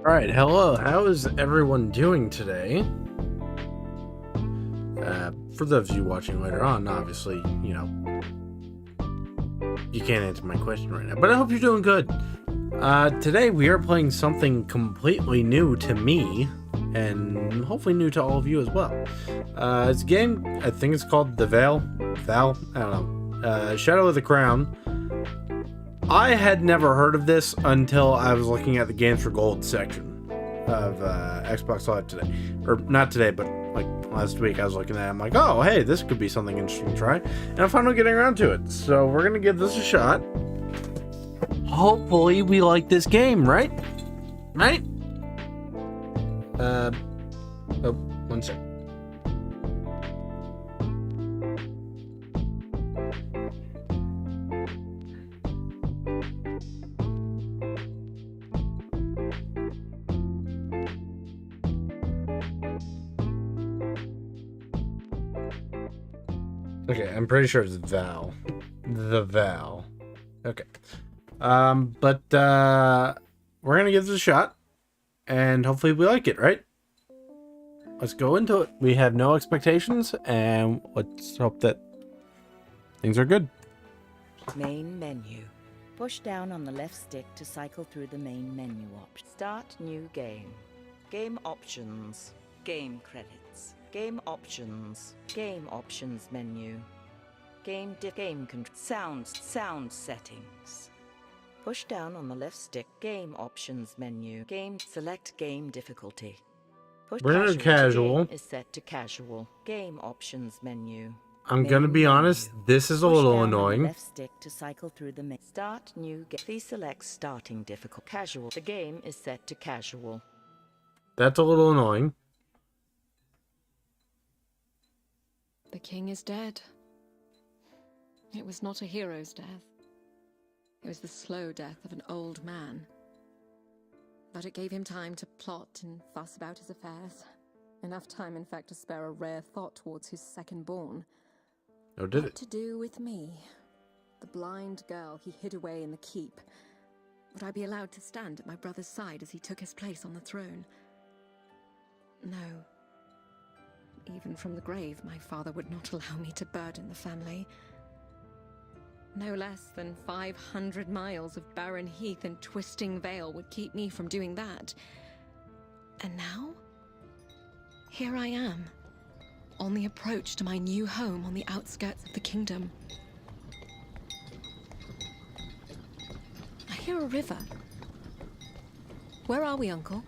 Alright, hello. How is everyone doing today? For those of you watching later on, obviously, you know, you can't answer my question right now, but I hope you're doing good. Today we are playing something completely new to me, and hopefully new to all of you as well. It's a game, I think it's called the Vale, I don't know, Shadow of the Crown. I had never heard of this until I was looking at the Games for Gold section of Xbox Live today. Or not today, but like last week I was looking at it. I'm like, oh, hey, this could be something interesting to try. And I'm finally getting around to it. So we're going to give this a shot. Hopefully we like this game, right? Right? Oh, one sec. Okay, I'm pretty sure it's Val. The Val. Okay. But we're gonna give this a shot, and hopefully we like it, right? Let's go into it. We have no expectations, and let's hope that things are good. Main menu. Push down on the left stick to cycle through the main menu option. Start new game. Game options. Game credits. Game options. Game options menu. Game sound settings. Push down on the left stick. Game options menu. Select game difficulty. We're in casual. Game is set to casual. Game options menu. I'm gonna be honest, this is a little annoying. On the left stick to cycle through the start new game. Please select starting difficult. Casual. The game is set to casual. That's a little annoying. The king is dead. It was not a hero's death. It was the slow death of an old man. But it gave him time to plot and fuss about his affairs. Enough time, in fact, to spare a rare thought towards his second-born. Oh, did it? What to do with me? The blind girl he hid away in the keep. Would I be allowed to stand at my brother's side as he took his place on the throne? No. Even from the grave, my father would not allow me to burden the family. No less than 500 miles of barren heath and twisting vale would keep me from doing that. And now? Here I am, on the approach to my new home on the outskirts of the kingdom. I hear a river. Where are we, Uncle?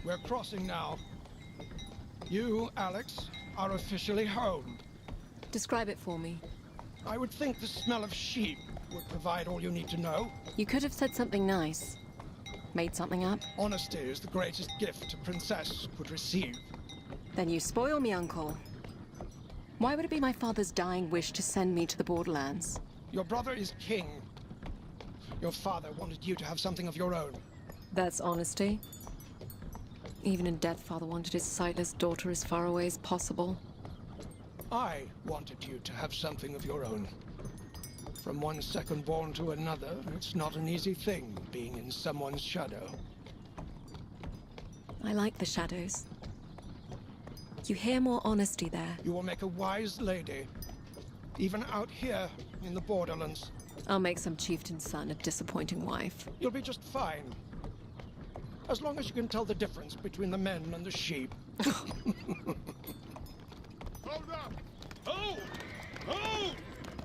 We're crossing now. You, Alex, are officially home. Describe it for me. I would think the smell of sheep would provide all you need to know. You could have said something nice. Made something up. Honesty is the greatest gift a princess could receive. Then you spoil me, Uncle. Why would it be my father's dying wish to send me to the borderlands? Your brother is king. Your father wanted you to have something of your own. That's honesty. Even in death, father wanted his sightless daughter as far away as possible. I wanted you to have something of your own. From one second-born to another, it's not an easy thing, being in someone's shadow. I like the shadows. You hear more honesty there. You will make a wise lady, even out here in the borderlands. I'll make some chieftain's son a disappointing wife. You'll be just fine. As long as you can tell the difference between the men and the sheep. Hold up! Hold! Hold!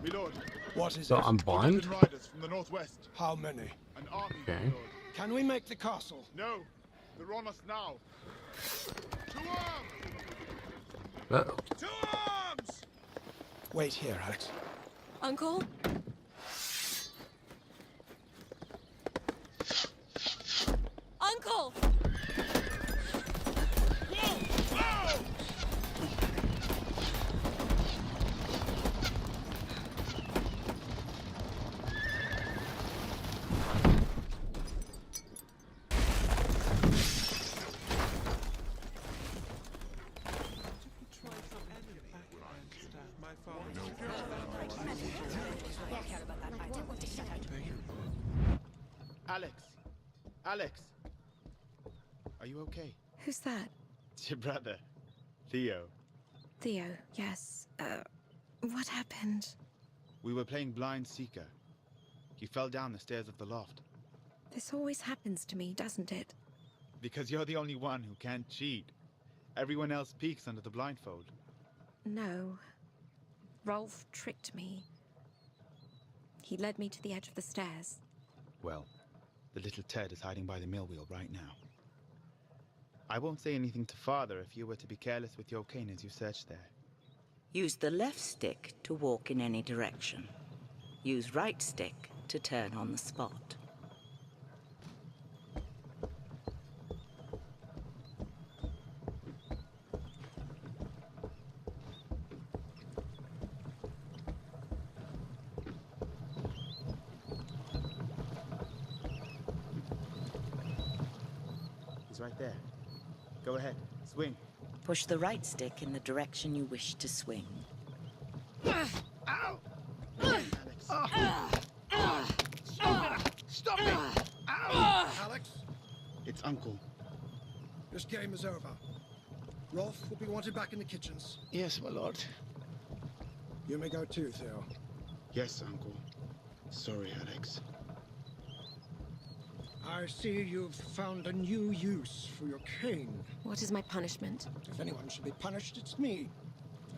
My lord. What is So it? I'm blind? Riders from the northwest. How many? An army, Okay. my lord. Can we make the castle? No, they're on us now. To arms! Uh-oh. To arms! Wait here, Alex. Uncle? Uncle! Whoa! Whoa! Alex! Alex! Are you okay? Who's that? It's your brother, Theo. Theo, yes. What happened? We were playing Blind Seeker. He fell down the stairs of the loft. This always happens to me, doesn't it? Because you're the only one who can't cheat. Everyone else peeks under the blindfold. No. Rolf tricked me. He led me to the edge of the stairs. Well, the little Ted is hiding by the mill wheel right now. I won't say anything to Father if you were to be careless with your cane as you search there. Use the left stick to walk in any direction. Use right stick to turn on the spot. He's right there. Go ahead, swing. Push the right stick in the direction you wish to swing. Ow! Alex. Stop me! Ow! Alex, It's Uncle. this game is over. Rolf will be wanted back in the kitchens. Yes, my lord. You may go too, Theo. Yes, Uncle. Sorry, Alex. I see you've found a new use for your cane. What is my punishment? If anyone should be punished, it's me.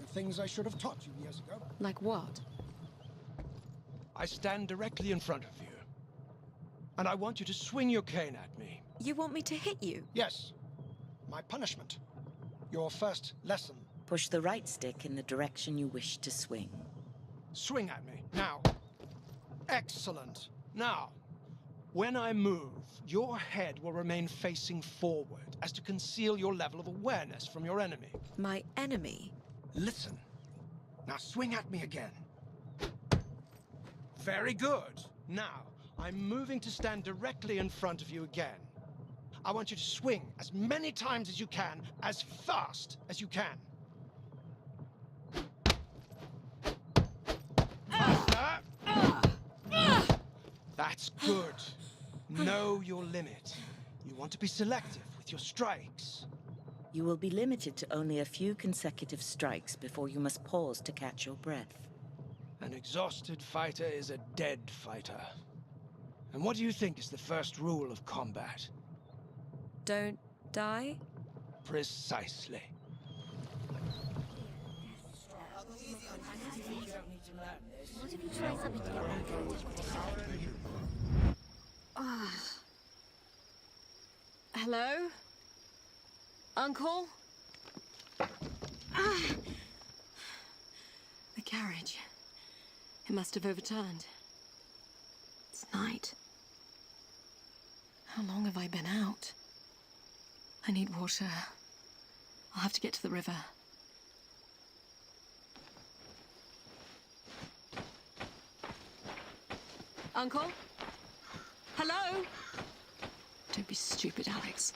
The things I should have taught you years ago. Like what? I stand directly in front of you. And I want you to swing your cane at me. You want me to hit you? Yes, my punishment. Your first lesson. Push the right stick in the direction you wish to swing. Swing at me, now. Excellent. Now, when I move, your head will remain facing forward as to conceal your level of awareness from your enemy. My enemy? Listen. Now swing at me again. Very good. Now, I'm moving to stand directly in front of you again. I want you to swing as many times as you can, as fast as you can. Faster. That's good. Know your limit. You want to be selective with your strikes. You will be limited to only a few consecutive strikes before you must pause to catch your breath. An exhausted fighter is a dead fighter. And what do you think is the first rule of combat? Don't die? Precisely. Hello? Uncle? The carriage. It must have overturned. It's night. How long have I been out? I need water. I'll have to get to the river. Uncle? Hello? Don't be stupid, Alex.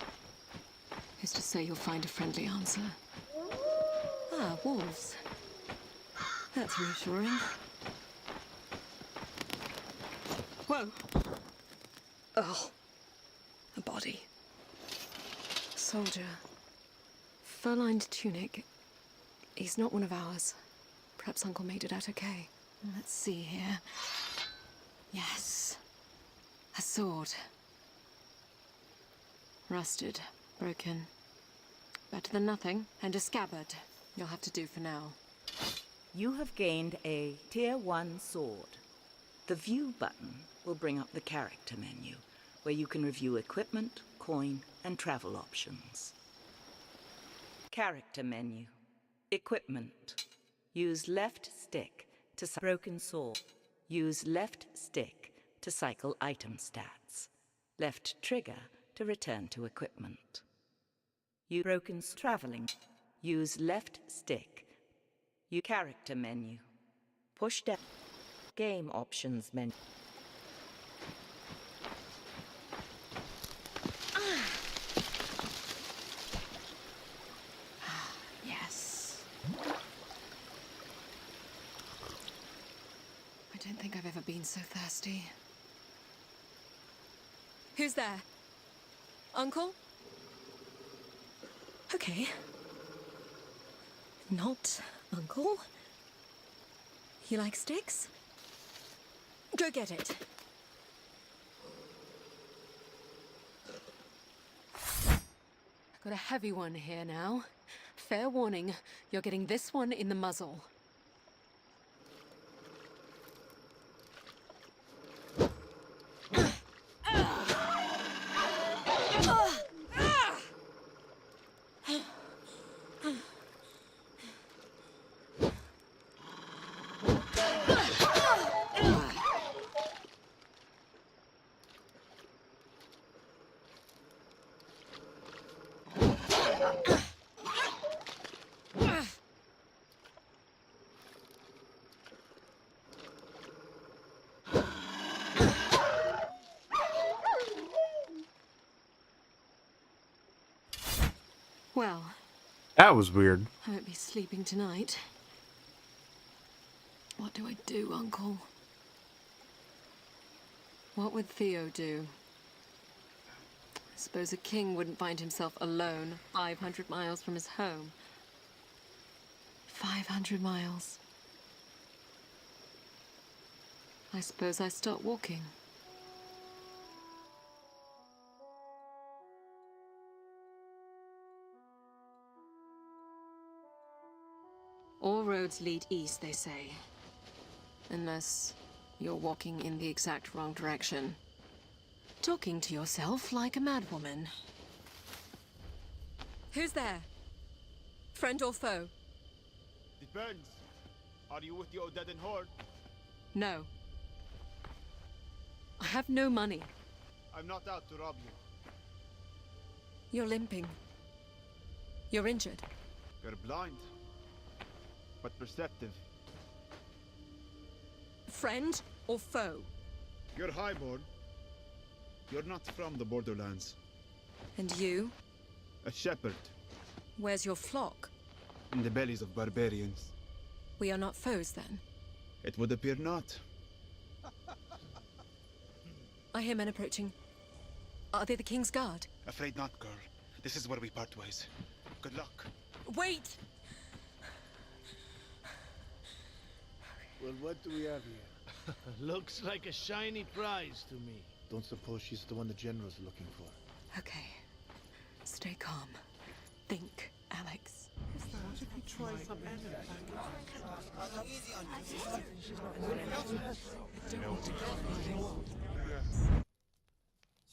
Who's to say you'll find a friendly answer? Ah, wolves. That's reassuring. Whoa. Oh. A body. A soldier. Fur-lined tunic. He's not one of ours. Perhaps Uncle made it out okay. Let's see here. Yes. A sword. Rusted. Broken. Better than nothing. And a scabbard. You'll have to do for now. You have gained a Tier 1 sword. The View button will bring up the character menu, where you can review equipment, coin, and travel options. Character menu. Equipment. Use left stick to broken sword. Use left stick to cycle item stats. Left trigger to return to equipment. Use broken traveling. Use left stick. Use character menu. Push down. Game options menu. Yes. I don't think I've ever been so thirsty. Who's there? Uncle? Okay. Not Uncle. You like sticks? Go get it. I've got a heavy one here now. Fair warning, you're getting this one in the muzzle. Well, That was weird. I won't be sleeping tonight. What do I do, Uncle? What would Theo do? I suppose a king wouldn't find himself alone, 500 miles from his home. 500 miles. I suppose I start walking. All roads lead east, they say. Unless you're walking in the exact wrong direction. Talking to yourself like a madwoman. Who's there? Friend or foe? Depends. Are you with the Odedan horde? No. I have no money. I'm not out to rob you. You're limping. You're injured. You're blind, but perceptive. Friend or foe? You're highborn. You're not from the borderlands. And you? A shepherd Where's your flock? in the bellies of barbarians. We are not foes, then. It would appear not. I hear men approaching. Are they the King's Guard? Afraid not, girl. This is where we part ways. Good luck. Wait! Well, what do we have here? Looks like a shiny prize to me. Don't suppose she's the one the General's looking for. Okay. Stay calm. Think, Alex.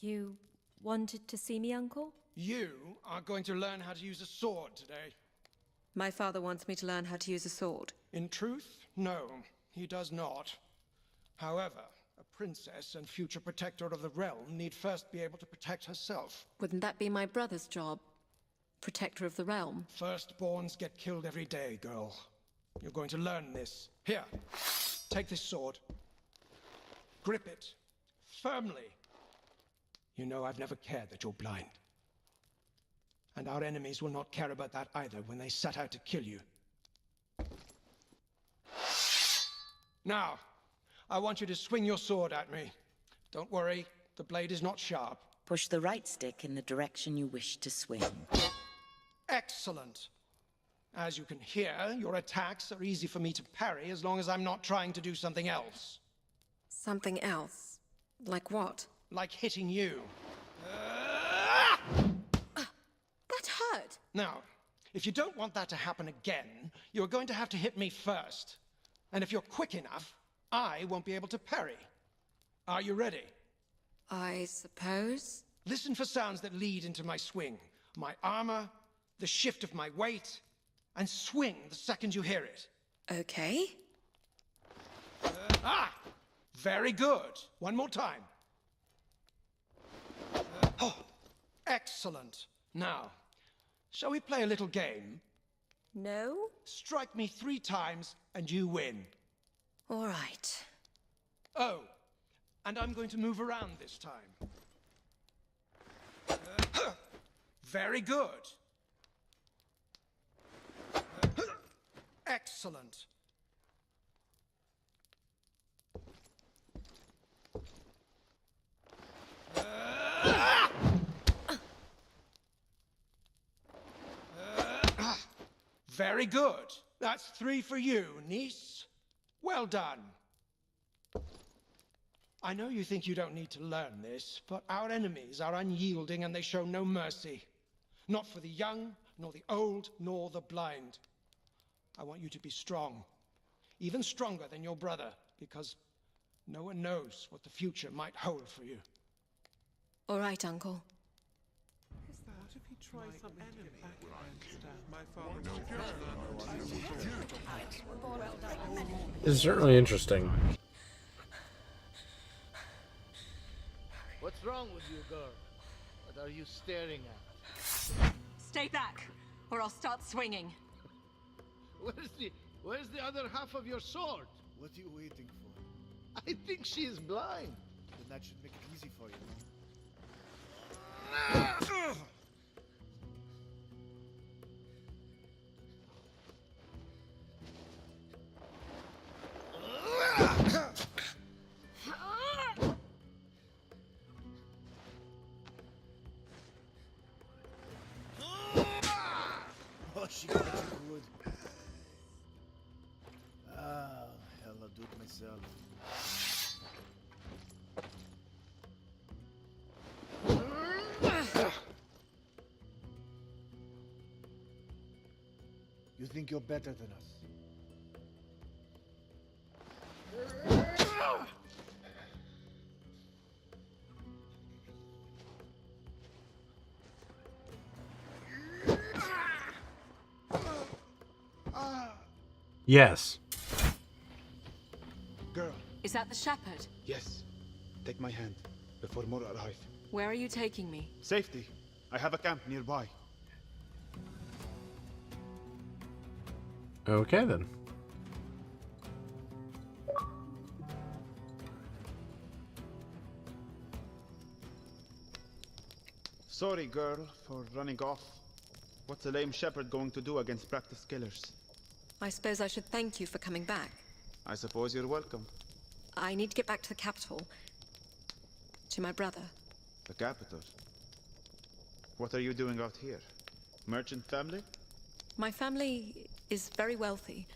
You wanted to see me, Uncle? You are going to learn how to use a sword today. My father wants me to learn how to use a sword. In truth, no, he does not. However, a princess and future protector of the realm need first be able to protect herself. Wouldn't that be my brother's job? Protector of the realm. Firstborns get killed every day, girl. You're going to learn this. Here, take this sword. Grip it firmly. You know I've never cared that you're blind. And our enemies will not care about that either when they set out to kill you. Now, I want you to swing your sword at me. Don't worry, the blade is not sharp. Push the right stick in the direction you wish to swing. Excellent. As you can hear, your attacks are easy for me to parry as long as I'm not trying to do something else. Something else? Like what? Like hitting you. That hurt! Now, if you don't want that to happen again, you're going to have to hit me first. And if you're quick enough, I won't be able to parry. Are you ready? I suppose? Listen for sounds that lead into my swing. My armor, the shift of my weight, and swing the second you hear it. Okay. Very good. One more time. Excellent. Now, shall we play a little game? No? Strike me 3 times and you win. All right. Oh, and I'm going to move around this time. Very good. Excellent. Very good. That's 3 for you, niece. Well done. I know you think you don't need to learn this, but our enemies are unyielding and they show no mercy. Not for the young, nor the old, nor the blind. I want you to be strong. Even stronger than your brother, because no one knows what the future might hold for you. All right, Uncle. This is certainly interesting. What's wrong with you, girl? What are you staring at? Stay back, or I'll start swinging. Where's the other half of your sword? What are you waiting for? I think she is blind. Then that should make it easy for you. Oh, she got you good. Ah, hell, I'll do it myself. You think you're better than us? Yes. Girl, Is that the shepherd? yes. Take my hand before more arrive. Where are you taking me? Safety. I have a camp nearby. Okay then. Sorry, girl, for running off. What's a lame shepherd going to do against practiced killers? I suppose I should thank you for coming back. I suppose you're welcome. I need to get back to the capital. To my brother. The capital. What are you doing out here? Merchant family? My family is very wealthy.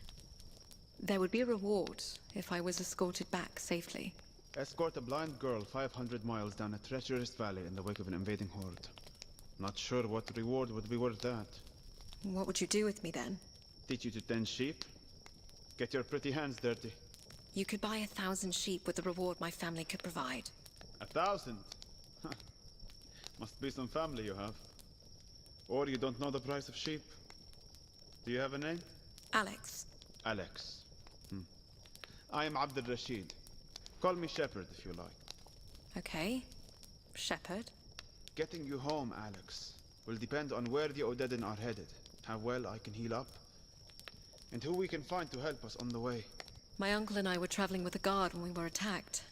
There would be a reward if I was escorted back safely. Escort a blind girl 500 miles down a treacherous valley in the wake of an invading horde. Not sure what reward would be worth that. What would you do with me then? Teach you to tend sheep? Get your pretty hands dirty. You could buy 1,000 sheep with the reward my family could provide. 1,000? Must be some family you have. Or you don't know the price of sheep. Do you have a name? Alex. Alex. I am Abd al-Rashid. Call me Shepherd if you like. Okay. Shepherd. Getting you home, Alex, will depend on where the Odedin are headed, how well I can heal up, and who we can find to help us on the way. My uncle and I were traveling with a guard when we were attacked.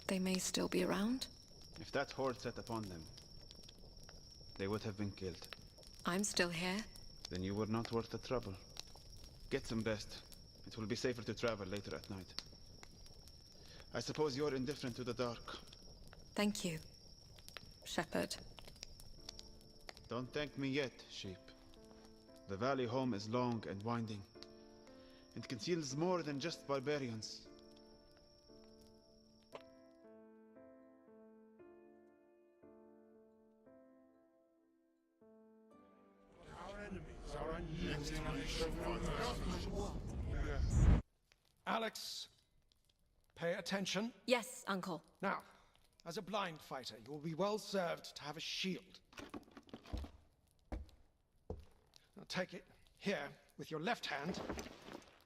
They may still be around. If that horde set upon them, they would have been killed. I'm still here. Then you were not worth the trouble. Get some rest. It will be safer to travel later at night. I suppose you're indifferent to the dark. Thank you, Shepherd. Don't thank me yet, sheep. The valley home is long and winding, and conceals more than just barbarians. Alex, pay attention. Yes, Uncle. Now, as a blind fighter, you will be well served to have a shield. Now take it here with your left hand,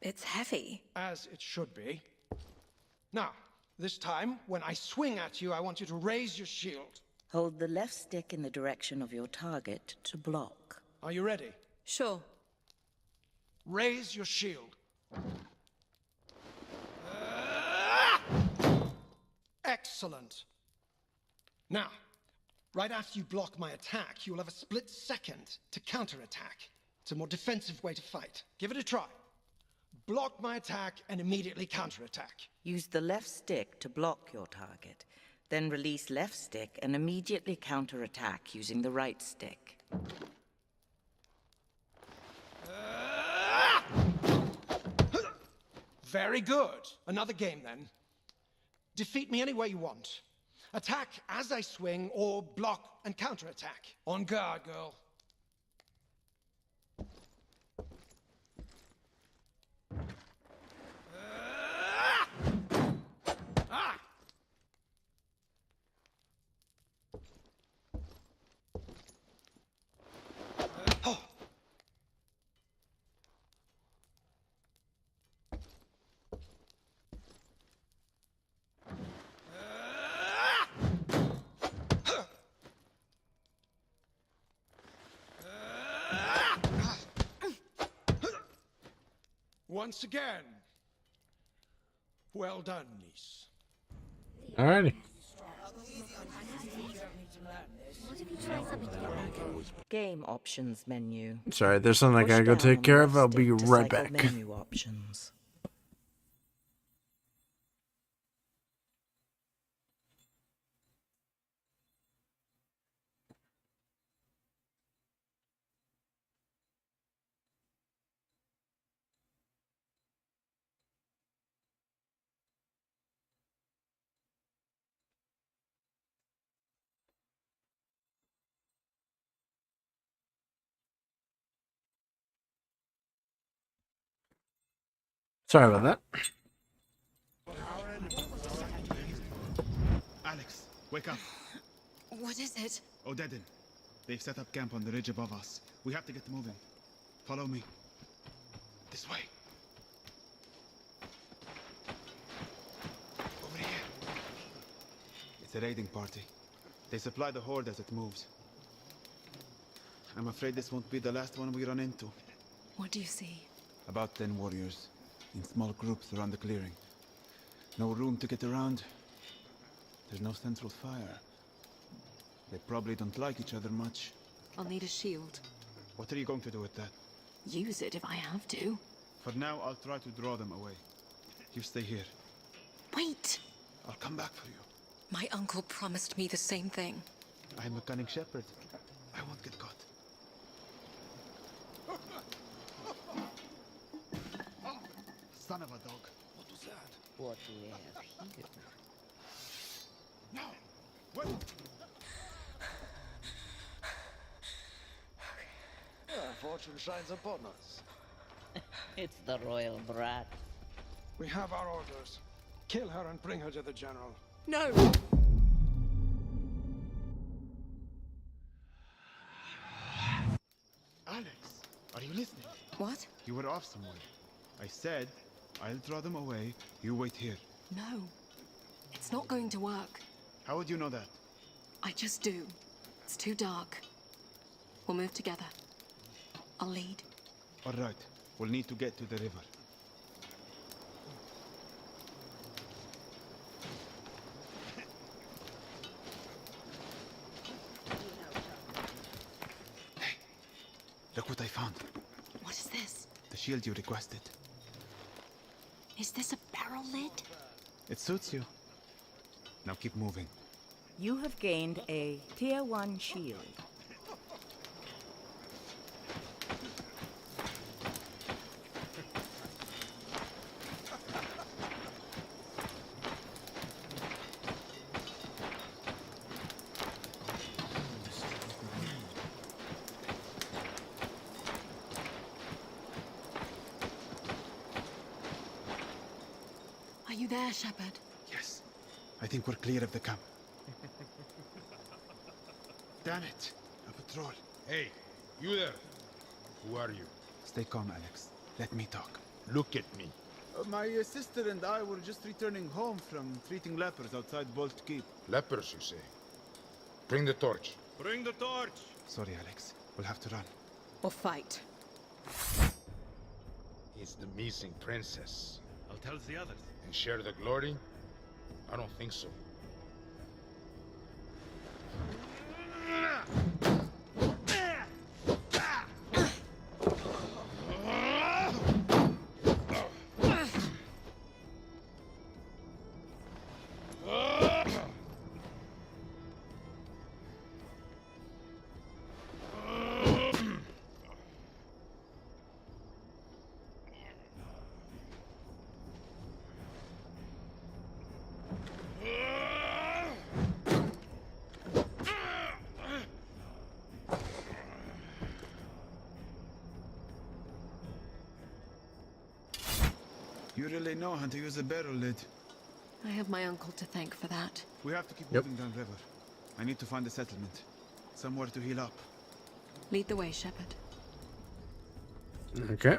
It's heavy. as it should be. Now, this time, when I swing at you, I want you to raise your shield. Hold the left stick in the direction of your target to block. Are you ready? Sure. Raise your shield. Excellent. Now, right after you block my attack, you'll have a split second to counterattack. It's a more defensive way to fight. Give it a try. Block my attack and immediately counterattack. Use the left stick to block your target. Then release left stick and immediately counterattack using the right stick. Very good. Another game, then. Defeat me any way you want. Attack as I swing, or block and counterattack. On guard, girl. Ah! Oh! Once again. Well done, niece. Alrighty. Game options menu. Sorry, there's something I Push gotta go down take on care the of. left I'll be stick to right cycle back. Menu options. Sorry about that. Alex, wake up. What is it? Odedin. They've set up camp on the ridge above us. We have to get moving. Follow me. This way. Over here. It's a raiding party. They supply the horde as it moves. I'm afraid this won't be the last one we run into. What do you see? About 10 warriors, in small groups around the clearing. No room to get around. There's no central fire. They probably don't like each other much. I'll need a shield. What are you going to do with that? Use it if I have to. For now, I'll try to draw them away. You stay here. Wait! I'll come back for you. My uncle promised me the same thing. I'm a cunning shepherd. I won't get caught. Son of a dog. What was that? What we have here. No! What? Fortune shines upon us. It's the royal brat. We have our orders. Kill her and bring her to the general. No! Alex, are you listening? What? You were off somewhere. I said, I'll draw them away. You wait here. No. It's not going to work. How would you know that? I just do. It's too dark. We'll move together. I'll lead. All right. We'll need to get to the river. Hey, look what I found. What is this? The shield you requested. Is this a barrel lid? It suits you. Now keep moving. You have gained a Tier 1 shield. Are you there, Shepherd? Yes. I think we're clear of the camp. Damn it. A patrol. Hey, you there. Who are you? Stay calm, Alex. Let me talk. Look at me. My sister and I were just returning home from treating lepers outside Bolt Keep. Lepers, you say? Bring the torch. Bring the torch! Sorry, Alex. We'll have to run. Or fight? It's the missing princess. I'll tell the others. And share the glory? I don't think so. You really know how to use a barrel lid. I have my uncle to thank for that. We have to keep Yep. moving downriver. I need to find a settlement. Somewhere to heal up. Lead the way, Shepherd. Okay.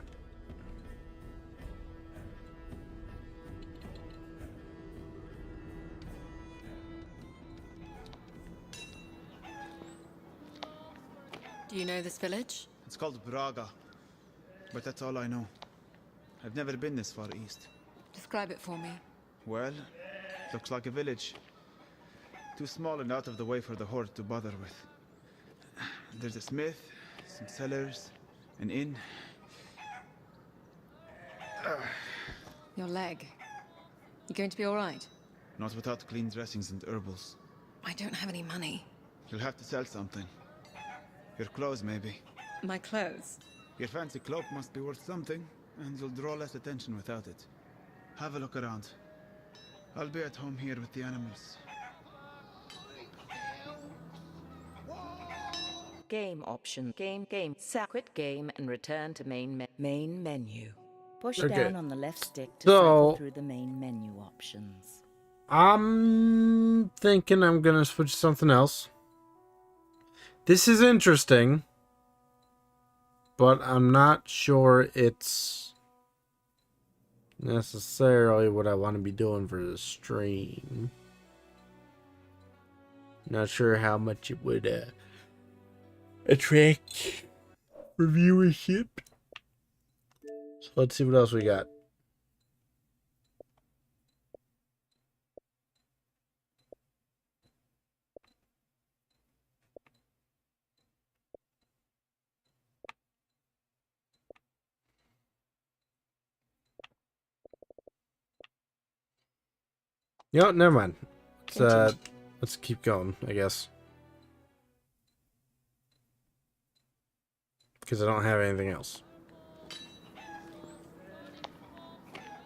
Do you know this village? It's called Braga. But that's all I know. I've never been this far east. Describe it for me. Well, looks like a village. Too small and out of the way for the horde to bother with. There's a smith, some cellars, an inn. Your leg. You going to be all right? Not without clean dressings and herbals. I don't have any money. You'll have to sell something. Your clothes, maybe. My clothes? Your fancy cloak must be worth something, and you'll draw less attention without it. Have a look around. I'll be at home here with the animals. Game option. Game. Quit game and return to main menu. Push Okay. down on the left stick to So- cycle through the main menu options. I'm thinking I'm gonna switch to something else. This is interesting, but I'm not sure it's necessarily what I want to be doing for the stream. Not sure how much it would attract reviewership. So let's see what else we got. No, never mind. Let's keep going, I guess. Because I don't have anything else.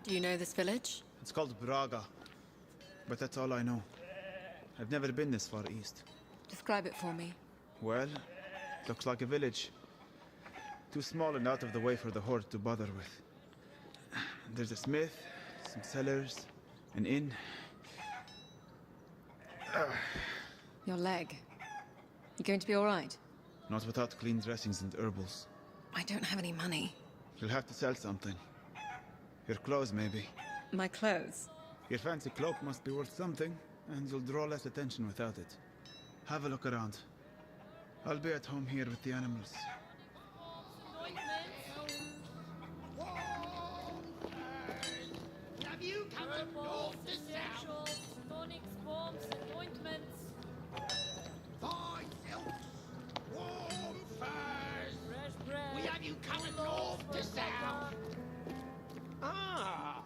Do you know this village? It's called Braga. But that's all I know. I've never been this far east. Describe it for me. Well, looks like a village. Too small and out of the way for the horde to bother with. There's a smith, some cellars, an inn. Your leg. You going to be all right? Not without clean dressings and herbals. I don't have any money. You'll have to sell something. Your clothes, maybe. My clothes? Your fancy cloak must be worth something, and you'll draw less attention without it. Have a look around. I'll be at home here with the animals. Have you come from north to south? Tonics, bombs, anointments. Fine silks, warm furs. Fresh bread. We have you coming north to south. Ah,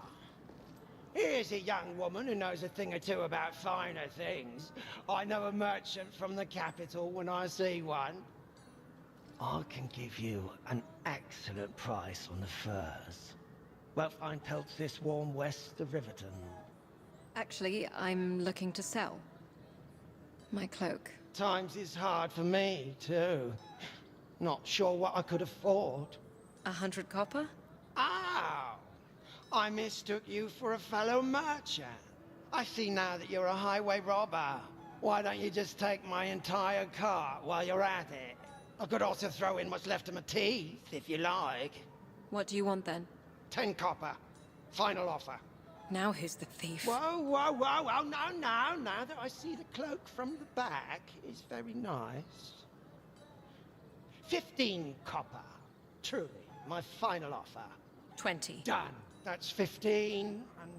here's a young woman who knows a thing or two about finer things. I know a merchant from the capital when I see one. I can give you an excellent price on the furs. Well, fine pelts this warm west of Riverton. Actually, I'm looking to sell. My cloak. Times is hard for me, too. Not sure what I could afford. 100 copper? Oh! I mistook you for a fellow merchant. I see now that you're a highway robber. Why don't you just take my entire cart while you're at it? I could also throw in what's left of my teeth, if you like. What do you want then? 10 copper. Final offer. Now who's the thief? Whoa, whoa, whoa, whoa, no, no, now that I see the cloak from the back is very nice. 15 copper. Truly, my final offer. 20. Done. That's 15 and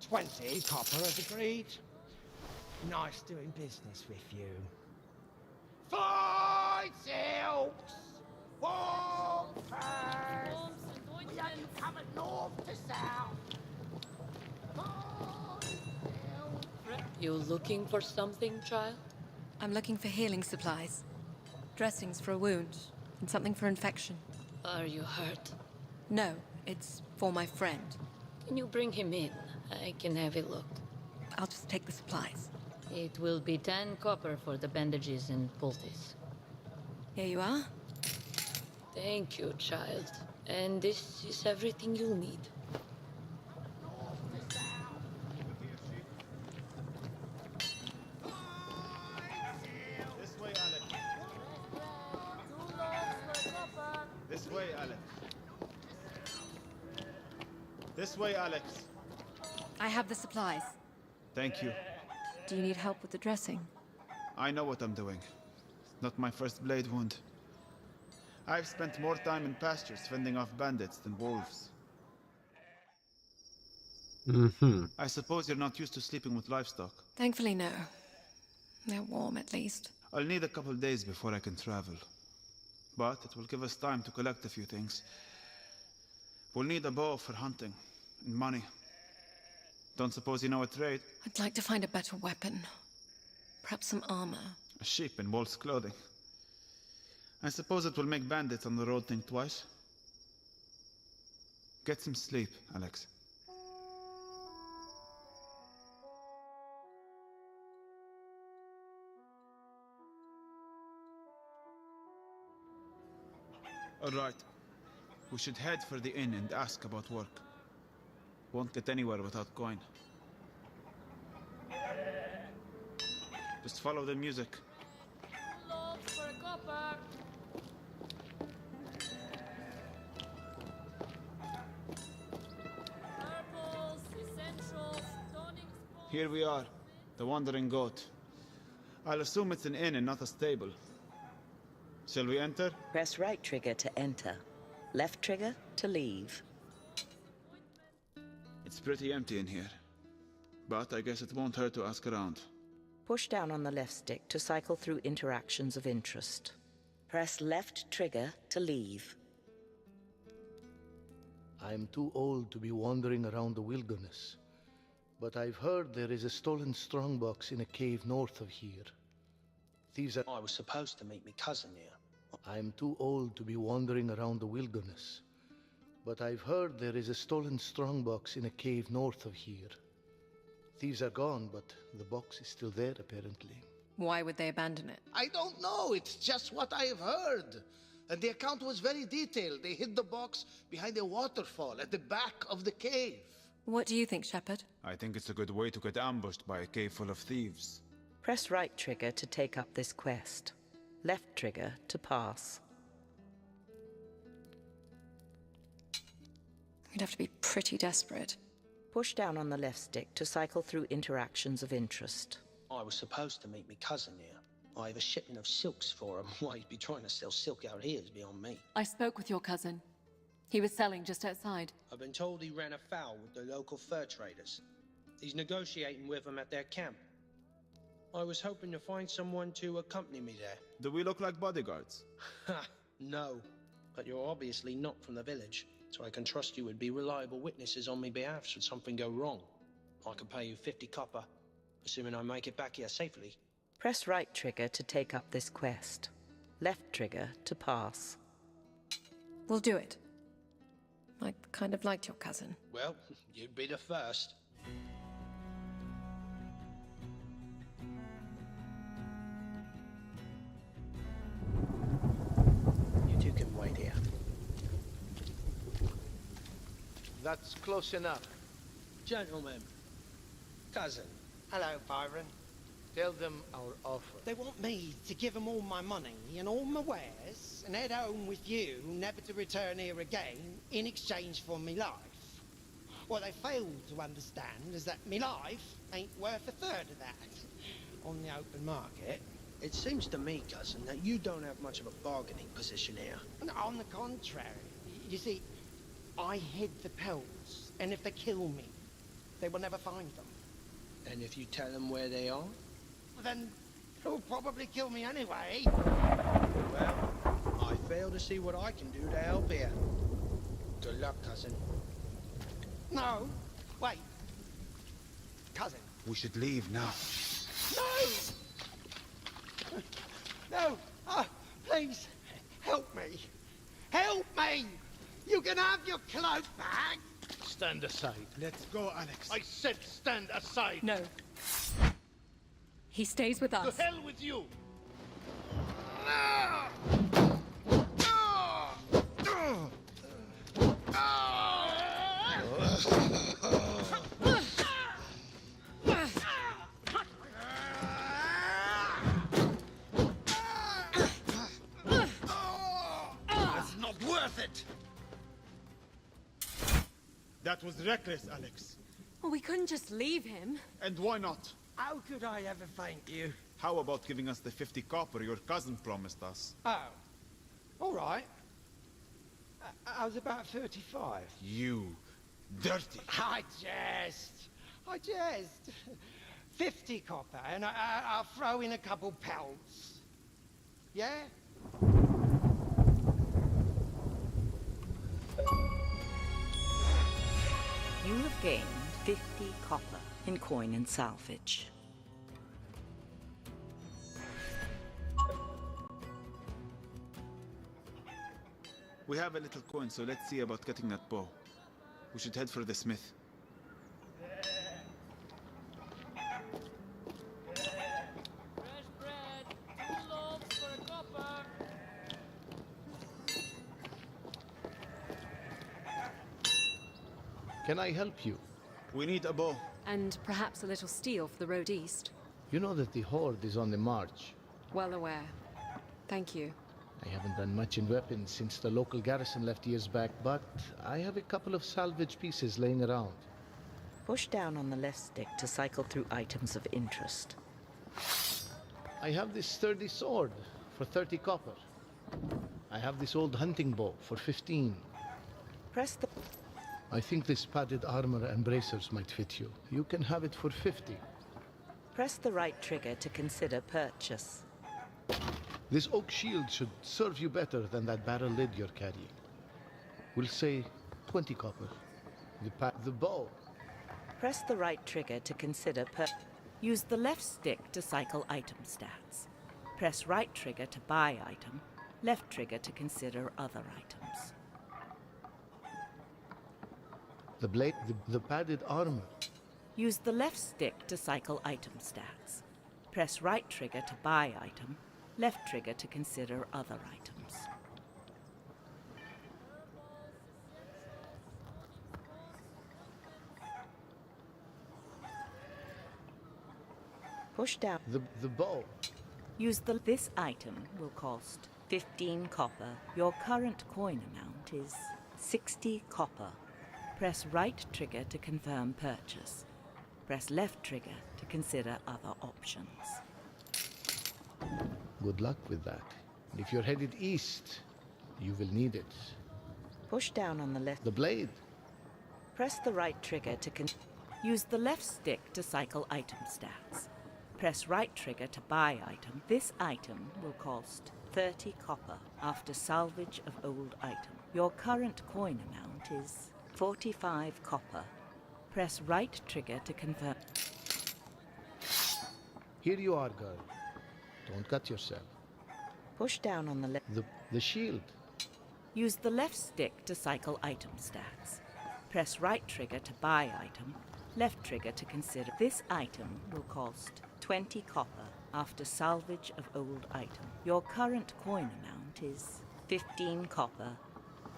20 copper as agreed. Nice doing business with you. Fine silks! Warm furs! Bombs, We have you anointments. coming north to south. Fine silks! You looking for something, child? I'm looking for healing supplies. Dressings for a wound, and something for infection. Are you hurt? No, it's for my friend. Can you bring him in? I can have a look. I'll just take the supplies. It will be 10 copper for the bandages and poultice. Here you are. Thank you, child. And this is everything you'll need. This way, Alex. I have the supplies. Thank you. Do you need help with the dressing? I know what I'm doing. Not my first blade wound. I've spent more time in pastures fending off bandits than wolves. I suppose you're not used to sleeping with livestock. Thankfully, no. They're warm, at least. I'll need a couple days before I can travel. But it will give us time to collect a few things. We'll need a bow for hunting, and money. Don't suppose you know a trade? I'd like to find a better weapon. Perhaps some armor. A sheep in wolf's clothing. I suppose it will make bandits on the road think twice. Get some sleep, Alex. All right. We should head for the inn and ask about work. Won't get anywhere without coin. Just follow the music. Here we are, the Wandering Goat. I'll assume it's an inn and not a stable. Shall we enter? Press right trigger to enter. Left trigger to leave. It's pretty empty in here. But I guess it won't hurt to ask around. Push down on the left stick to cycle through interactions of interest. Press left trigger to leave. I'm too old to be wandering around the wilderness. But I've heard there is a stolen strongbox in a cave north of here. Thieves are... I was supposed to meet my cousin here. I'm too old to be wandering around the wilderness. But I've heard there is a stolen strongbox in a cave north of here. Thieves are gone, but the box is still there, apparently. Why would they abandon it? I don't know. It's just what I have heard. And the account was very detailed. They hid the box behind a waterfall at the back of the cave. What do you think, Shepard? I think it's a good way to get ambushed by a cave full of thieves. Press right trigger to take up this quest. Left trigger to pass. You'd have to be pretty desperate. Push down on the left stick to cycle through interactions of interest. I was supposed to meet my cousin here. I have a shipment of silks for him. Why he'd be trying to sell silk out here is beyond me. I spoke with your cousin. He was selling just outside. I've been told he ran afoul with the local fur traders. He's negotiating with them at their camp. I was hoping to find someone to accompany me there. Do we look like bodyguards? Ha! No. But you're obviously not from the village, so I can trust you would be reliable witnesses on my behalf should something go wrong. I can pay you 50 copper, assuming I make it back here safely. Press right trigger to take up this quest. Left trigger to pass. We'll do it. I kind of liked your cousin. Well, you'd be the first. You two can wait here. That's close enough. Gentlemen. Cousin. Hello, Byron. Tell them our offer. They want me to give them all my money and all my wares and head home with you, never to return here again, in exchange for me life. What they fail to understand is that me life ain't worth a third of that on the open market. It seems to me, cousin, that you don't have much of a bargaining position here. No, on the contrary. You see, I hid the pelts, and if they kill me, they will never find them. And if you tell them where they are? Then they'll probably kill me anyway. Well, I fail to see what I can do to help here. Good luck, cousin. No, wait. Cousin. We should leave now. No! No! Please, help me. Help me! You can have your cloak back! Stand aside. Let's go, Alex. I said stand aside. No. He stays with us. To hell with you! It's not worth it! That was reckless, Alex. Well, we couldn't just leave him. And why not? How could I ever thank you? How about giving us the 50 copper your cousin promised us? Oh. All right. I was about 35. You dirty. I jest. 50 copper, and I'll throw in a couple pelts. Yeah? You have gained 50 copper in coin and salvage. We have a little coin, so let's see about getting that bow. We should head for the smith. Can I help you? We need a bow. And perhaps a little steel for the road east. You know that the Horde is on the march. Well aware. Thank you. I haven't done much in weapons since the local garrison left years back, but I have a couple of salvage pieces laying around. Push down on the left stick to cycle through items of interest. I have this sturdy sword for 30 copper. I have this old hunting bow for 15. Press the... I think this padded armor and bracers might fit you. You can have it for 50. Press the right trigger to consider purchase. This oak shield should serve you better than that barrel lid you're carrying. We'll say 20 copper. The bow. Press the right trigger to consider Use the left stick to cycle item stats. Press right trigger to buy item, left trigger to consider other items. The blade, the padded armor. Use the left stick to cycle item stats. Press right trigger to buy item, left trigger to consider other items. Push down. The bow. Use this item will cost 15 copper. Your current coin amount is 60 copper. Press right trigger to confirm purchase. Press left trigger to consider other options. Good luck with that. And if you're headed east, you will need it. Push down on the left. The blade. Press the right trigger to use the left stick to cycle item stats. Press right trigger to buy item. This item will cost 30 copper after salvage of old item. Your current coin amount is 45 copper. Press right trigger to confirm. Here you are, girl. Don't cut yourself. Push down on the left. The shield. Use the left stick to cycle item stats. Press right trigger to buy item. Left trigger to consider. This item will cost 20 copper after salvage of old item. Your current coin amount is 15 copper.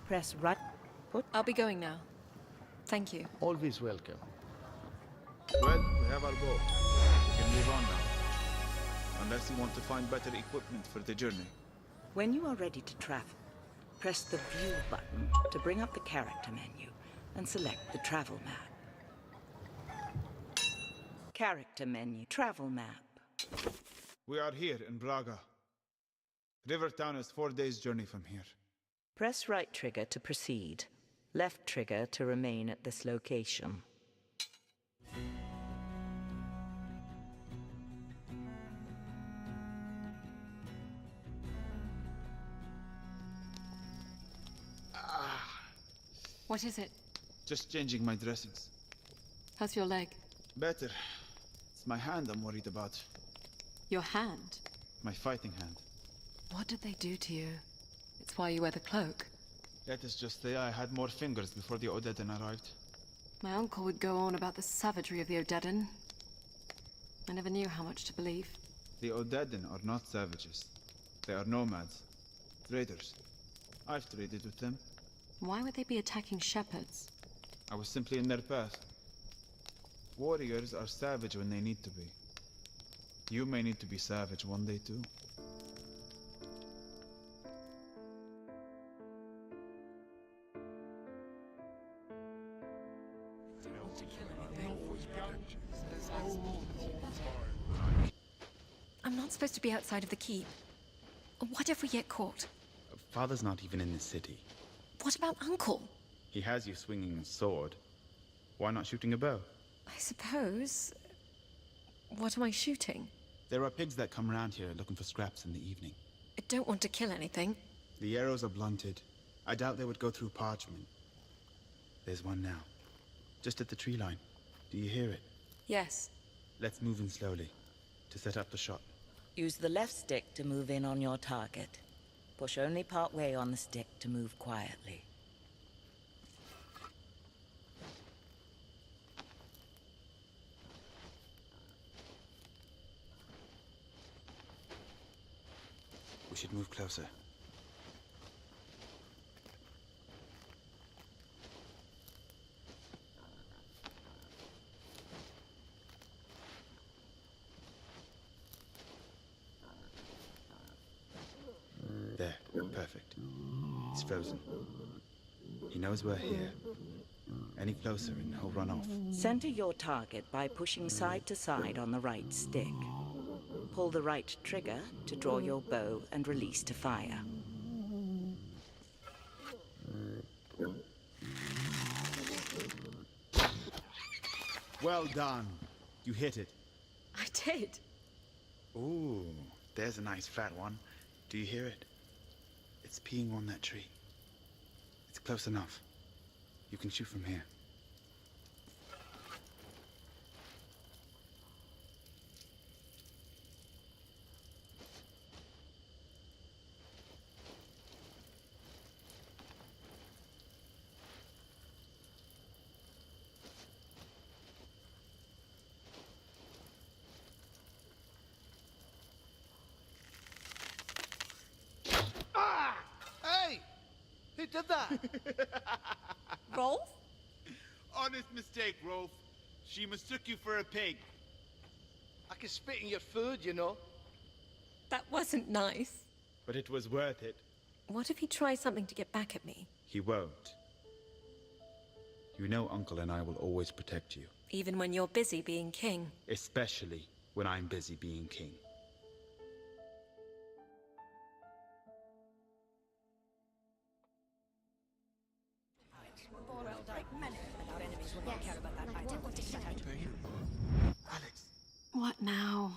Press right. I'll be going now. Thank you. Always welcome. Well, we have our bow. We can move on now. Unless you want to find better equipment for the journey. When you are ready to travel, press the View button to bring up the character menu and select the travel map. Character menu, travel map. We are here in Braga. Rivertown is 4 days' journey from here. Press right trigger to proceed. Left trigger to remain at this location. What is it? Just changing my dressings. How's your leg? Better. It's my hand I'm worried about. Your hand? My fighting hand. What did they do to you? It's why you wear the cloak. Let us just say I had more fingers before the Odedan arrived. My uncle would go on about the savagery of the Odedan. I never knew how much to believe. The Odedan are not savages. They are nomads. Traders. I've traded with them. Why would they be attacking shepherds? I was simply in their path. Warriors are savage when they need to be. You may need to be savage one day too. I'm not supposed to be outside of the keep. What if we get caught? Father's not even in the city. What about Uncle? He has you swinging a sword. Why not shooting a bow? I suppose... What am I shooting? There are pigs that come around here looking for scraps in the evening. I don't want to kill anything. The arrows are blunted. I doubt they would go through parchment. There's one now. Just at the tree line. Do you hear it? Yes. Let's move in slowly to set up the shot. Use the left stick to move in on your target. Push only part way on the stick to move quietly. We should move closer. There, perfect. He's frozen. He knows we're here. Any closer and he'll run off. Center your target by pushing side to side on the right stick. Pull the right trigger to draw your bow and release to fire. Well done. You hit it. I did. Ooh, there's a nice fat one. Do you hear it? It's peeing on that tree. It's close enough. You can shoot from here. Hey! Who did that? Rolf? Honest mistake, Rolf. She mistook you for a pig. I can spit in your food, you know. That wasn't nice. But it was worth it. What if he tries something to get back at me? He won't. You know Uncle and I will always protect you. Even when you're busy being king? Especially when I'm busy being king. Alex. What now?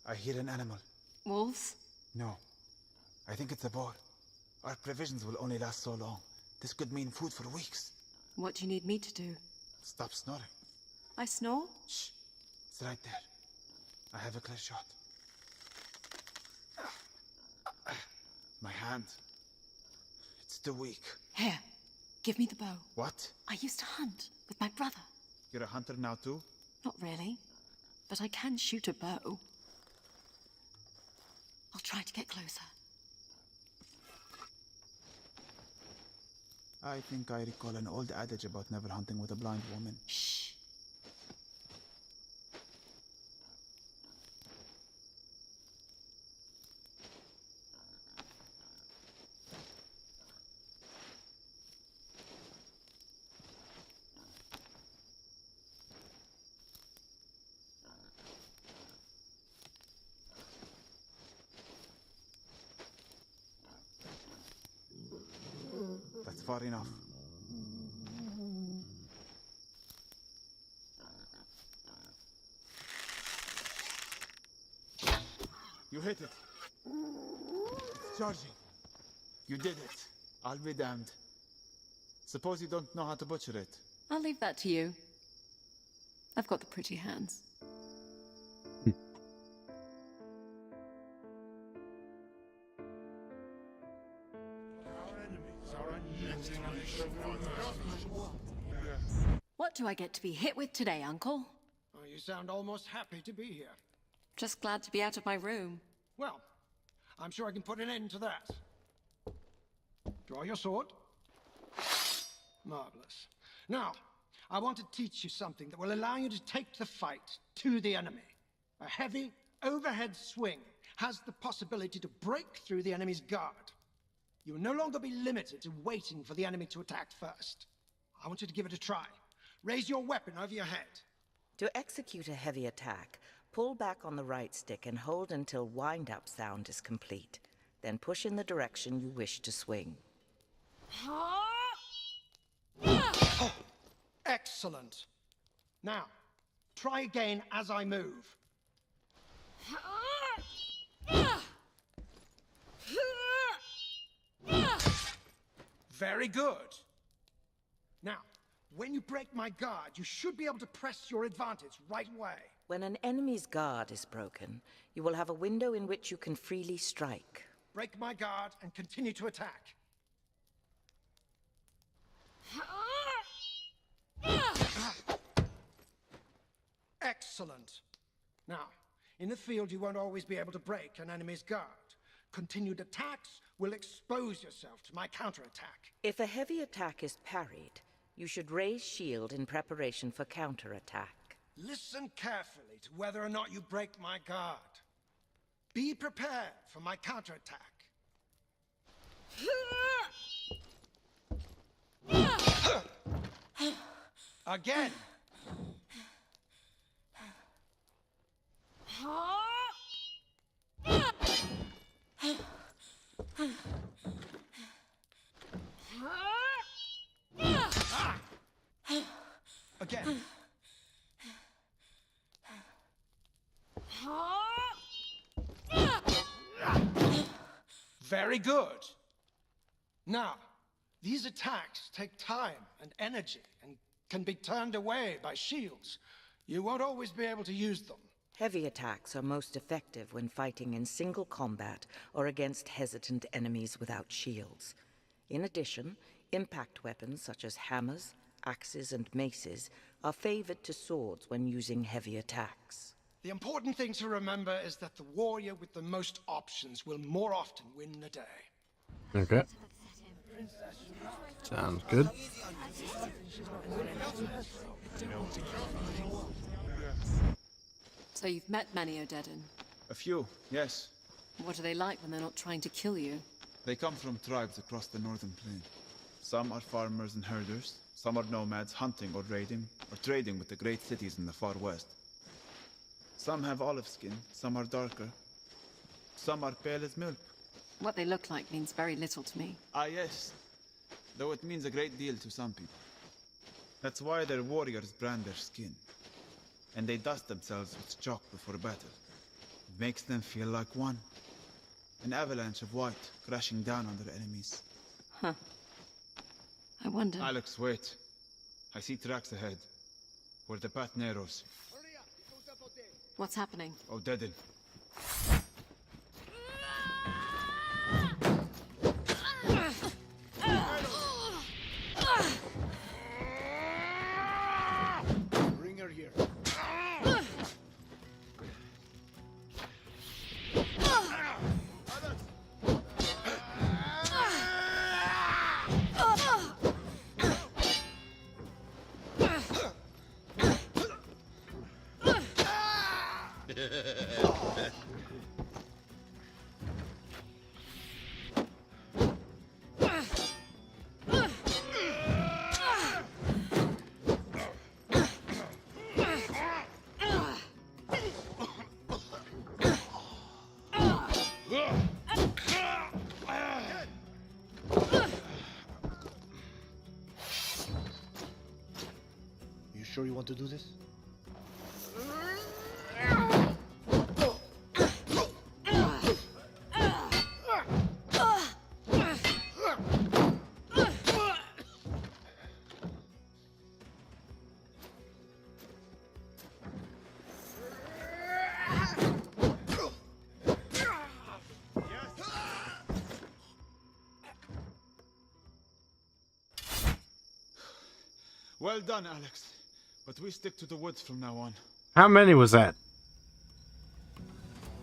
I hear an animal. Wolves? No. I think it's a boar. Our provisions will only last so long. This could mean food for weeks. What do you need me to do? Stop snoring. I snore? Shh. It's right there. I have a clear shot. My hand. It's too weak. Here, give me the bow. What? I used to hunt with my brother. You're a hunter now too? Not really, but I can shoot a bow. I'll try to get closer. I think I recall an old adage about never hunting with a blind woman. Shh. That's far enough. You hit it. It's charging. You did it. I'll be damned. Suppose you don't know how to butcher it. I'll leave that to you. I've got the pretty hands. What do I get to be hit with today, Uncle? Oh, you sound almost happy to be here. Just glad to be out of my room. Well, I'm sure I can put an end to that. Draw your sword. Marvelous. Now, I want to teach you something that will allow you to take the fight to the enemy. A heavy, overhead swing has the possibility to break through the enemy's guard. You will no longer be limited to waiting for the enemy to attack first. I want you to give it a try. Raise your weapon over your head. To execute a heavy attack, pull back on the right stick and hold until wind-up sound is complete. Then push in the direction you wish to swing. Excellent. Now, try again as I move. Very good. Now, when you break my guard, you should be able to press your advantage right away. When an enemy's guard is broken, you will have a window in which you can freely strike. Break my guard and continue to attack. Excellent. Now, in the field you won't always be able to break an enemy's guard. Continued attacks will expose yourself to my counterattack. If a heavy attack is parried, you should raise shield in preparation for counterattack. Listen carefully to whether or not you break my guard. Be prepared for my counterattack. Again. Again. Very good. Now, these attacks take time and energy and can be turned away by shields. You won't always be able to use them. Heavy attacks are most effective when fighting in single combat or against hesitant enemies without shields. In addition, impact weapons such as hammers, axes, and maces are favored to swords when using heavy attacks. The important thing to remember is that the warrior with the most options will more often win the day. Okay. Sounds good. So you've met many Odedan. A few, yes. What are they like when they're not trying to kill you? They come from tribes across the northern plain. Some are farmers and herders. Some are nomads hunting or raiding or trading with the great cities in the far west. Some have olive skin, some are darker. Some are pale as milk. What they look like means very little to me. Ah, yes. Though it means a great deal to some people. That's why their warriors brand their skin. And they dust themselves with chalk before battle. It makes them feel like one. An avalanche of white crashing down on their enemies. Huh. I wonder... Alex, wait. I see tracks ahead. Where the path narrows. What's happening? Odedan. Bring her here. You sure you want to do this? Well done, Alex. But we stick to the woods from now on. How many was that?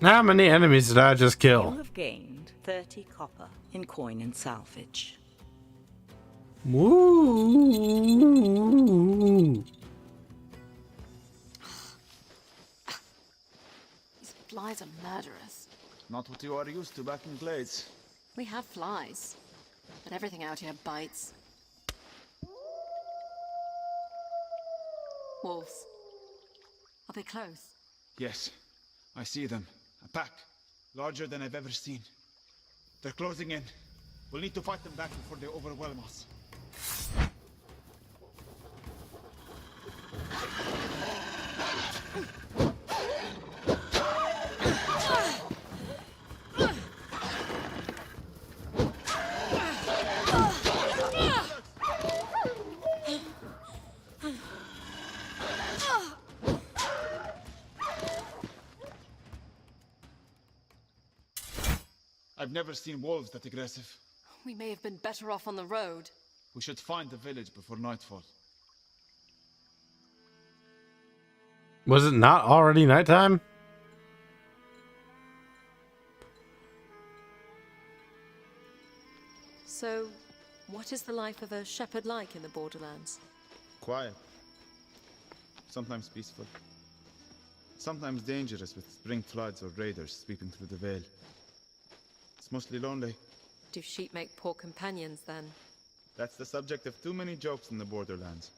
How many enemies did I just kill? You have gained 30 copper in coin and salvage. Woo! These flies are murderous. Not what you are used to back in Glades. We have flies, but everything out here bites. Wolves. Are they close? Yes, I see them. A pack. Larger than I've ever seen. They're closing in. We'll need to fight them back before they overwhelm us. I've never seen wolves that aggressive. We may have been better off on the road. We should find the village before nightfall. Was it not already nighttime? So, what is the life of a shepherd like in the Borderlands? Quiet. Sometimes peaceful. Sometimes dangerous with spring floods or raiders sweeping through the Vale. It's mostly lonely. Do sheep make poor companions, then? That's the subject of too many jokes in the Borderlands.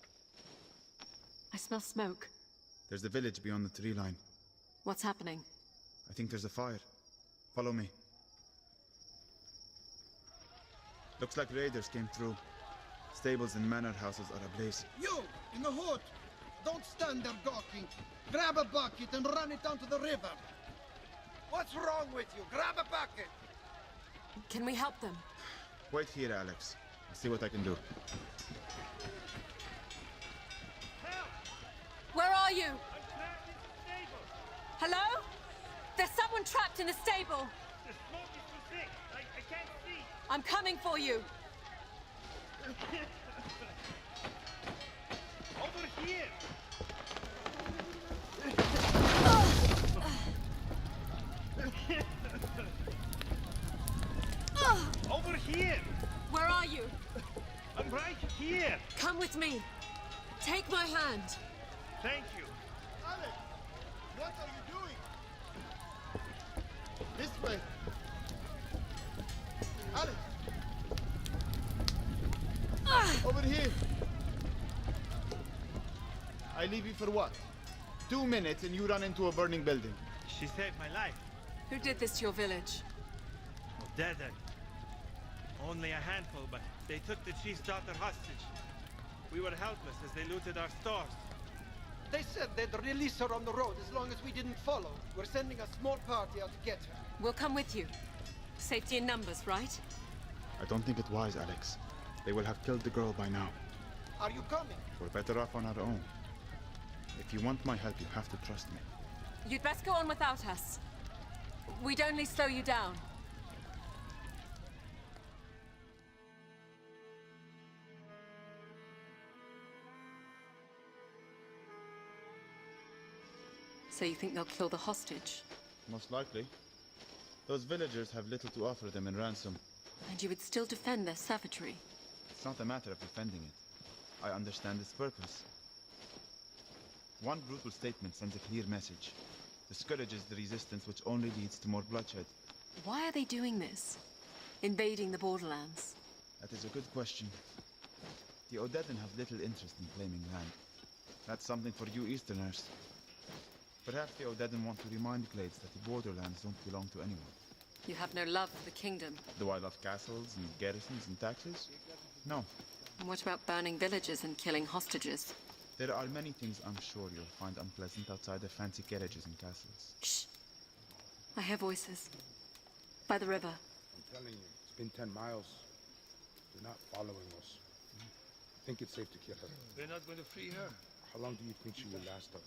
I smell smoke. There's a village beyond the tree line. What's happening? I think there's a fire. Follow me. Looks like raiders came through. Stables and manor houses are ablaze. You, in the hood! Don't stand there gawking. Grab a bucket and run it down to the river. What's wrong with you? Grab a bucket! Can we help them? Wait here, Alex. I'll see what I can do. Where are you? Hello? There's someone trapped in the stable. The smoke is too thick. I can't see. I'm coming for you. Over here. Over here. Where are you? I'm right here. Come with me. Take my hand. Thank you. Alex, what are you doing? This way. Alex. Over here. I leave you for what? 2 minutes and you run into a burning building. She saved my life. Who did this to your village? Dead end. Only a handful, but they took the chief's daughter hostage. We were helpless as they looted our stores. They said they'd release her on the road as long as we didn't follow. We're sending a small party out to get her. We'll come with you. Safety in numbers, right? I don't think it wise, Alex. They will have killed the girl by now. Are you coming? We're better off on our own. If you want my help, you have to trust me. You'd best go on without us. We'd only slow you down. So you think they'll kill the hostage? Most likely. Those villagers have little to offer them in ransom. And you would still defend their savagery? It's not a matter of defending it. I understand its purpose. One brutal statement sends a clear message. Discourages the resistance, which only leads to more bloodshed. Why are they doing this? Invading the Borderlands? That is a good question. The Odedan have little interest in claiming land. That's something for you Easterners. Perhaps the Odedan want to remind Glades that the Borderlands don't belong to anyone. You have no love for the kingdom. Do I love castles and garrisons and taxes? No. And what about burning villages and killing hostages? There are many things I'm sure you'll find unpleasant outside the fancy carriages and castles. Shh. I hear voices. By the river. I'm telling you, it's been 10 miles. They're not following us. I think it's safe to kill her. They're not going to free her. How long do you think she will last up?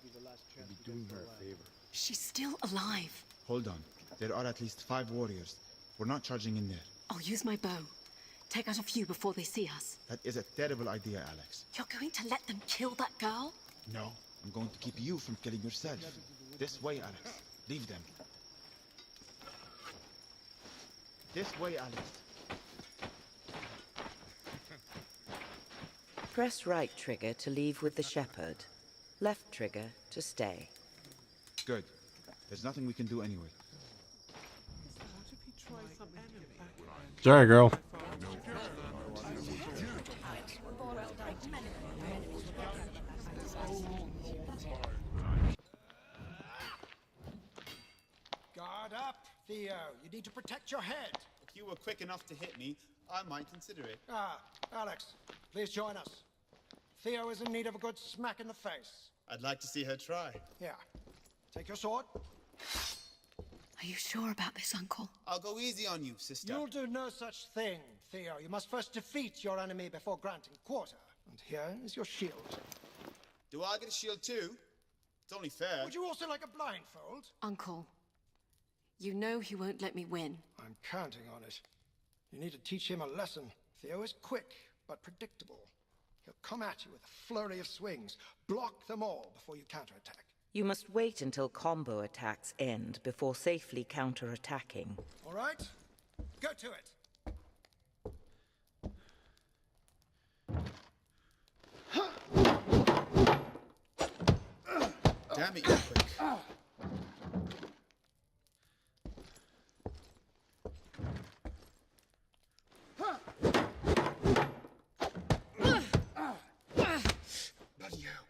We'll be doing her a favor. She's still alive. Hold on. There are at least 5 warriors. We're not charging in there. I'll use my bow. Take out a few before they see us. That is a terrible idea, Alex. You're going to let them kill that girl? No. I'm going to keep you from killing yourself. This way, Alex. Leave them. This way, Alex. Press right trigger to leave with the shepherd. Left trigger to stay. Good. There's nothing we can do anyway. Sorry, girl. Theo, you need to protect your head. If you were quick enough to hit me, I might consider it. Ah, Alex, please join us. Theo is in need of a good smack in the face. I'd like to see her try. Yeah. Take your sword. Are you sure about this, Uncle? I'll go easy on you, sister. You'll do no such thing, Theo. You must first defeat your enemy before granting quarter. And here is your shield. Do I get a shield too? It's only fair. Would you also like a blindfold? Uncle, you know he won't let me win. I'm counting on it. You need to teach him a lesson. Theo is quick, but predictable. He'll come at you with a flurry of swings. Block them all before you counterattack. You must wait until combo attacks end before safely counterattacking. All right? Go to it. Damn it, you're quick. Bloody hell.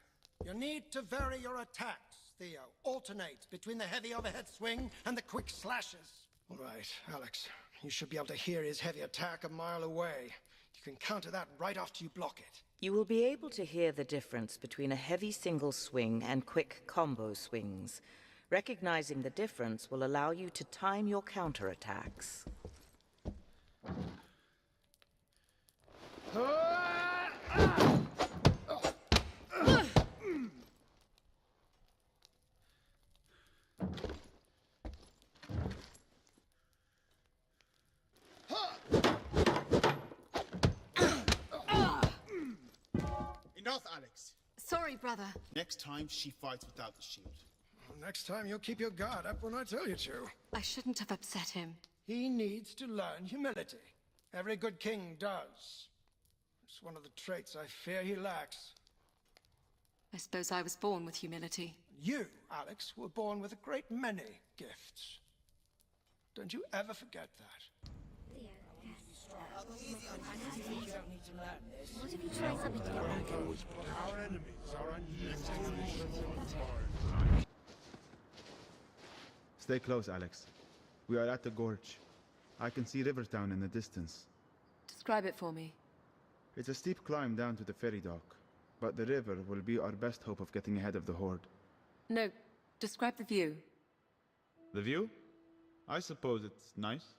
You need to vary your attacks, Theo. Alternate between the heavy overhead swing and the quick slashes. All right, Alex. You should be able to hear his heavy attack a mile away. You can counter that right after you block it. You will be able to hear the difference between a heavy single swing and quick combo swings. Recognizing the difference will allow you to time your counterattacks. Enough, Alex. Sorry, brother. Next time, she fights without the shield. Well, next time, you'll keep your guard up when I tell you to. I shouldn't have upset him. He needs to learn humility. Every good king does. It's one of the traits I fear he lacks. I suppose I was born with humility. You, Alex, were born with a great many gifts. Don't you ever forget that. What if you try something to get back? Our enemies are unyielding. Stay close, Alex. We are at the gorge. I can see Rivertown in the distance. Describe it for me. It's a steep climb down to the ferry dock, but the river will be our best hope of getting ahead of the horde. No, describe the view. The view? I suppose it's nice.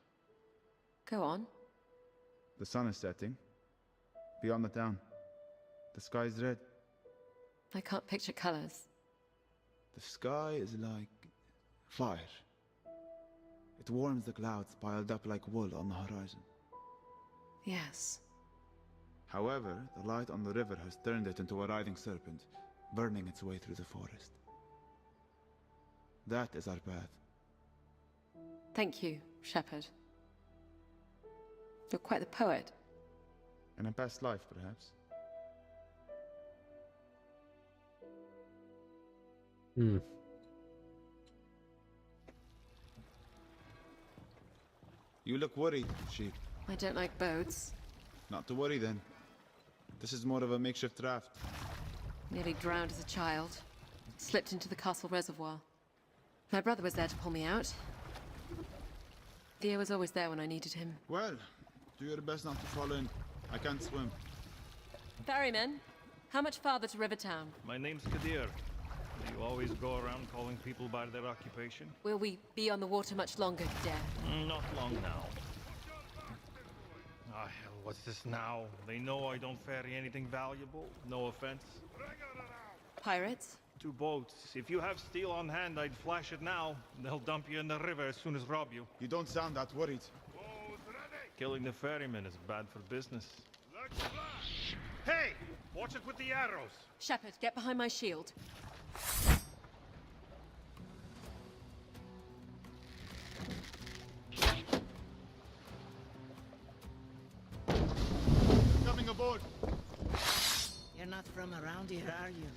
Go on. The sun is setting. Beyond the town. The sky is red. I can't picture colors. The sky is like fire. It warms the clouds piled up like wool on the horizon. Yes. However, the light on the river has turned it into a writhing serpent, burning its way through the forest. That is our path. Thank you, Shepherd. You're quite the poet. In a past life, perhaps. You look worried, Sheep. I don't like boats. Not to worry, then. This is more of a makeshift raft. Nearly drowned as a child. Slipped into the castle reservoir. My brother was there to pull me out. Theo was always there when I needed him. Well, do your best not to fall in. I can't swim. Ferryman, how much farther to Rivertown? My name's Kadir. Do you always go around calling people by their occupation? Will we be on the water much longer, Kadir? Not long now. Ah, hell, what's this now? They know I don't ferry anything valuable. No offense. Pirates? 2 boats. If you have steel on hand, I'd flash it now. They'll dump you in the river as soon as rob you. You don't sound that worried. Killing the ferryman is bad for business. Hey! Watch it with the arrows! Shepherd, get behind my shield. Coming aboard! You're not from around here, are you?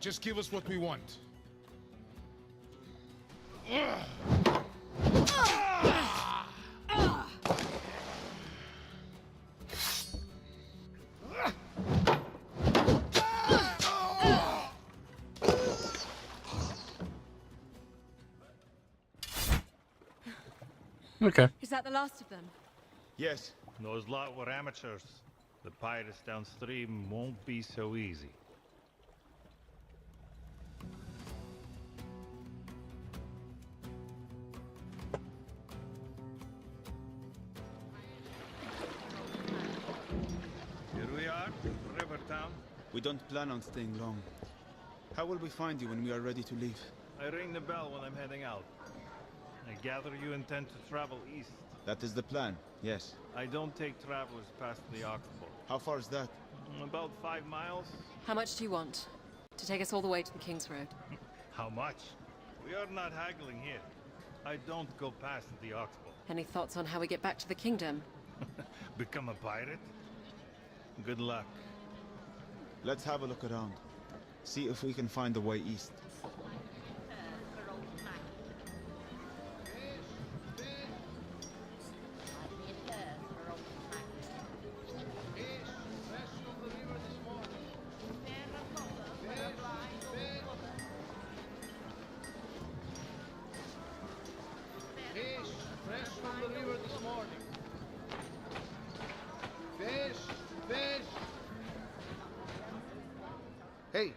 Just give us what we want. Okay. Is that the last of them? Yes. Those lot were amateurs. The pirates downstream won't be so easy. Here we are, Rivertown. We don't plan on staying long. How will we find you when we are ready to leave? I ring the bell when I'm heading out. I gather you intend to travel east. That is the plan, yes. I don't take travelers past the Oxbow. How far is that? About 5 miles. How much do you want? To take us all the way to the King's Road? How much? We are not haggling here. I don't go past the Oxbow. Any thoughts on how we get back to the kingdom? Become a pirate? Good luck. Let's have a look around. See if we can find the way east. Hey,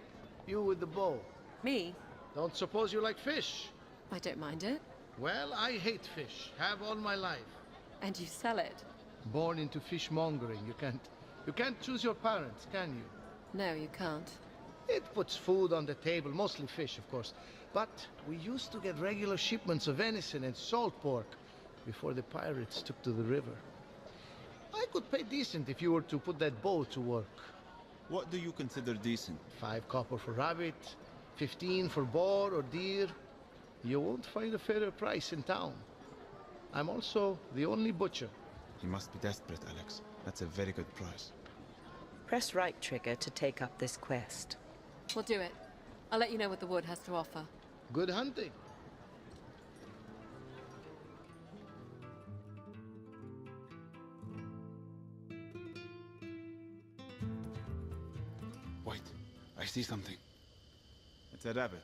you with the bow. Me? Don't suppose you like fish? I don't mind it. Well, I hate fish. Have all my life. And you sell it? Born into fishmongering. You can't choose your parents, can you? No, you can't. It puts food on the table, mostly fish, of course. But we used to get regular shipments of venison and salt pork before the pirates took to the river. I could pay decent if you were to put that bow to work. What do you consider decent? 5 copper for rabbit, 15 for boar or deer. You won't find a fairer price in town. I'm also the only butcher. You must be desperate, Alex. That's a very good price. Press right trigger to take up this quest. We'll do it. I'll let you know what the wood has to offer. Good hunting. Wait, I see something. It's a rabbit.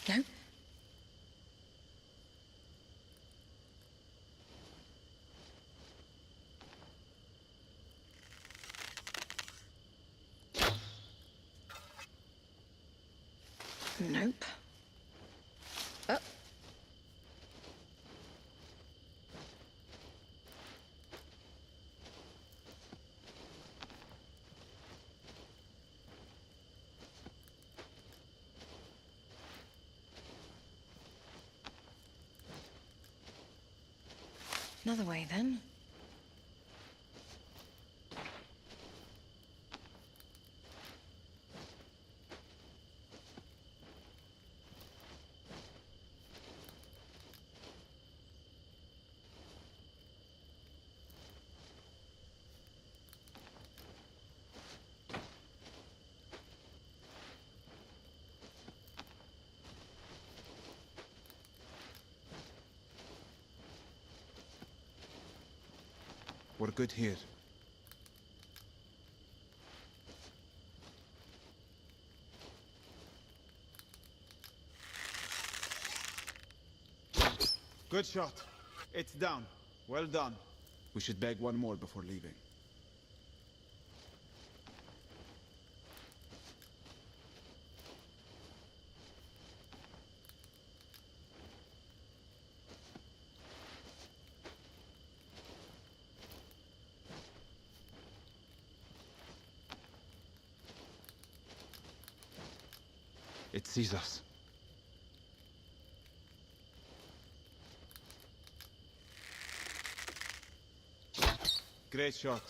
No? Nope. Oh. Another way, then. We're good here. Good shot. It's down. Well done. We should bag one more before leaving. It sees us. Great shot.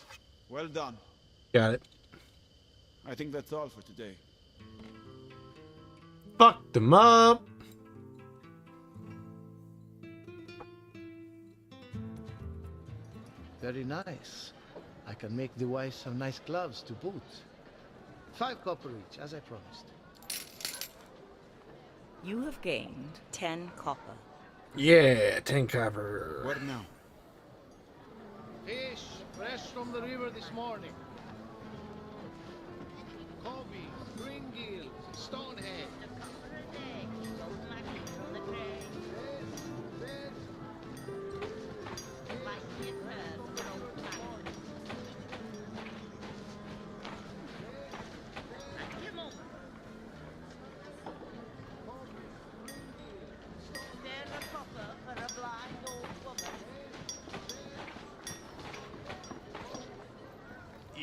Well done. Got it. I think that's all for today. Fuck them up. Very nice. I can make the wife some nice gloves to boot. 5 copper each, as I promised. You have gained 10 copper. Yeah, 10 copper. What now? Fish, fresh from the river this morning. Cobby, green gills, stonehead.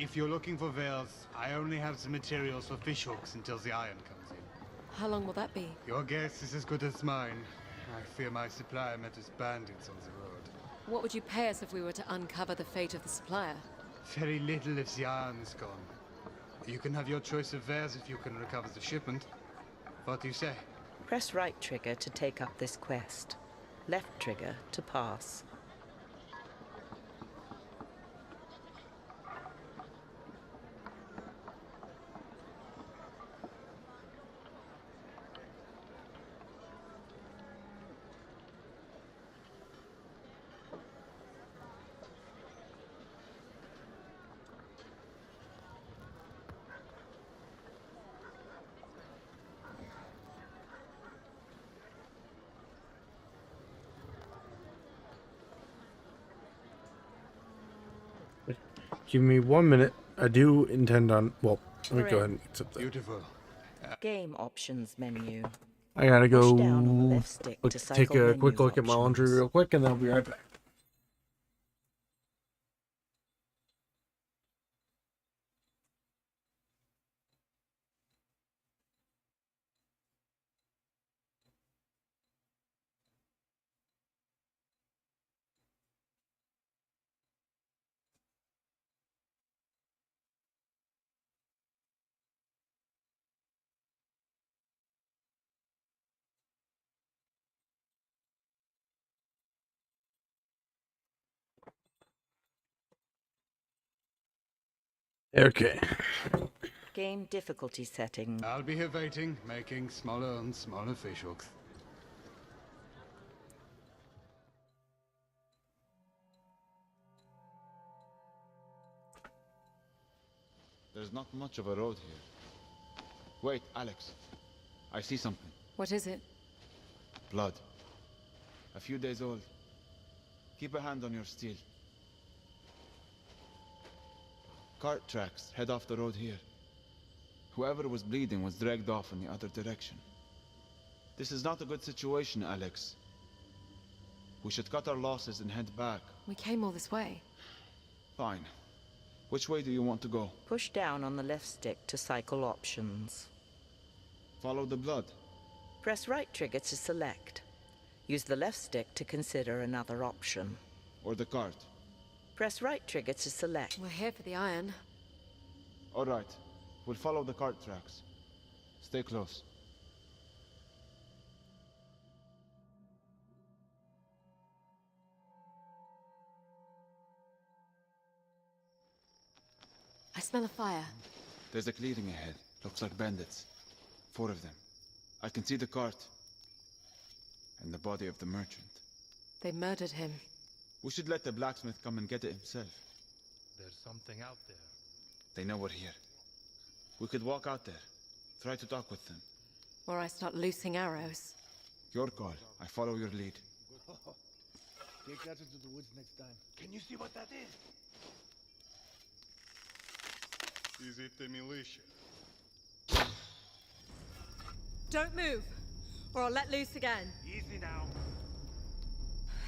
If you're looking for veils, I only have some materials for fishhooks until the iron comes in. How long will that be? Your guess is as good as mine. I fear my supplier met us bandits on the road. What would you pay us if we were to uncover the fate of the supplier? Very little if the iron's gone. You can have your choice of wares if you can recover the shipment. What do you say? Press right trigger to take up this quest. Left trigger to pass. Give me 1 minute. I do intend on. Well, let me go ahead and accept that. Beautiful. Game options menu. I gotta Push go down on the left stick to take cycle a quick menu look at my laundry options. real quick, and then I'll be right back. Okay. Game difficulty setting. I'll be here waiting, making smaller and smaller fishhooks. There's not much of a road here. Wait, Alex. I see something. What is it? Blood. A few days old. Keep a hand on your steel. Cart tracks head off the road here. Whoever was bleeding was dragged off in the other direction. This is not a good situation, Alex. We should cut our losses and head back. We came all this way. Fine. Which way do you want to go? Push down on the left stick to cycle options. Follow the blood. Press right trigger to select. Use the left stick to consider another option. Or the cart? Press right trigger to select. We're here for the iron. All right. We'll follow the cart tracks. Stay close. I smell a fire. There's a clearing ahead. Looks like bandits. 4 of them. I can see the cart. And the body of the merchant. They murdered him. We should let the blacksmith come and get it himself. There's something out there. They know we're here. We could walk out there. Try to talk with them. Or I start loosing arrows. Your call. I follow your lead. Take that into the woods next time. Can you see what that is? Is it the militia? Don't move, or I'll let loose again. Easy now.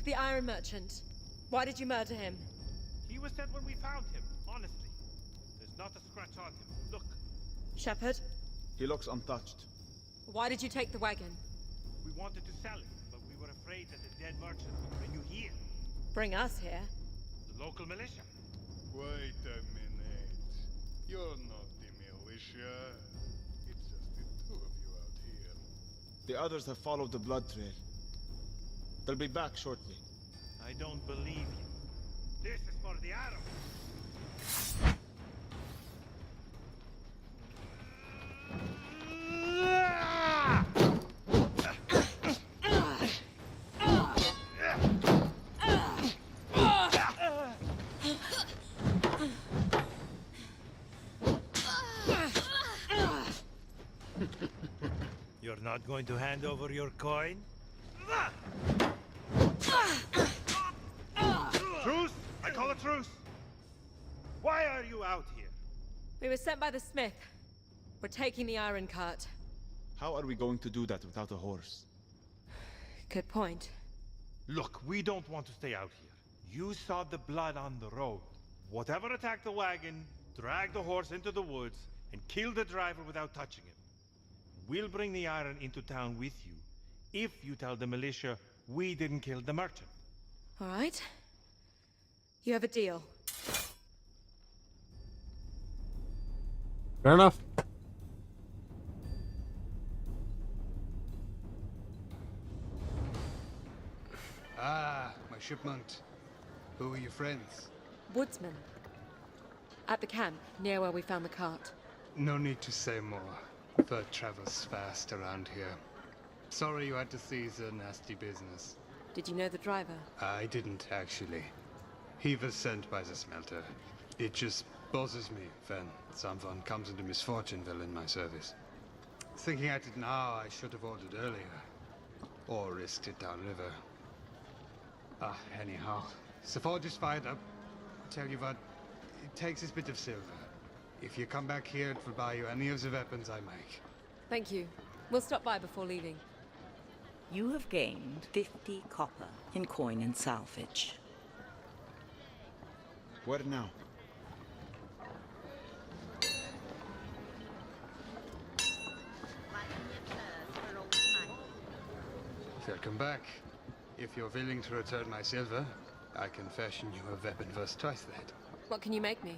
The Iron Merchant. Why did you murder him? He was dead when we found him, honestly. There's not a scratch on him. Look. Shepherd, He looks untouched. why did you take the wagon? We wanted to sell it, but we were afraid that the dead merchant would bring you here. Bring us here. The local militia. Wait a minute. You're not the militia. It's just the 2 of you out here. The others have followed the blood trail. They'll be back shortly. I don't believe you. This is for the arrow. You're not going to hand over your coin? Truce! I call a truce! Why are you out here? We were sent by the smith. We're taking the iron cart. How are we going to do that without a horse? Good point. Look, we don't want to stay out here. You saw the blood on the road. Whatever attacked the wagon, drag the horse into the woods, and kill the driver without touching him. We'll bring the iron into town with you, if you tell the militia we didn't kill the merchant. All right. You have a deal. Fair enough. Ah, my shipment. Who are your friends? Woodsman. At the camp, near where we found the cart. No need to say more. Bird travels fast around here. Sorry you had to seize a nasty business. Did you know the driver? I didn't, actually. He was sent by the smelter. It just bothers me when someone comes into misfortune while in my service. Thinking at it now, I should have ordered earlier. Or risked it downriver. Anyhow. The forge is fired up. Tell you what, it takes this bit of silver. If you come back here, it will buy you any of the weapons I make. Thank you. We'll stop by before leaving. You have gained 50 copper in coin and salvage. Where now? Welcome back. If you're willing to return my silver, I can fashion you a weapon worth twice that. What can you make me?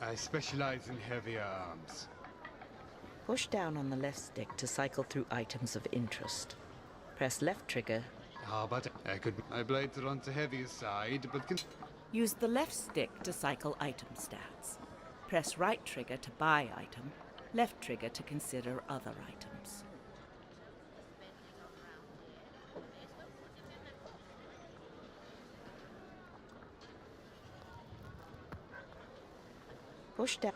I specialize in heavier arms. Push down on the left stick to cycle through items of interest. Press left trigger. How about I could... My blades are on the heavier side, but can... Use the left stick to cycle item stats. Press right trigger to buy item, left trigger to consider other items. Push down.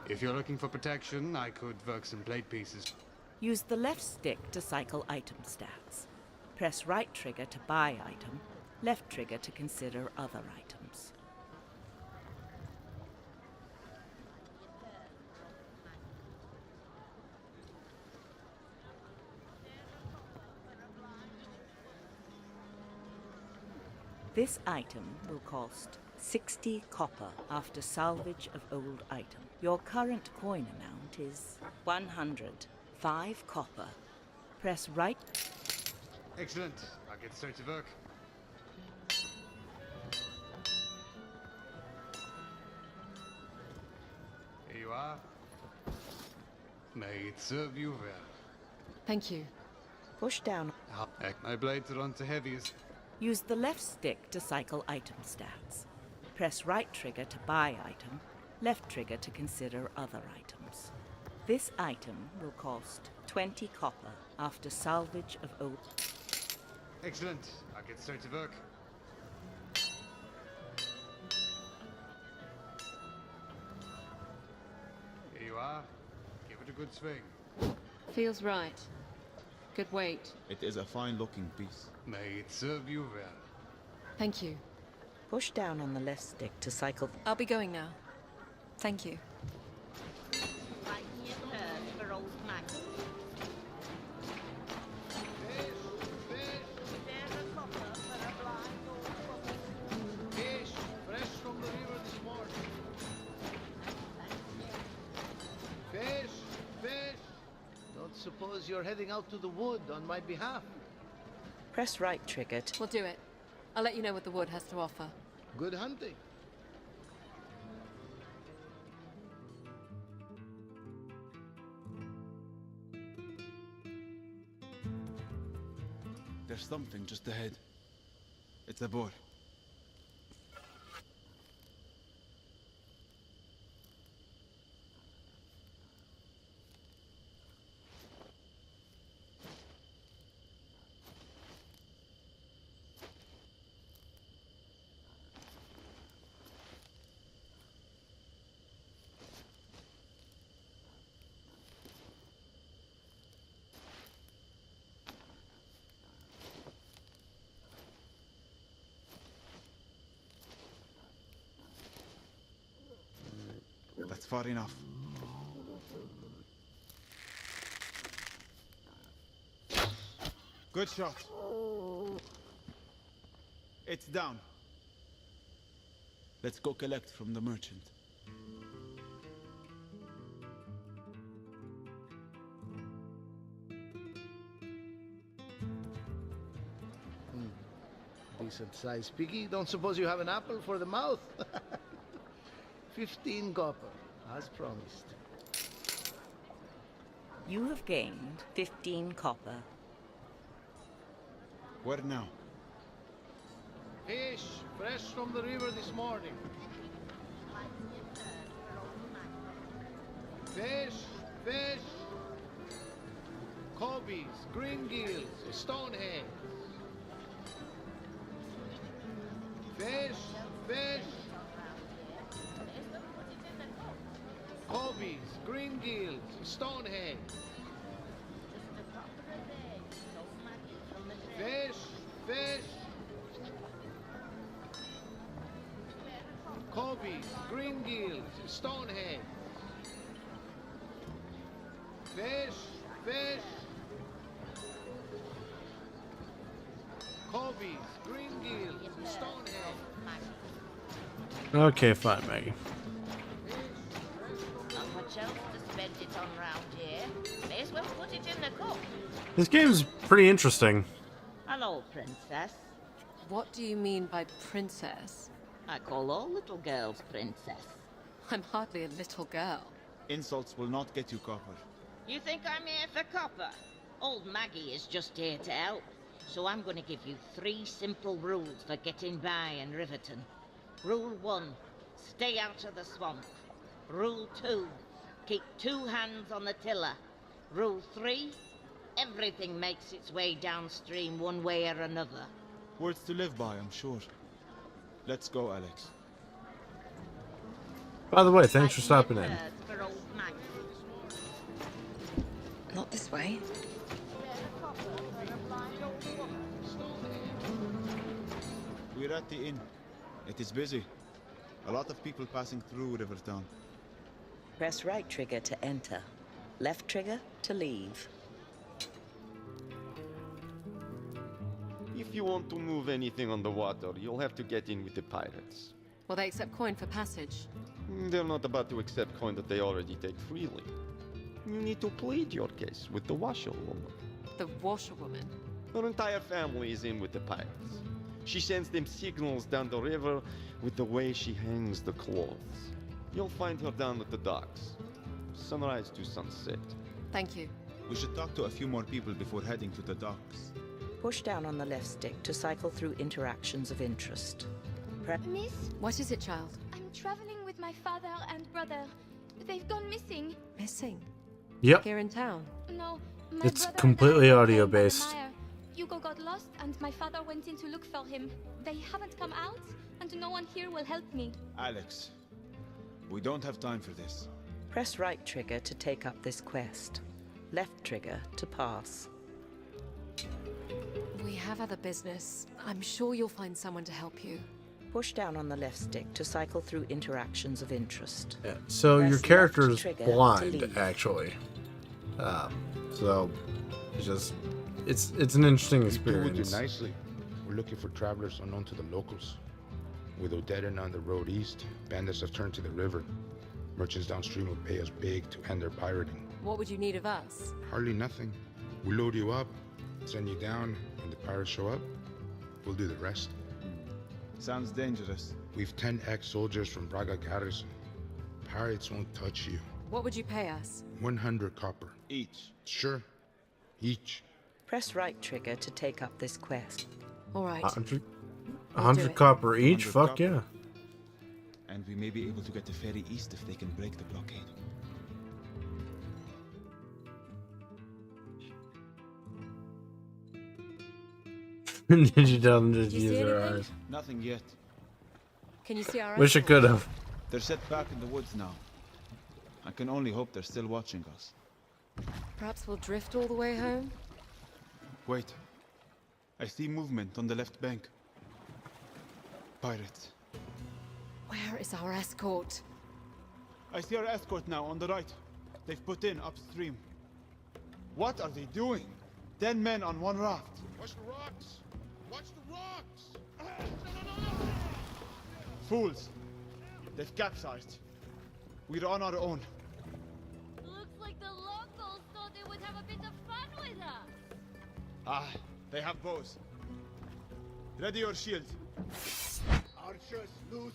If you're looking for protection, I could work some plate pieces. Use the left stick to cycle item stats. Press right trigger to buy item, left trigger to consider other items. This item will cost 60 copper after salvage of old item. Your current coin amount is 105 copper. Press right. Excellent. I'll get straight to work. are. May it serve you well. Thank you. Push down. My blades are on to heavies. Use the left stick to cycle item stats. Press right trigger to buy item, left trigger to consider other items. This item will cost 20 copper after salvage of old... Excellent. I'll get straight to work. Here you are. Give it a good swing. Feels right. Good weight. It is a fine-looking piece. May it serve you well. Thank you. Push down on the left stick to cycle... I'll be going now. Thank you. Fish, fresh from the river this morning. Fish, fish. Don't suppose you're heading out to the wood on my behalf? Press right trigger to... We'll do it. I'll let you know what the wood has to offer. Good hunting. There's something just ahead. It's a boar. That's far enough. Good shot. It's down. Let's go collect from the merchant. Decent size piggy. Don't suppose you have an apple for the mouth? 15 copper, as promised. You have gained 15 copper. Where now? Fish, fresh from the river this morning. Fish, fish. Cobies, green gills, stoneheads. Fish, fish. Cobies, green gills, stoneheads. Fish, fish. Cobies, green gills, stoneheads. Fish, fish. Cobies, green gills, stoneheads. Okay, fine, Maggie. Not much else to spend it on round here. May as well put it in the cup. This game's pretty interesting. Hello, princess. What do you mean by princess? I call all little girls princess. I'm hardly a little girl. Insults will not get you copper. You think I'm here for copper? Old Maggie is just here to help. So I'm going to give you 3 simple rules for getting by in Riverton. Rule 1, stay out of the swamp. Rule 2, keep 2 hands on the tiller. Rule 3, everything makes its way downstream one way or another. Words to live by, I'm sure. Let's go, Alex. By the way, thanks for stopping in. For old Maggie. Not this way. We're at the inn. It is busy. A lot of people passing through Rivertown. Press right trigger to enter. Left trigger to leave. If you want to move anything on the water, you'll have to get in with the pirates. Will they accept coin for passage? They're not about to accept coin that they already take freely. You need to plead your case with the washerwoman. The washerwoman? Her entire family is in with the pirates. She sends them signals down the river with the way she hangs the clothes. You'll find her down at the docks. Sunrise to sunset. Thank you. We should talk to a few more people before heading to the docks. Push down on the left stick to cycle through interactions of interest. Miss, What is it, child? I'm traveling with my father and brother. They've gone missing. Missing? Yep. Here in town? No, my It's brother completely and I were audio playing by the based. mire. Hugo got lost and my father went in to look for him. They haven't come out and no one here will help me. Alex, we don't have time for this. Press right trigger to take up this quest. Left trigger to pass. We have other business. I'm sure you'll find someone to help you. Push down on the left stick to cycle through interactions of interest. Yeah. So Press your left character's trigger to blind, leave. actually. So it's just it's an interesting You do experience. nicely. We're looking for travelers unknown to the locals. With Odetta on the road east, bandits have turned to the river. Merchants downstream will pay us big to end their pirating. What would you need of us? Hardly nothing. We load you up, send you down. When the pirates show up, we'll do the rest. Sounds dangerous. We've 10 ex-soldiers from Braga Garrison. Pirates won't touch you. What would you pay us? 100 copper. Each. Sure. Each. Press right trigger to take up this quest. All right. 100 copper each? 100 Fuck copper. yeah. And we may be able to get the ferry east if they can break the blockade. Did you tell them to Did you use see their anything? eyes? Nothing yet. Can you see our Wish I escort? could have. They're set back in the woods now. I can only hope they're still watching us. Perhaps we'll drift all the way home? Wait. I see movement on the left bank. Pirates. Where is our escort? I see our escort now on the right. They've put in upstream. What are they doing? 10 men on one raft. Watch the rocks! Watch the rocks! Fools! They've capsized. We're on our own. Looks like the locals thought they would have a bit of fun with us. Ah, they have bows. Ready your shield. Archers, loose.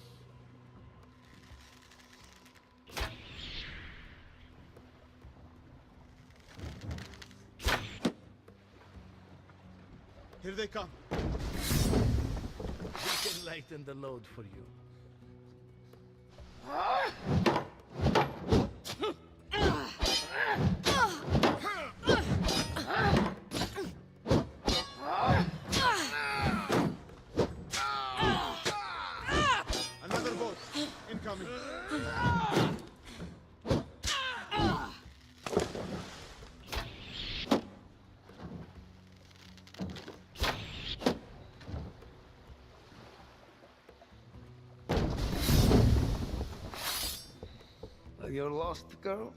Here they come. We can lighten the load for you. Another boat. Incoming. You're lost, girl?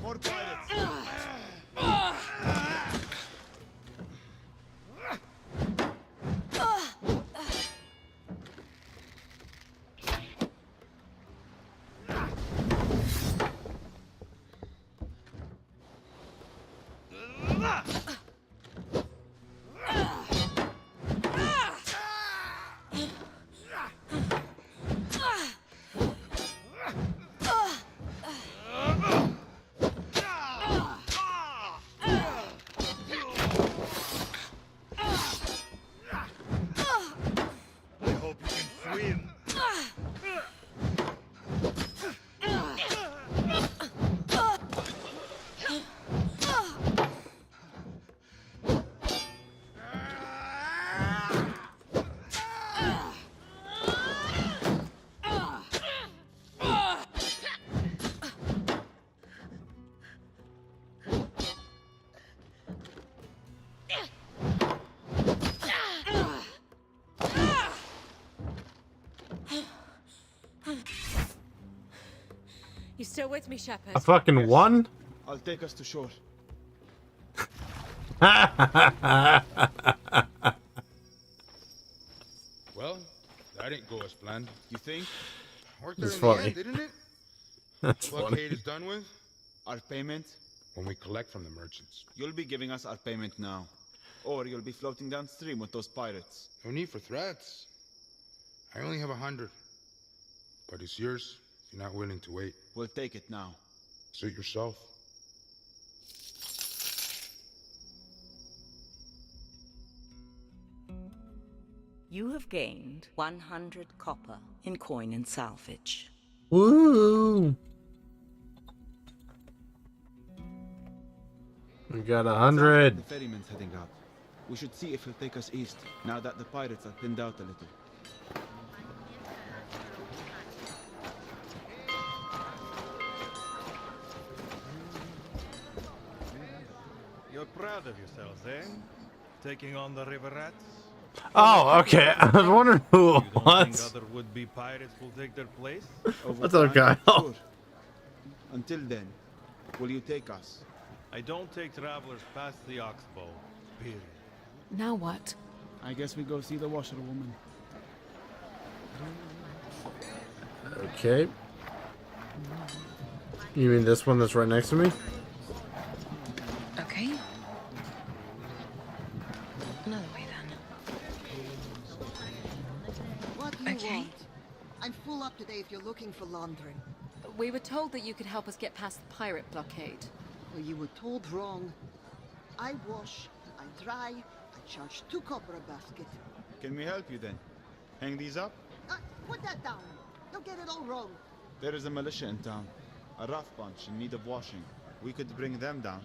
More pirates. I hope you can swim. You still with me, Shepard? A fucking one? I'll take us to shore. Well, that didn't go as planned. You think? Worked there It's in funny. the end, didn't it? That's Blockade funny. is done with? Our payment? When we collect from the merchants. You'll be giving us our payment now. or you'll be floating downstream with those pirates. No need for threats. I only have 100. But it's yours if you're not willing to wait. We'll take it now. Suit yourself. You have gained 100 copper in coin and salvage. Woo! We got 100. The ferryman's heading up. We should see if he'll take us east, now that the pirates are thinned out a little. You're proud of yourselves, eh? Taking on the river rats? Oh, okay. I was wondering who it You don't was. think other would-be pirates will take their place? What's up, guy? Sure. Until then, will you take us? I don't take travelers past the Oxbow. Period. Now what? I guess we go see the washerwoman. Okay. You mean this one that's right next to me? Okay. Another way then. What do you Okay. want? I'm full up today if you're looking for laundering. We were told that you could help us get past the pirate blockade. Well, you were told wrong. I wash, I dry, I charge 2 copper a basket. Can we help you then? Hang these up? Put that down. You'll get it all wrong. There is a militia in town. A rough bunch in need of washing. We could bring them down.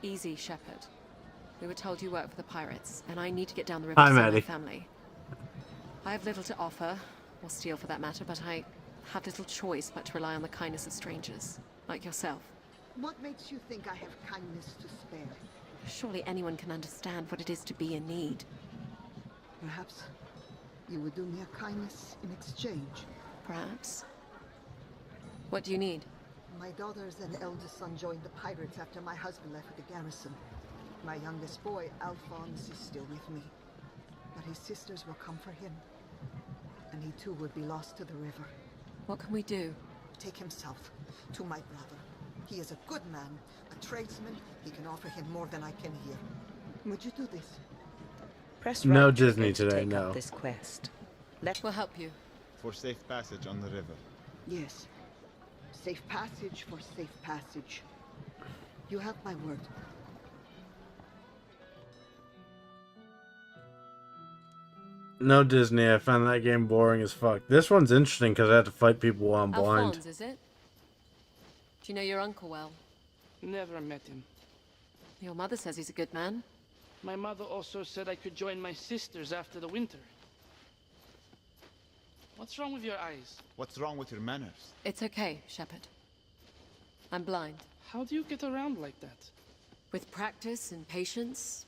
Easy, Shepherd. We were told you work for the pirates, and I need to get down the river Hi, to see my Maddie. family. I have little to offer, or steal for that matter, but I have little choice but to rely on the kindness of strangers, like yourself. What makes you think I have kindness to spare? Surely anyone can understand what it is to be in need. Perhaps you would do me a kindness in exchange. Perhaps. What do you need? My daughters and eldest son joined the pirates after my husband left with the garrison. My youngest boy, Alphonse, is still with me. But his sisters will come for him. And he too would be lost to the river. What can we do? Take himself to my brother. He is a good man, a tradesman. He can offer him more than I can here. Would you do this? Press No right Disney to today, take no. up this quest. We'll help you. For safe passage on the river. Yes. Safe passage for safe passage. You have my word. No Disney. I found that game boring as fuck. This one's interesting because I have to fight people while I'm blind. Alphonse, is it? Do you know your uncle well? Never met him. Your mother says he's a good man. My mother also said I could join my sisters after the winter. What's wrong with your eyes? What's wrong with your manners? It's okay, Shepherd. I'm blind. How do you get around like that? With practice and patience.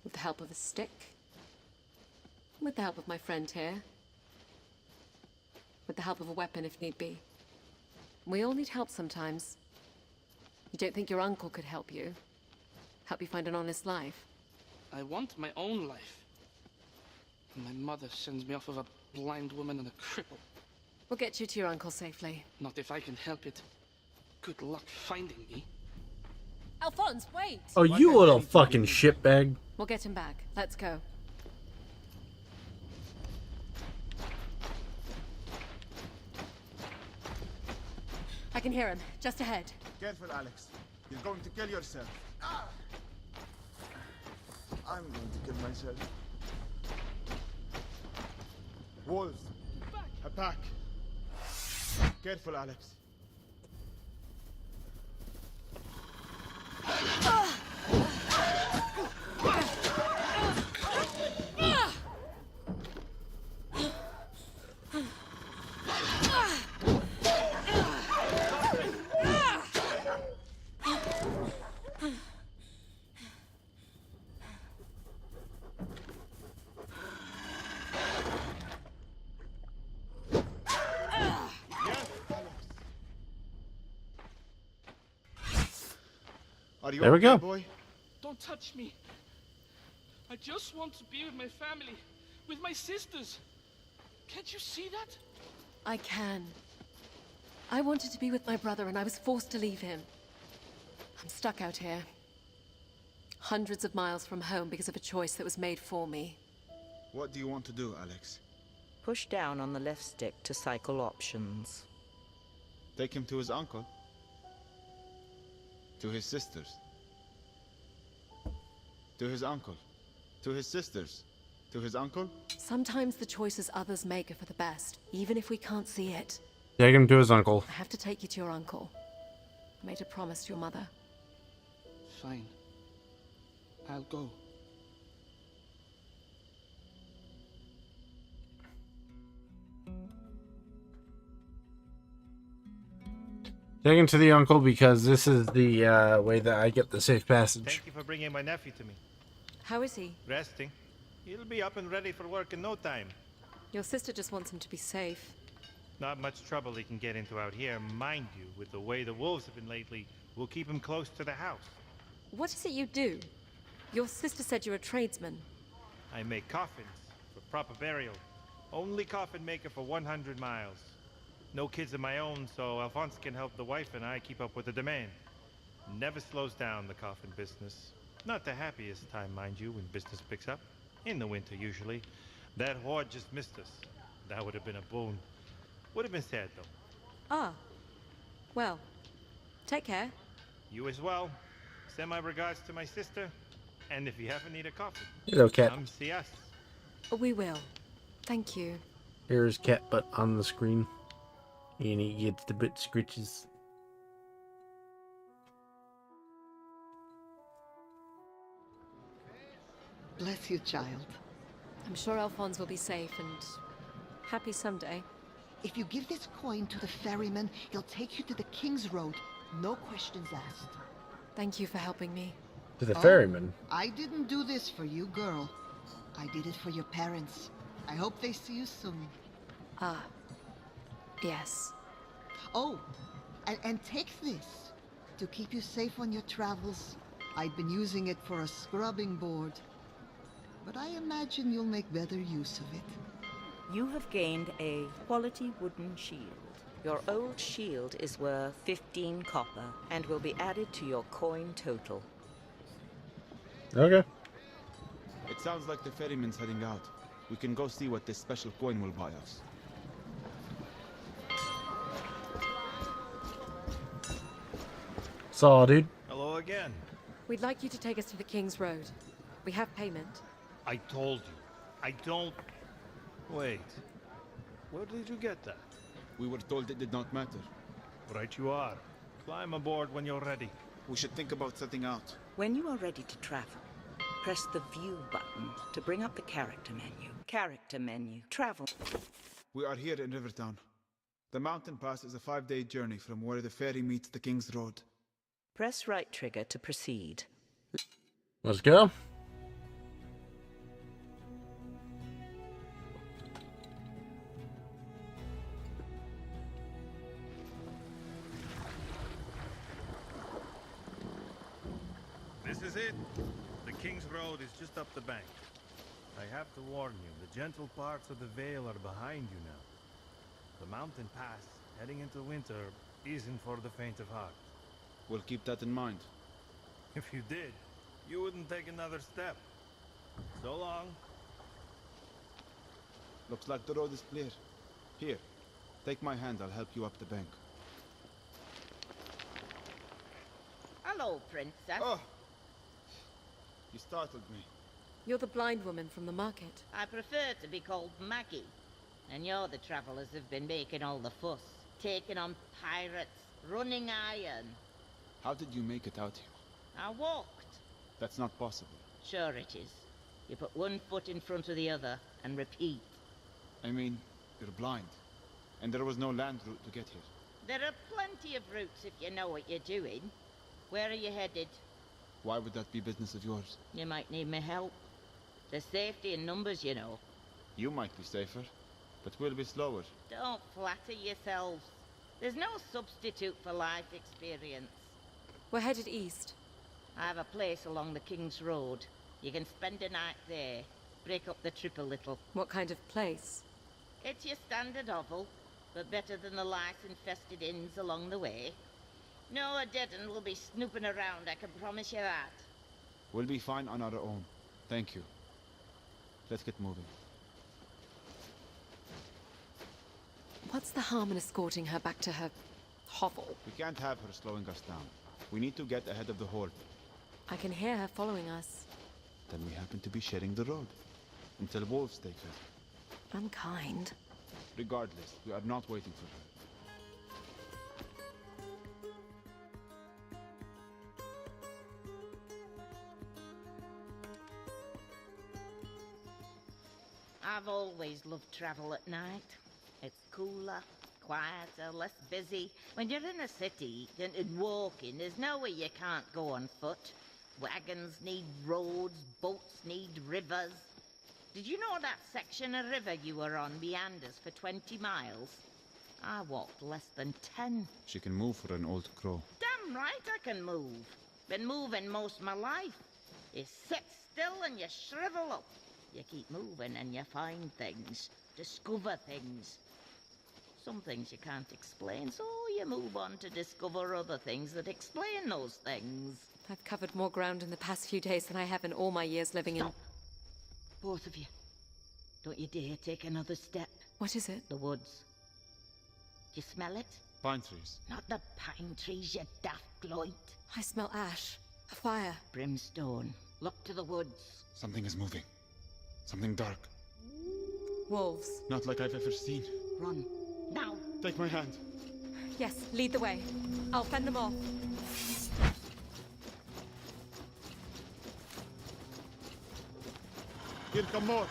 With the help of a stick. With the help of my friend here. With the help of a weapon if need be. We all need help sometimes. You don't think your uncle could help you? Help you find an honest life? I want my own life. My mother sends me off with a blind woman and a cripple. We'll get you to your uncle safely. Not if I can help it. Good luck finding me. Alphonse, wait! Oh, you little fucking shitbag. We'll get him back. Let's go. I can hear him. Just ahead. Careful, Alex. You're going to kill yourself. I'm going to kill myself. Wolves. A pack. Careful, Alex. Are you There we okay, go. boy? Don't touch me. I just want to be with my family, with my sisters. Can't you see that? I can. I wanted to be with my brother and I was forced to leave him. I'm stuck out here. Hundreds of miles from home because of a choice that was made for me. What do you want to do, Alex? Push down on the left stick to cycle options. Take him to his uncle? To his sisters? To his uncle? To his sisters? To his uncle? Sometimes the choices others make are for the best, even if we can't see it. Take him to his uncle. I have to take you to your uncle. I made a promise to your mother. Fine. I'll go. Take him to the uncle because this is the way that I get the safe passage. Thank you for bringing my nephew to me. How is he? Resting. He'll be up and ready for work in no time. Your sister just wants him to be safe. Not much trouble he can get into out here. Mind you, with the way the wolves have been lately, we'll keep him close to the house. What is it you do? Your sister said you're a tradesman. I make coffins for proper burial. Only coffin maker for 100 miles. No kids of my own, so Alphonse can help the wife and I keep up with the demand. Never slows down, the coffin business. Not the happiest time, mind you, when business picks up. In the winter, usually. That horde just missed us. That would have been a boon. Would have been sad, though. Ah. Well, take care. You as well. Send my regards to my sister. And if you ever need a coffin, Hello, cat. come see us. We will. Thank you. Here's cat butt on the screen. And he gets the bit scritches. Bless you, child. I'm sure Alphonse will be safe and happy someday. If you give this coin to the ferryman, he'll take you to the King's Road. No questions asked. Thank you for helping me. To the ferryman? I didn't do this for you, girl. I did it for your parents. I hope they see you soon. Ah. Yes. Oh, and take this. To keep you safe on your travels. I'd been using it for a scrubbing board. But I imagine you'll make better use of it. You have gained a quality wooden shield. Your old shield is worth 15 copper and will be added to your coin total. Okay. It sounds like the ferryman's heading out. We can go see what this special coin will buy us. Saw, dude. Hello again. We'd like you to take us to the King's Road. We have payment. I told you. I don't... Wait. Where did you get that? We were told it did not matter. Right you are. Climb aboard when you're ready. We should think about setting out. When you are ready to travel, press the View button to bring up the character menu. Character menu. Travel. We are here in Rivertown. The mountain pass is a 5-day journey from where the ferry meets the King's Road. Press right trigger to proceed. Let's go. This is it. The King's Road is just up the bank. I have to warn you, the gentle parts of the Vale are behind you now. The mountain pass, heading into winter, isn't for the faint of heart. We'll keep that in mind. If you did, you wouldn't take another step. So long. Looks like the road is clear. Here, take my hand, I'll help you up the bank. Hello, Princess. Oh! You startled me. You're the blind woman from the market. I prefer to be called Maggie. And you're the travelers who've been making all the fuss. Taking on pirates, running iron. How did you make it out here? I walked. That's not possible. Sure it is. You put one foot in front of the other and repeat. I mean, you're blind. And there was no land route to get here. There are plenty of routes if you know what you're doing. Where are you headed? Why would that be business of yours? You might need my help. There's safety in numbers, you know. You might be safer, but we'll be slower. Don't flatter yourselves. There's no substitute for life experience. We're headed east. I have a place along the King's Road. You can spend a night there. Break up the trip a little. What kind of place? It's your standard hovel, but better than the lice-infested inns along the way. No, a dead un will be snooping around, I can promise you that. We'll be fine on our own. Thank you. Let's get moving. What's the harm in escorting her back to her hovel? We can't have her slowing us down. We need to get ahead of the horde. I can hear her following us. Then we happen to be sharing the road. Until wolves take her. Unkind. Regardless, we are not waiting for her. I've always loved travel at night. It's cooler, quieter, less busy. When you're in a city, and walking, there's nowhere you can't go on foot. Wagons need roads, boats need rivers. Did you know that section of river you were on meanders for 20 miles? I walked less than 10. She can move for an old crow. Damn right I can move. Been moving most of my life. You sit still and you shrivel up. You keep moving and you find things, discover things. Some things you can't explain, so you move on to discover other things that explain those things. I've covered more ground in the past few days than I have in all my years living in... Both of you. Don't you dare take another step. What is it? The woods. You smell it? Pine trees. Not the pine trees, you daft gloit. I smell ash. A fire. Brimstone. Look to the woods. Something is moving. Something dark. Wolves. Not like I've ever seen. Run. Now. Take my hand. Yes, lead the way. I'll fend them off. Here come more.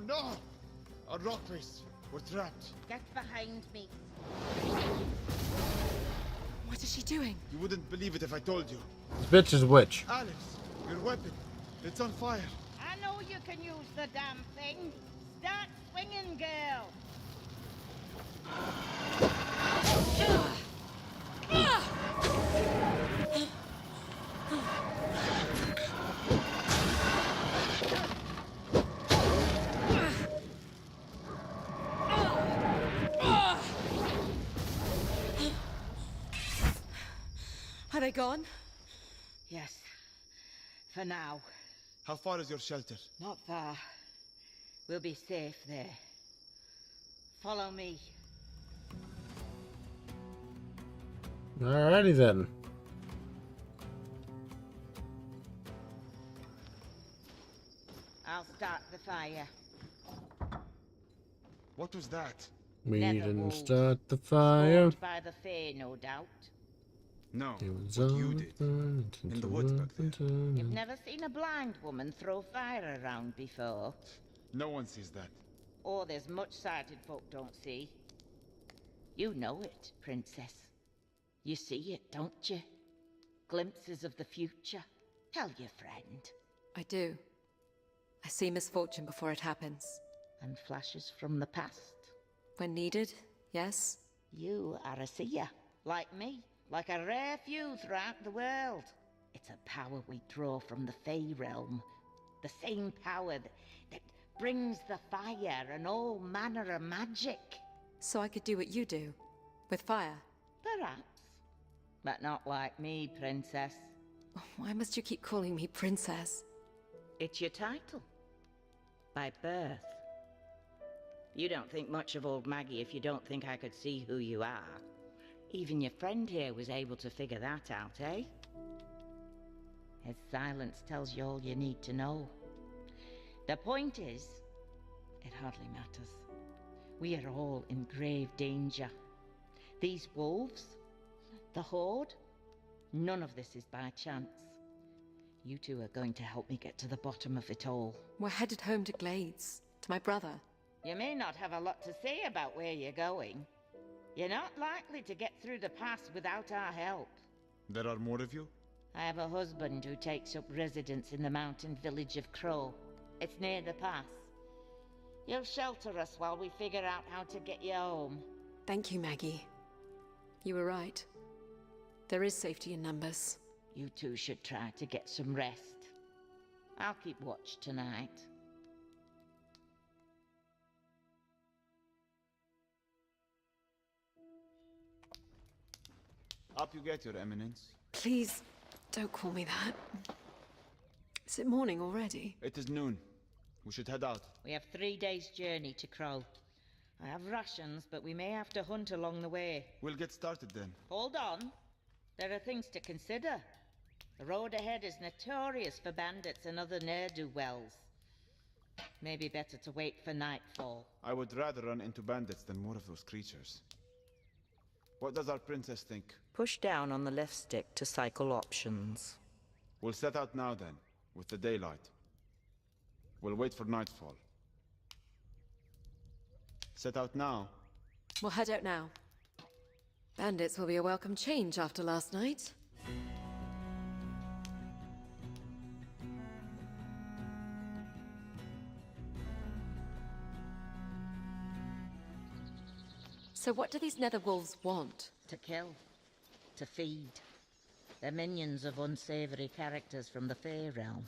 No! Our rock race. We're trapped. Get behind me. What is she doing? You wouldn't believe it if I told you. This bitch is a witch. Alex, your weapon. It's on fire. I know you can use the damn thing. Start swinging, girl. Are they gone? Yes. For now. How far is your shelter? Not far. We'll be safe there. Follow me. Alrighty then. I'll start the fire. What was that? We Nether didn't wolves. start the fire. Spawned by the Fae, no doubt. No, It was what all you did. In the woods back there. You've never seen a blind woman throw fire around before. No one sees that. Or there's much sighted folk don't see. You know it, Princess. You see it, don't you? Glimpses of the future. Tell your friend. I do. I see misfortune before it happens. And flashes from the past. When needed, yes. You are a seer, like me. Like a rare few throughout the world. It's a power we draw from the Fae realm. The same power that brings the fire and all manner of magic. So I could do what you do, with fire. Perhaps. But not like me, Princess. Why must you keep calling me Princess? It's your title. By birth. You don't think much of old Maggie if you don't think I could see who you are. Even your friend here was able to figure that out, eh? His silence tells you all you need to know. The point is, it hardly matters. We are all in grave danger. These wolves, the Horde, none of this is by chance. You two are going to help me get to the bottom of it all. We're headed home to Glades, to my brother. You may not have a lot to say about where you're going. You're not likely to get through the pass without our help. There are more of you? I have a husband who takes up residence in the mountain village of Crow. It's near the pass. You'll shelter us while we figure out how to get you home. Thank you, Maggie. You were right. There is safety in numbers. You two should try to get some rest. I'll keep watch tonight. Up you get, Your Eminence. Please, don't call me that. Is it morning already? It is noon. We should head out. We have 3 days' journey to Crow. I have rations, but we may have to hunt along the way. We'll get started then. Hold on. There are things to consider. The road ahead is notorious for bandits and other ne'er-do-wells. Maybe better to wait for nightfall. I would rather run into bandits than more of those creatures. What does our princess think? Push down on the left stick to cycle options. We'll set out now then, with the daylight. We'll wait for nightfall. Set out now. We'll head out now. Bandits will be a welcome change after last night. So what do these nether wolves want? To kill. To feed. They're minions of unsavory characters from the Fae realm.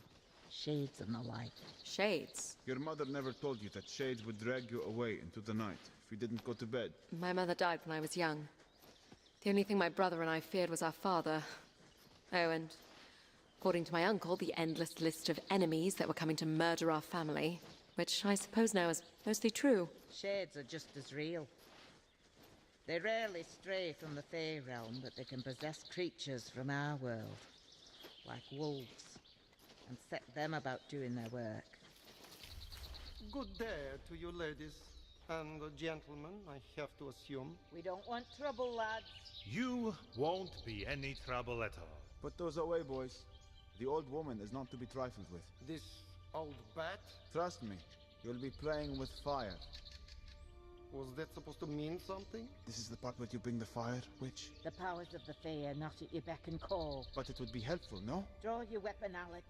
Shades and the like. Shades? Your mother never told you that shades would drag you away into the night if you didn't go to bed. My mother died when I was young. The only thing my brother and I feared was our father. Oh, and according to my uncle, the endless list of enemies that were coming to murder our family, which I suppose now is mostly true. Shades are just as real. They rarely stray from the Fae realm, but they can possess creatures from our world, like wolves, and set them about doing their work. Good day to you ladies and gentlemen, I have to assume. We don't want trouble, lads. You won't be any trouble at all. Put those away, boys. The old woman is not to be trifled with. This old bat? Trust me, you'll be playing with fire. Was that supposed to mean something? This is the part where you bring the fire, witch? The powers of the Fae are not at your beck and call. But it would be helpful, no? Draw your weapon, Alex.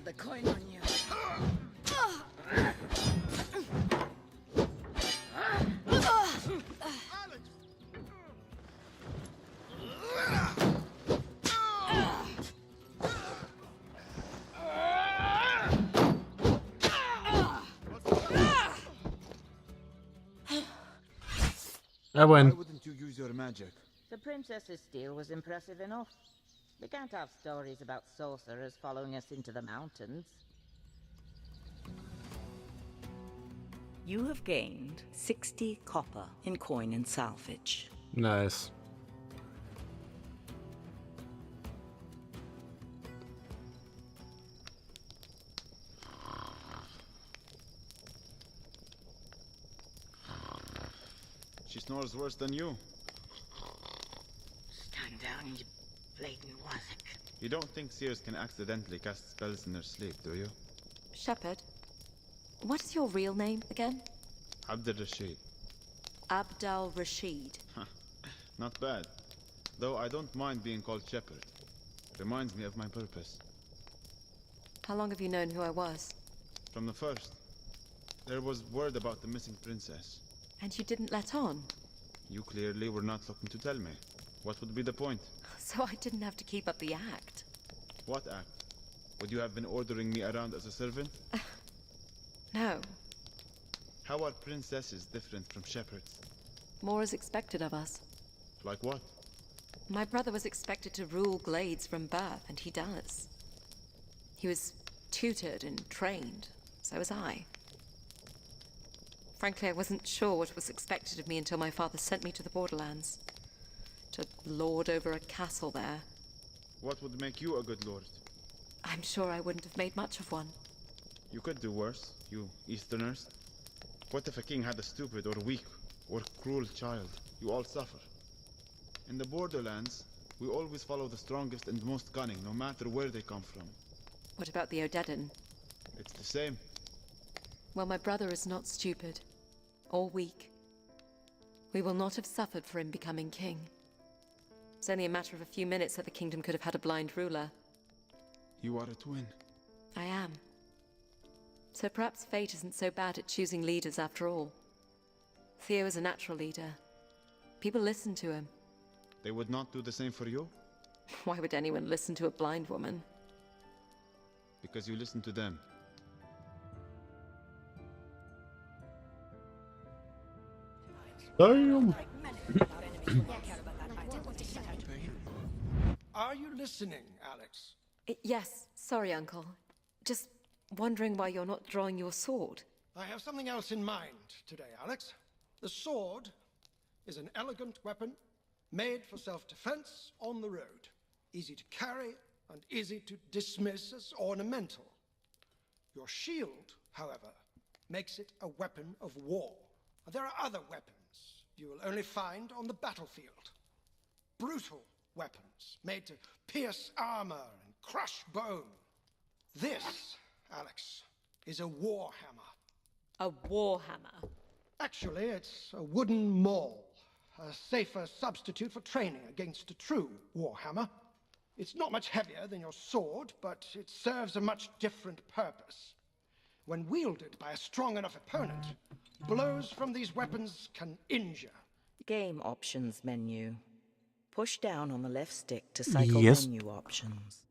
The coin on you. I win. Why wouldn't you use your magic? The princess's steel was impressive enough. We can't have stories about sorcerers following us into the mountains. You have gained 60 copper in coin and salvage. Nice. She snores worse than you. Stand down, you blatant wazzock. You don't think seers can accidentally cast spells in their sleep, do you? Shepherd, what is your real name again? Abd Rashid. Abdal Rashid. Not bad. Though I don't mind being called Shepherd. Reminds me of my purpose. How long have you known who I was? From the first. There was word about the missing princess. And you didn't let on? You clearly were not looking to tell me. What would be the point? So I didn't have to keep up the act. What act? Would you have been ordering me around as a servant? No. How are princesses different from shepherds? More is expected of us. Like what? My brother was expected to rule glades from birth, and he does. He was tutored and trained. So was I. Frankly, I wasn't sure what was expected of me until my father sent me to the borderlands. To lord over a castle there. What would make you a good lord? I'm sure I wouldn't have made much of one. You could do worse, you Easterners. What if a king had a stupid or weak or cruel child? You all suffer. In the borderlands, we always follow the strongest and most cunning, no matter where they come from. What about the Odedan? It's the same. Well, my brother is not stupid. Or weak. we will not have suffered for him becoming king. It's only a matter of a few minutes that the kingdom could have had a blind ruler. You are a twin. I am. So perhaps fate isn't so bad at choosing leaders after all. Theo is a natural leader. People listen to him. They would not do the same for you? Why would anyone listen to a blind woman? Because you listen to them. Damn. Are you listening, Alex? Yes, sorry, Uncle. Just wondering why you're not drawing your sword. I have something else in mind today, Alex. The sword is an elegant weapon made for self-defense on the road. Easy to carry and easy to dismiss as ornamental. Your shield, however, makes it a weapon of war. There are other weapons you will only find on the battlefield. Brutal weapons made to pierce armor and crush bone. This, Alex, is a warhammer. A warhammer? Actually, it's a wooden maul, a safer substitute for training against a true warhammer. It's not much heavier than your sword, but it serves a much different purpose. When wielded by a strong enough opponent, blows from these weapons can injure. Game options menu. Push down on the left stick to cycle Yes. menu options.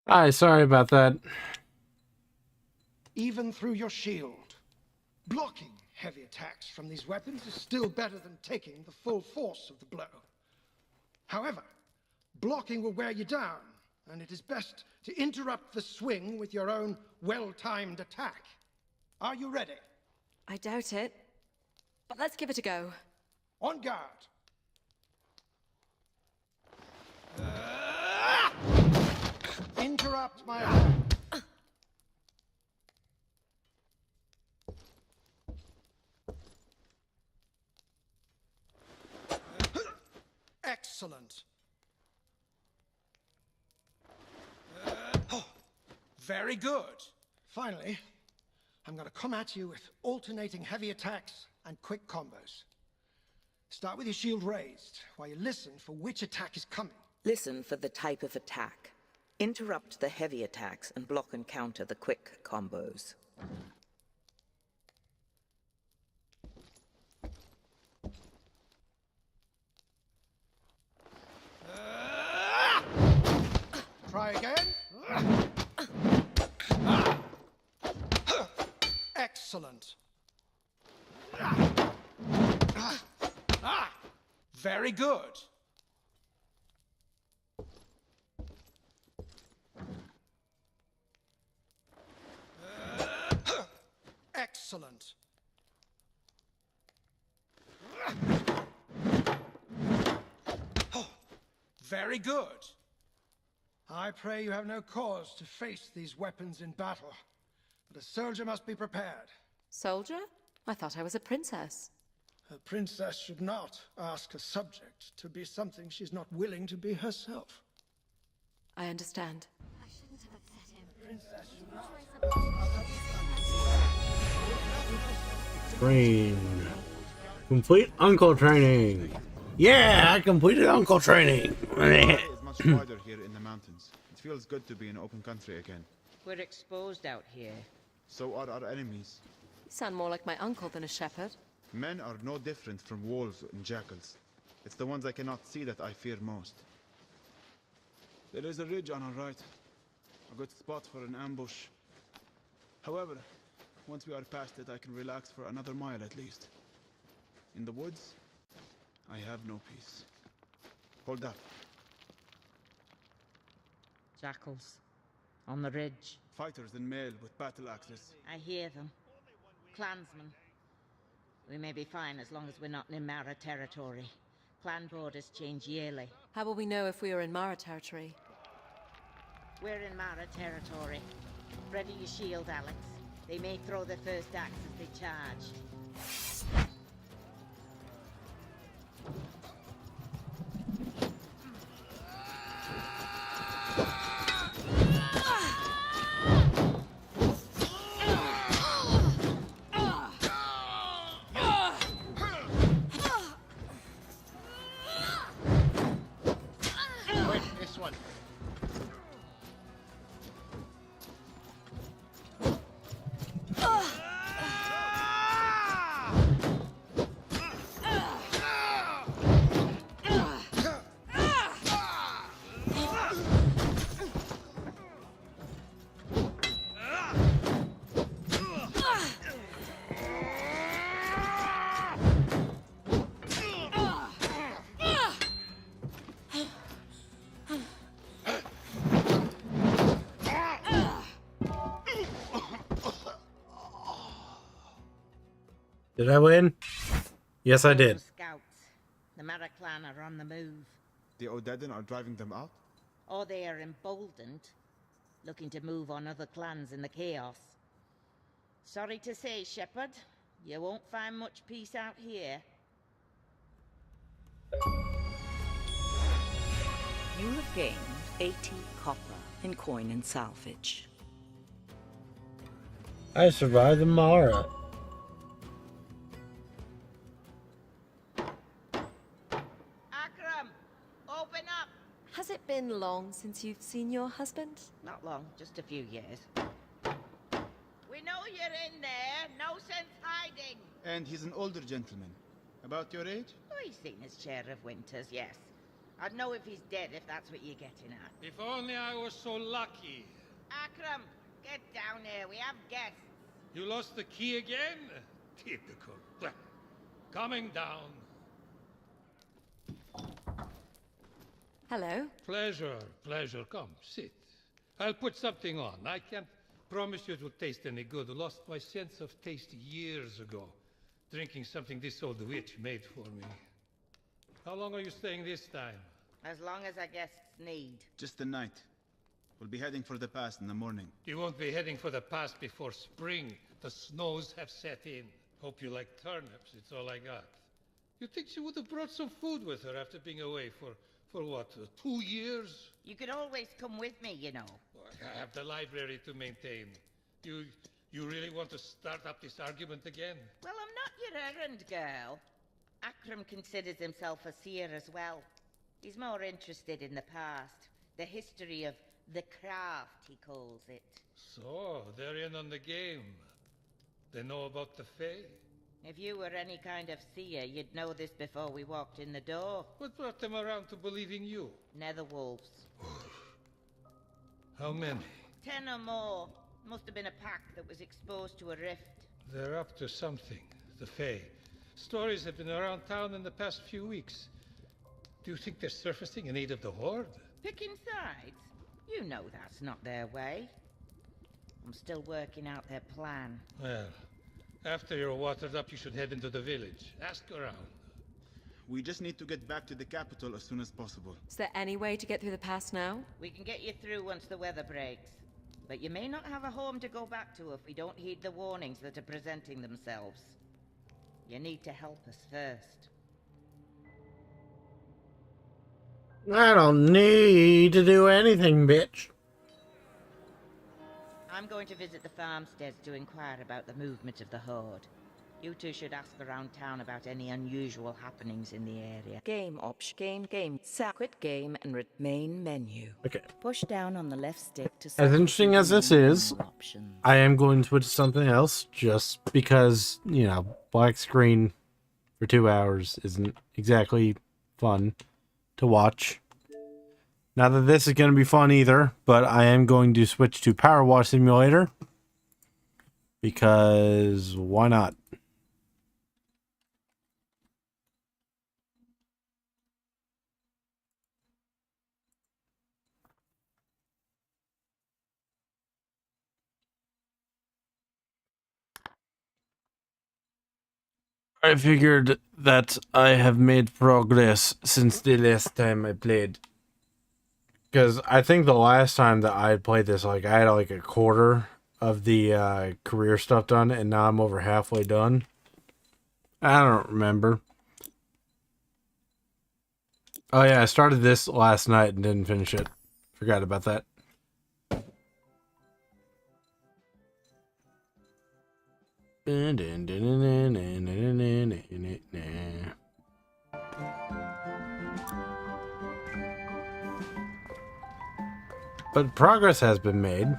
Hi, sorry about that. Even through your shield. Blocking heavy attacks from these weapons is still better than taking the full force of the blow. However, blocking will wear you down, and it is best to interrupt the swing with your own well-timed attack. Are you ready? I doubt it, but let's give it a go. On guard. Interrupt my attack. Excellent. Very good. Finally, I'm going to come at you with alternating heavy attacks and quick combos. Start with your shield raised, while you listen for which attack is coming. Listen for the type of attack. Interrupt the heavy attacks and block and counter the quick combos. Try again. Excellent. Very good. Excellent. Very good. I pray you have no cause to face these weapons in battle, but a soldier must be prepared. Soldier? I thought I was a princess. A princess should not ask a subject to be something she's not willing to be herself. I understand. Train. Complete uncle training. Yeah, I completed uncle training. It's much wider here in the mountains. It feels good to be in open country again. We're exposed out here. So are our enemies. You sound more like my uncle than a shepherd. Men are no different from wolves and jackals. It's the ones I cannot see that I fear most. There is a ridge on our right. A good spot for an ambush. However, once we are past it, I can relax for another mile at least. In the woods, I have no peace. Hold up. Jackals. On the ridge. Fighters in mail with battle axes. I hear them. Clansmen. We may be fine as long as we're not in Mara territory. Clan borders change yearly. How will we know if we are in Mara territory? We're in Mara territory. Ready your shield, Alex. They may throw their first axe as they charge. Wait, this one. Did I win? Yes, I did. Scouts. The Mara clan are on the move. The Odedin are driving them out? Or they are emboldened, looking to move on other clans in the chaos. Sorry to say, Shepherd, you won't find much peace out here. You have gained 80 copper in coin and salvage. I survived the Mara. Akram, open up! Has it been long since you've seen your husband? Not long, just a few years. We know you're in there. No sense hiding. And he's an older gentleman. About your age? Oh, he's seen his share of winters, yes. I'd know if he's dead, if that's what you're getting at. If only I was so lucky. Akram, get down here. We have guests. You lost the key again? Typical. Well, coming down. Hello. Pleasure, pleasure. Come, sit. I'll put something on. I can't promise you it will taste any good. I lost my sense of taste years ago, drinking something this old witch made for me. How long are you staying this time? As long as our guests need. Just the night. We'll be heading for the pass in the morning. You won't be heading for the pass before spring. The snows have set in. Hope you like turnips. It's all I got. You think she would have brought some food with her after being away for what, 2 years? You could always come with me, you know. I have the library to maintain. You really want to start up this argument again? Well, I'm not your errand girl. Akram considers himself a seer as well. He's more interested in the past. The history of the craft, he calls it. So, they're in on the game. They know about the Fae? If you were any kind of seer, you'd know this before we walked in the door. What brought them around to believing you? Netherwolves. How many? 10 or more. Must have been a pack that was exposed to a rift. They're up to something, the Fae. Stories have been around town in the past few weeks. Do you think they're surfacing in aid of the Horde? Picking sides? You know that's not their way. I'm still working out their plan. Well, after you're watered up, you should head into the village. Ask around. We just need to get back to the capital as soon as possible. Is there any way to get through the pass now? We can get you through once the weather breaks. But you may not have a home to go back to if we don't heed the warnings that are presenting themselves. You need to help us first. I don't need to do anything, bitch. I'm going to visit the farmsteads to inquire about the movement of the Horde. You two should ask around town about any unusual happenings in the area. Game option. Game. Quit game and main menu. Okay. Push down on the left stick to. As interesting as this is, I am going to switch to something else just because, you know, black screen for 2 hours isn't exactly fun to watch. Not that this is going to be fun either, but I am going to switch to Power Wash Simulator because why not? I figured that I have made progress since the last time I played. Because I think the last time that I played this, like, I had like a quarter of the career stuff done, and now I'm over halfway done. I don't remember. Oh yeah, I started this last night and didn't finish it. Forgot about that. But progress has been made.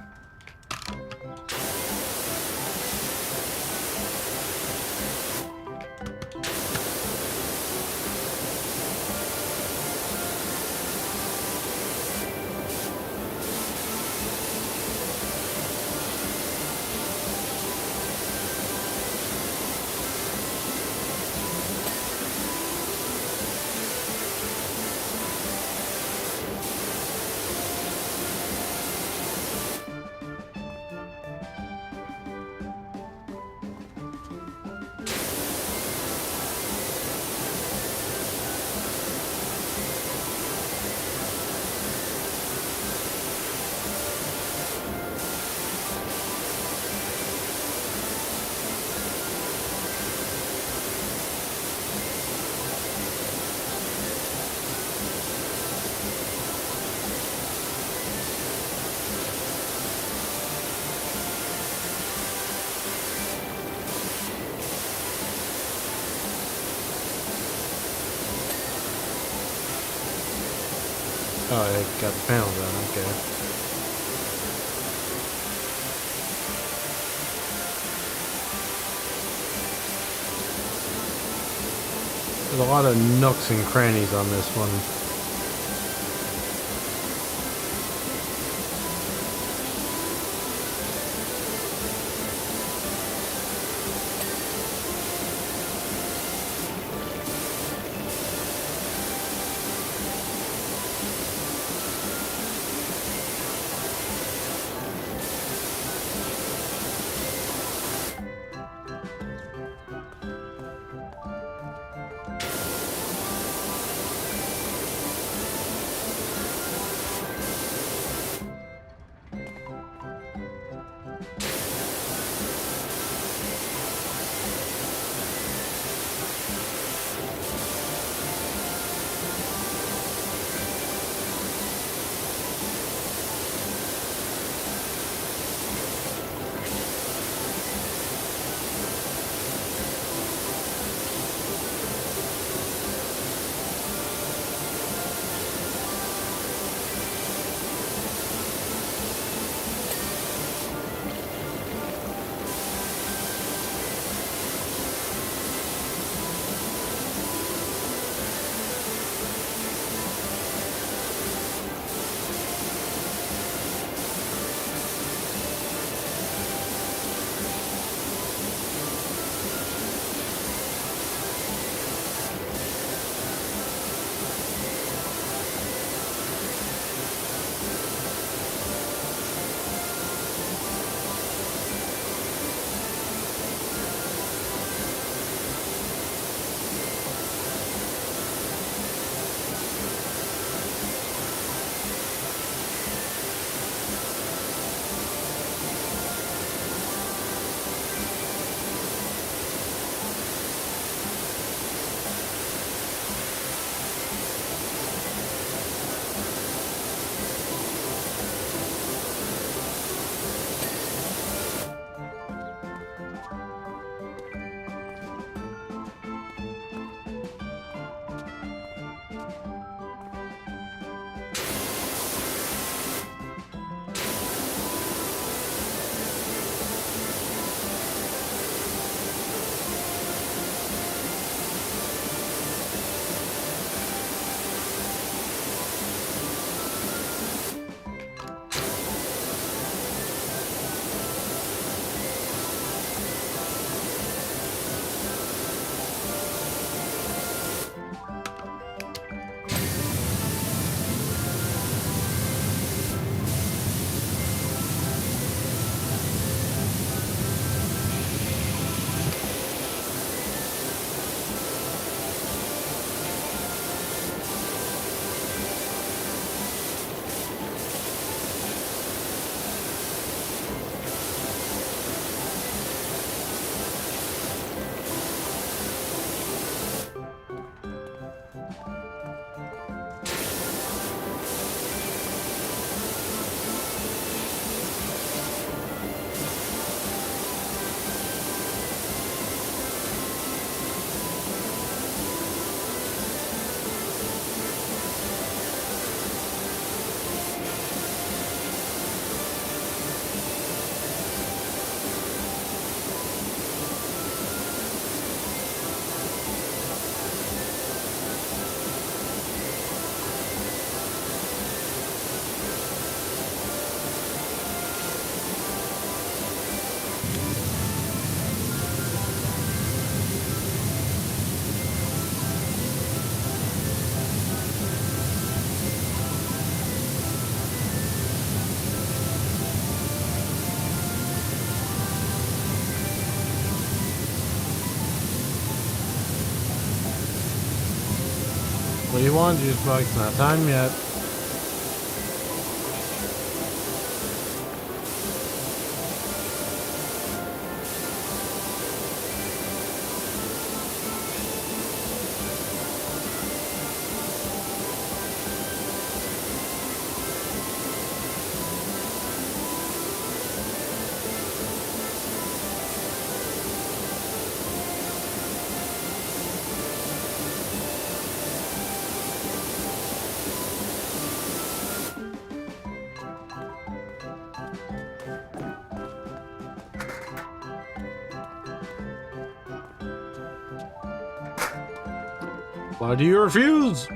Oh, I got the panel done, okay. There's a lot of nooks and crannies on this one. What do you want, juice box? It's not time yet. Why do you refuse?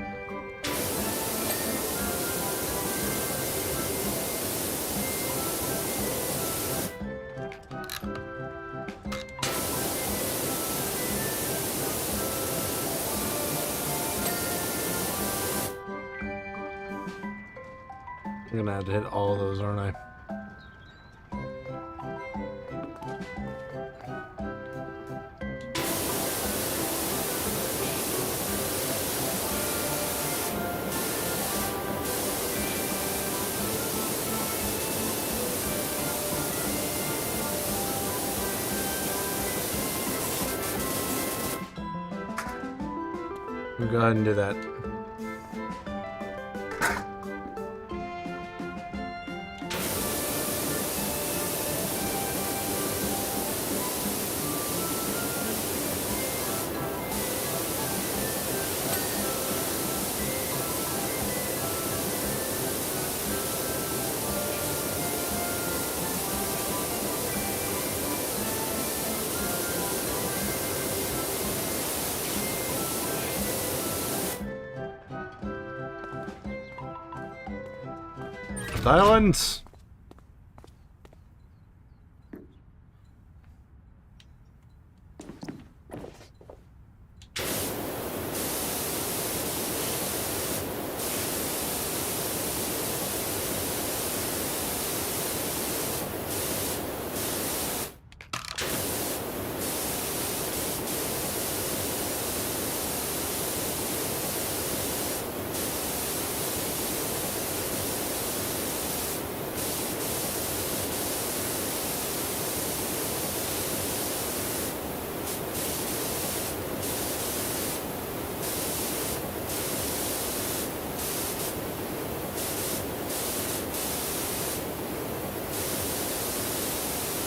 I'm gonna have to hit all of those, aren't I? Go ahead and do that. Silence!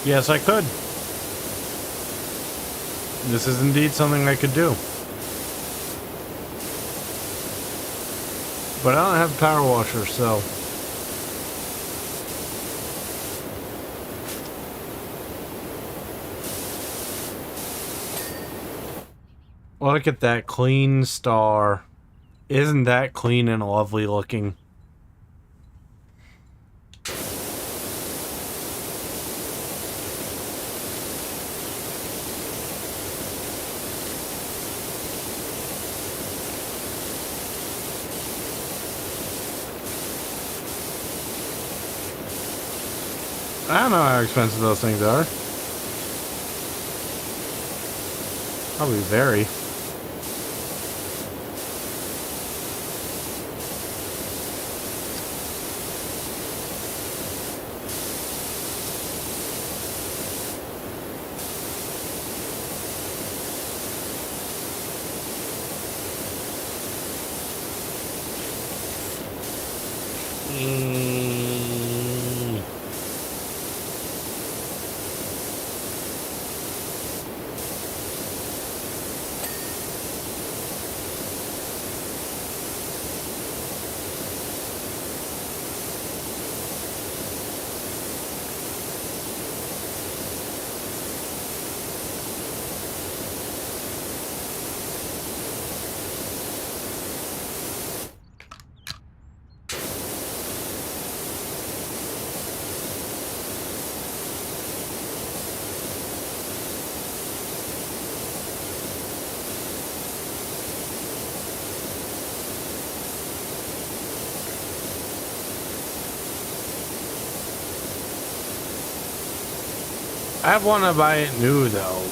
Yes, I could. This is indeed something I could do. But I don't have a power washer, so... Look at that clean star. Isn't that clean and lovely looking? I don't know how expensive those things are. Probably very. I want to buy it new though.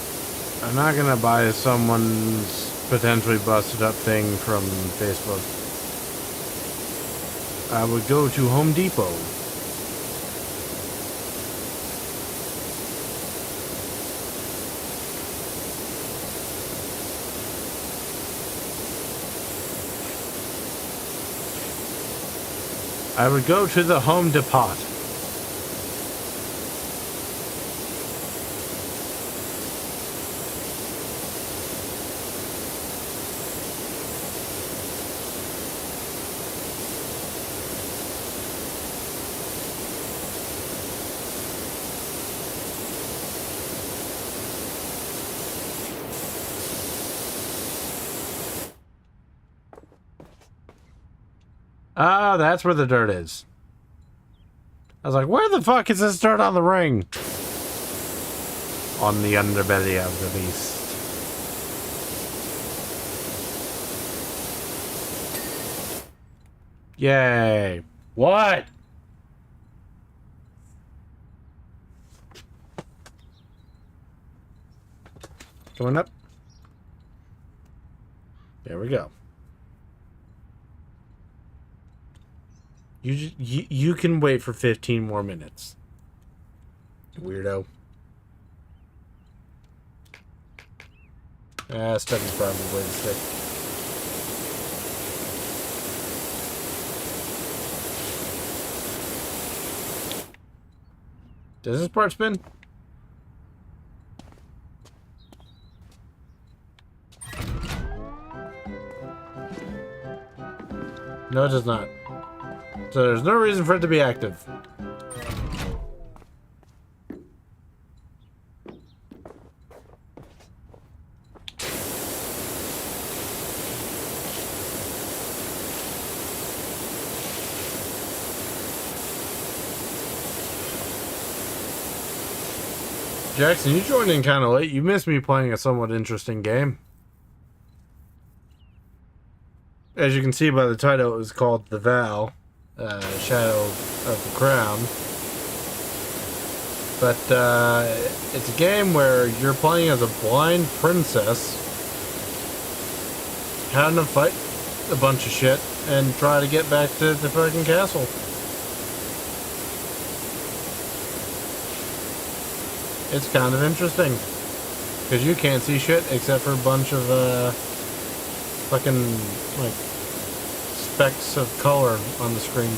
I'm not gonna buy someone's potentially busted up thing from Facebook. I would go to Home Depot. I would go to the Home Depot. Ah, that's where the dirt is. I was like, where the fuck is this dirt on the ring? On the underbelly of the beast. Yay. What? Going up. There we go. You can wait for 15 more minutes. Weirdo. Study's probably the way to stick. Does this part spin? No, it does not. So there's no reason for it to be active. Jackson, you joined in kind of late. You missed me playing a somewhat interesting game. As you can see by the title, it was called The Vale. Shadow of the Crown. But it's a game where you're playing as a blind princess having to fight a bunch of shit and try to get back to the fucking castle. It's kind of interesting because you can't see shit except for a bunch of fucking like specks of color on the screen.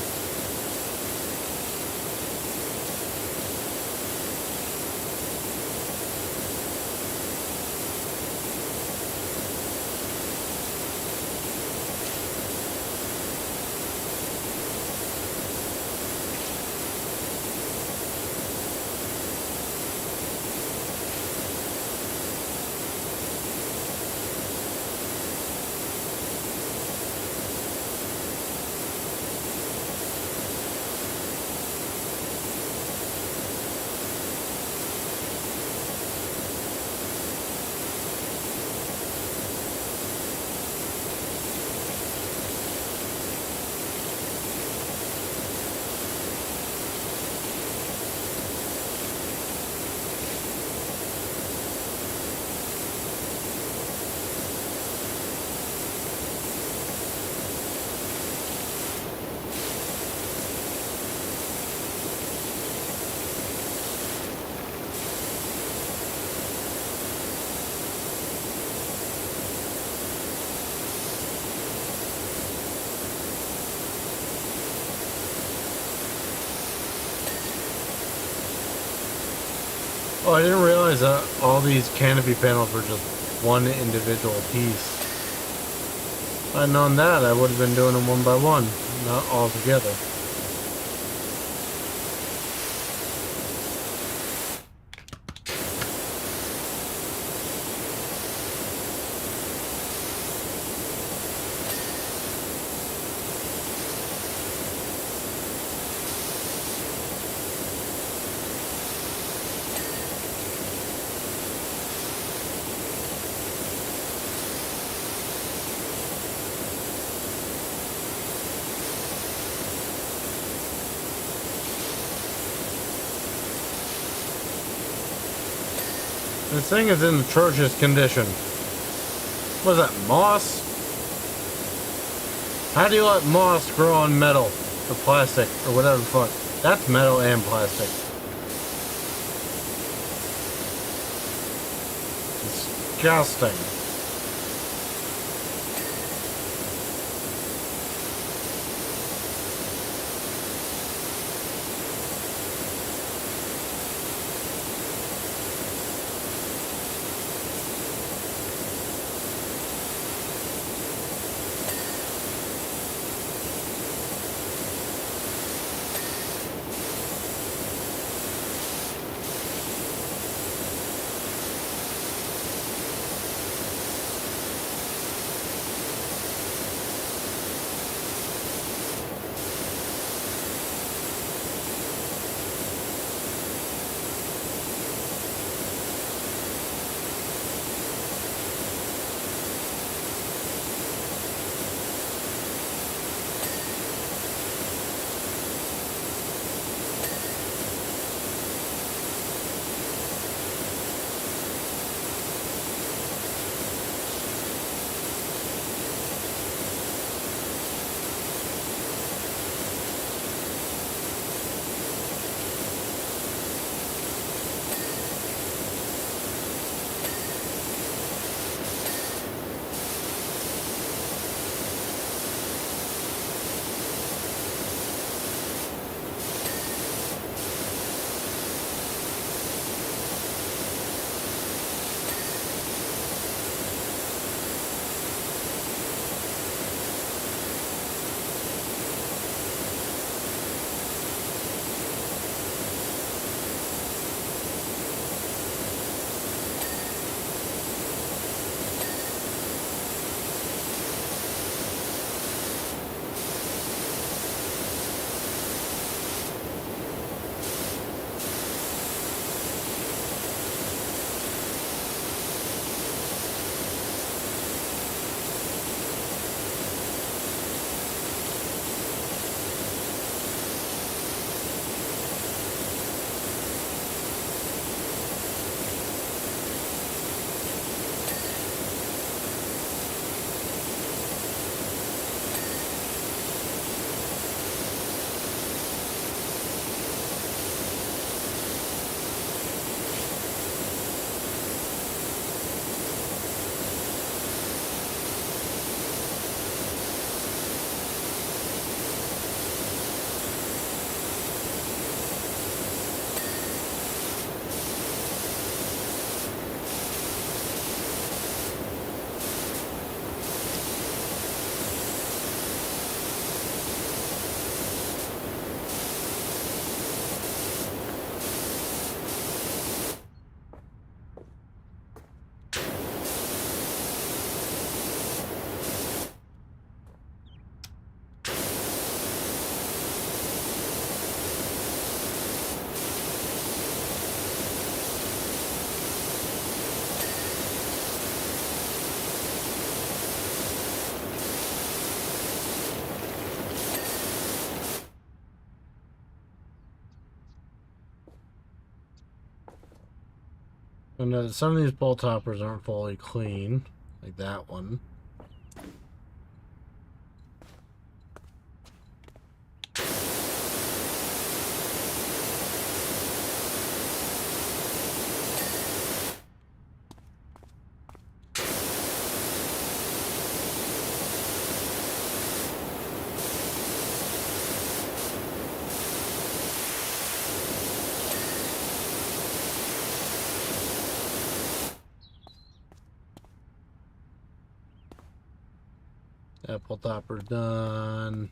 Oh, I didn't realize that all these canopy panels were just one individual piece. If I'd known that, I would have been doing them one by one, not all together. This thing is in atrocious condition. Was that moss? How do you let moss grow on metal or plastic or whatever the fuck? That's metal and plastic. Disgusting. And some of these bolt toppers aren't fully clean, like that one. Apple topper's done.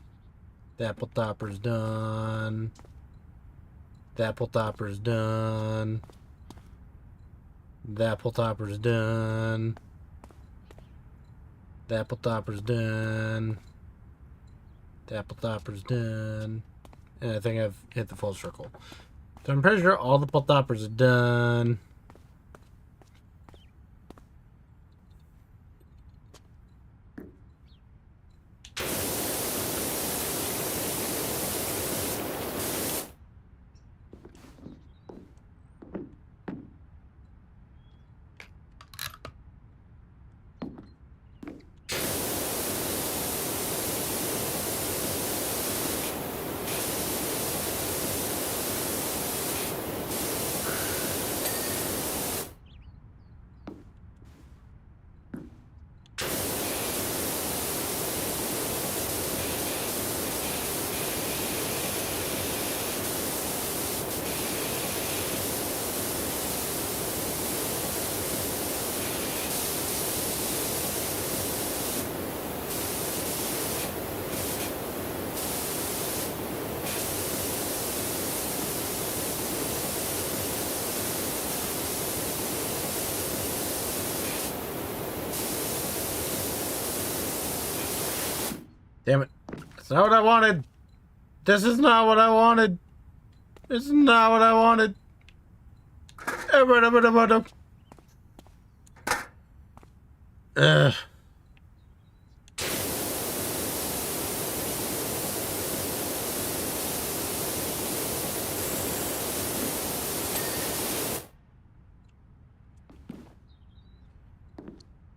The apple topper's done. The apple topper's done. The apple topper's done. The apple topper's done. The apple topper's done. And I think I've hit the full circle. So I'm pretty sure all the apple toppers are done. Damn it. That's not what I wanted. This is not what I wanted. This is not what I wanted. Ugh.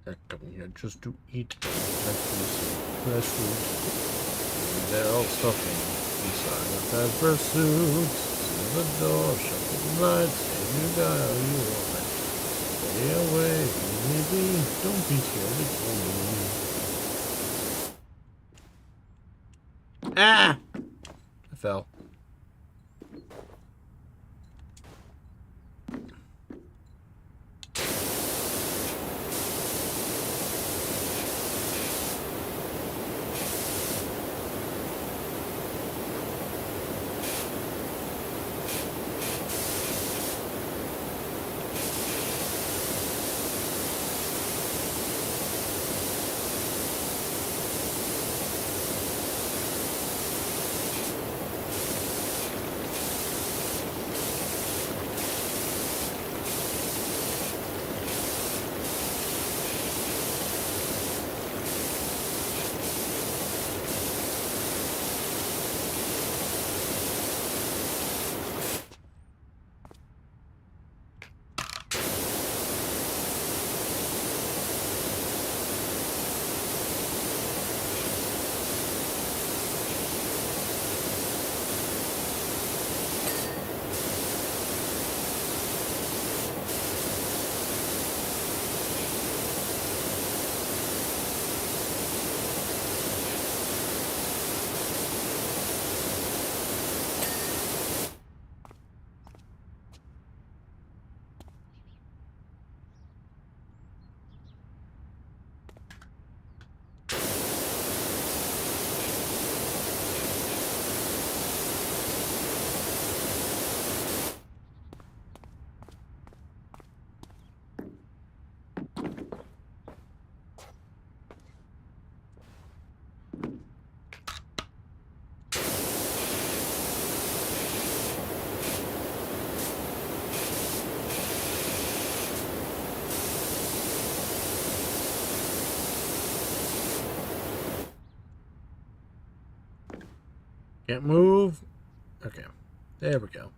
They're coming here just to eat fresh food. They're all stuffing inside of that pursuit. See the door, shut the lights, save you die all you want. Stay away, leave me be. Don't be scared to kill me. Ah! I fell. Can't move. Okay. There we go.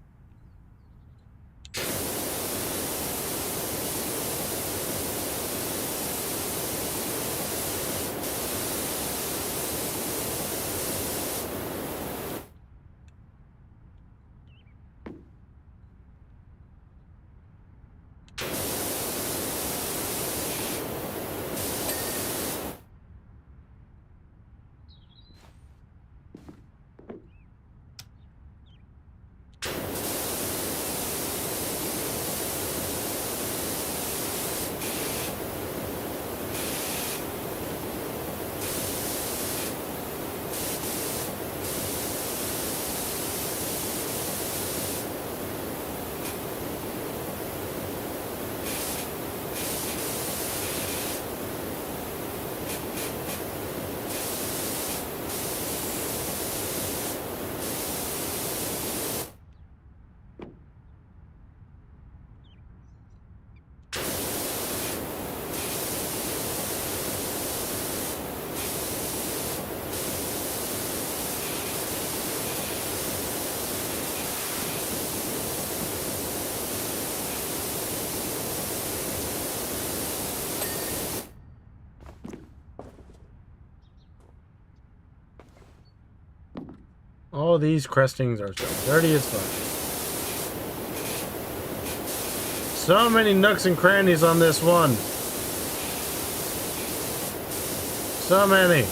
All these crestings are so dirty as fuck. So many nooks and crannies on this one. So many.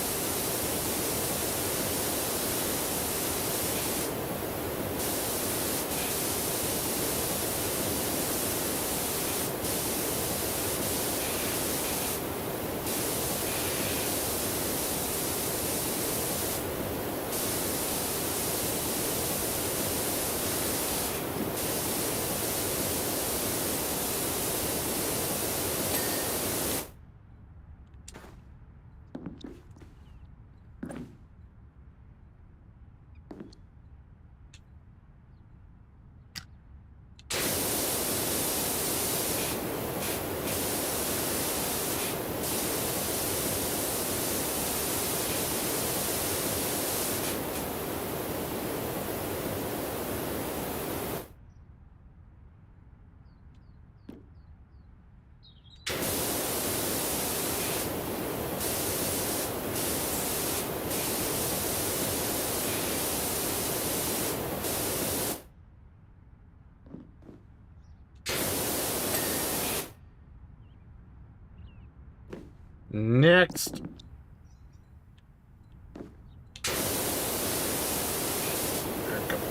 Next. Come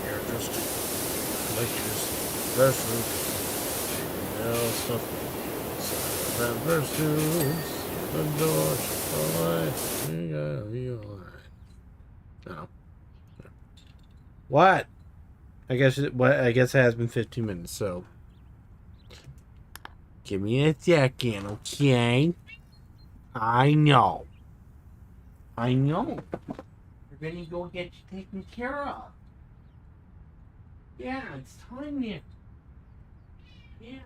here, just like this. Restroom. Else stuff. That versus the door. Alright. You gotta be alright. No. What? I guess it has been 15 minutes, so give me a second, okay? I know. You're gonna go get you taken care of. Yeah, it's time yet. Yeah.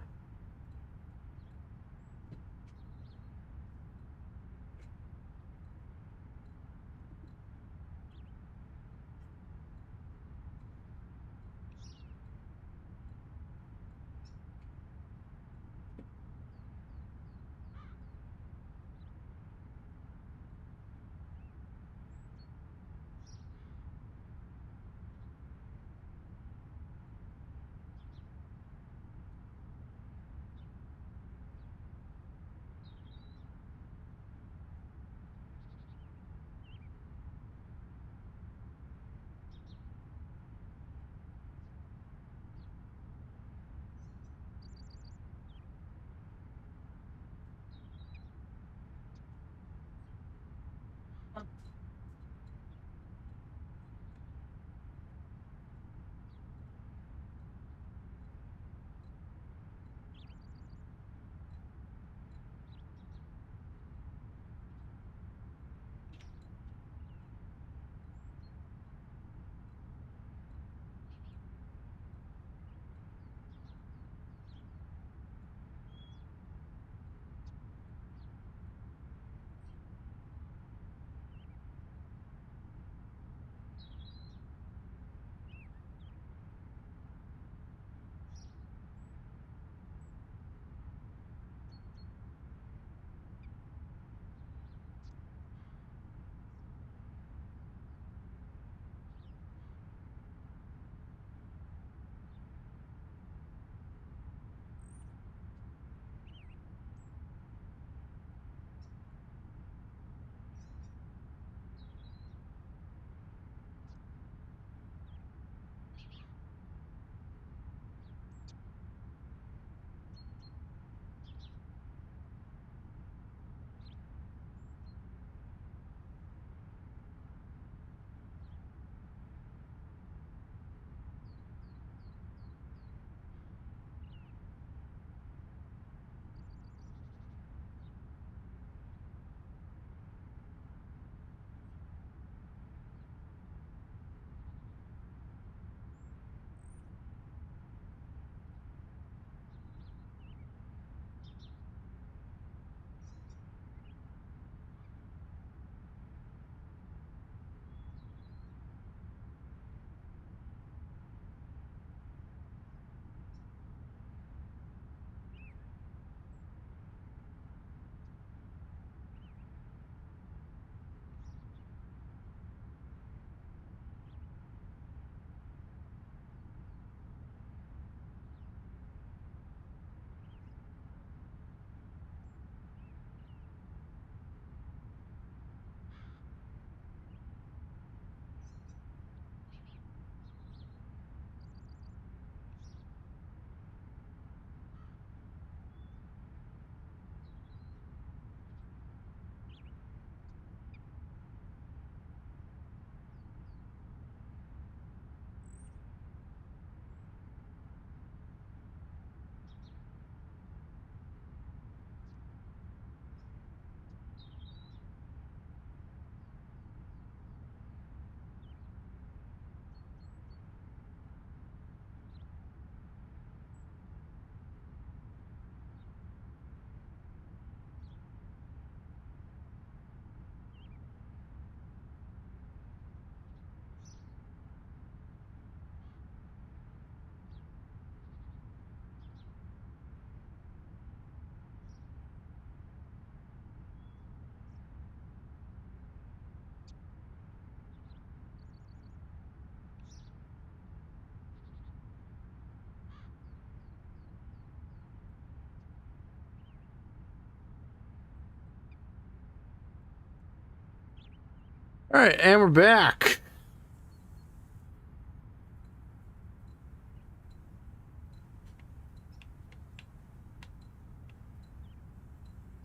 Alright, and we're back.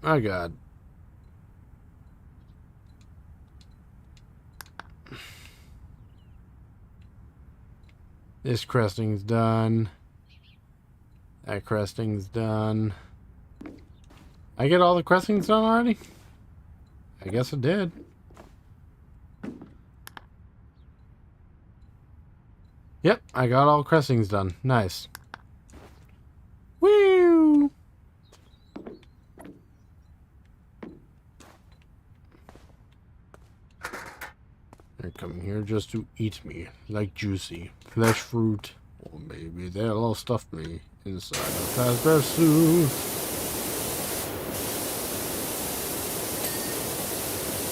Oh god. This cresting's done. That cresting's done. I get all the crestings done already? I guess I did. Yep, I got all crestings done. Nice. Woo! They're coming here just to eat me, like juicy flesh fruit. Or maybe they'll stuff me inside a fazbear suit.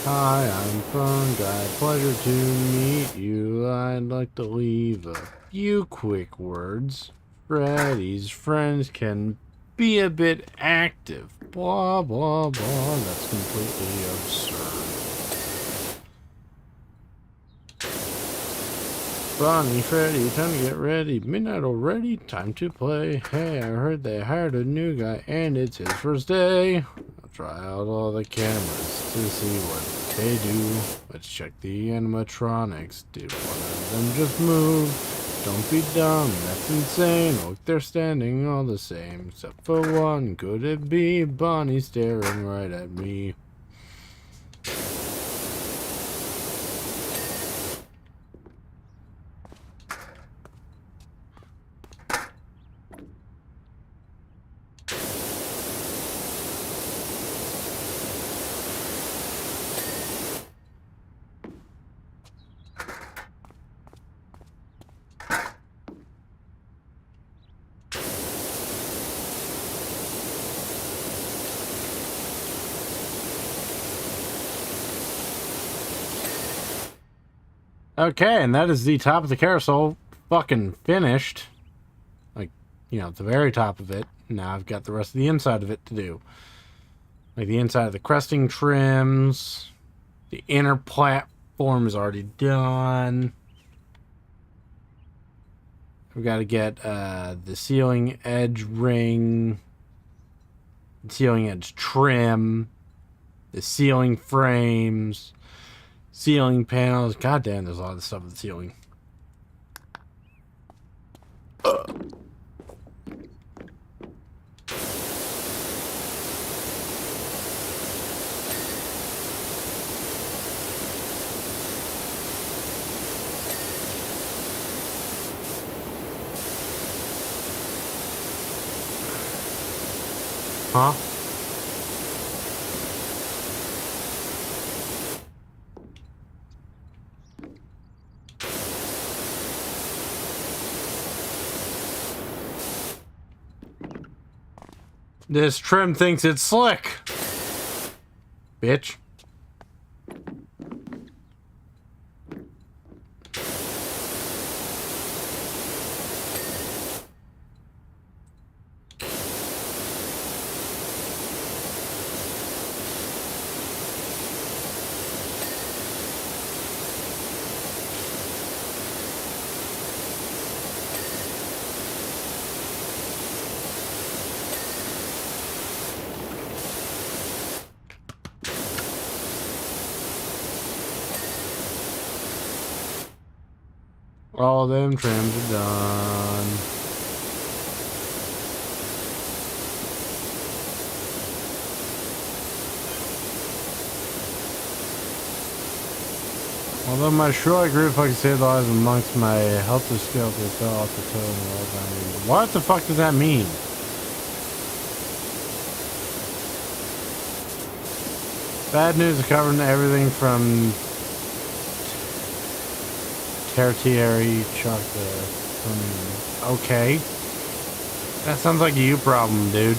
Hi, I'm Fun Guy. Pleasure to meet you. I'd like to leave a few quick words. Freddy's friends can be a bit active. Blah, blah, blah. That's completely absurd. Bonnie, Freddy, time to get ready. Midnight already? Time to play. Hey, I heard they hired a new guy and it's his first day. I'll try out all the cameras to see what they do. Let's check the animatronics. Did one of them just move? Don't be dumb, that's insane. Look, they're standing all the same. Except for one, could it be Bonnie staring right at me? Okay, and that is the top of the carousel fucking finished. Like, you know, the very top of it. Now I've got the rest of the inside of it to do. Like the inside of the cresting trims. The inner platform is already done. We've got to get the ceiling edge ring. The ceiling edge trim. The ceiling frames. Ceiling panels. God damn, there's a lot of stuff with the ceiling. Huh? This trim thinks it's slick. Bitch. All them trims are done. Although my Shroy group fucking saved lives amongst my helter skelter fell off the toe and rolled down. What the fuck does that mean? Bad news is covering everything from tertiary chocolate. Okay. That sounds like a you problem, dude.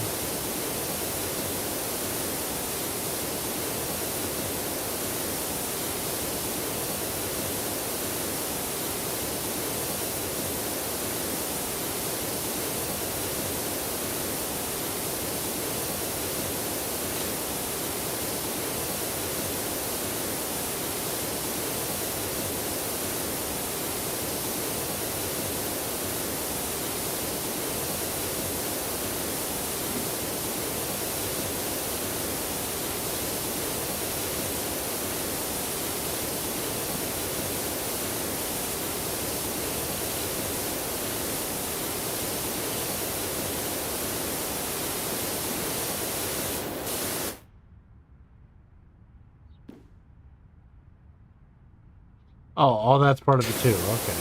Oh, that's part of it too. Okay.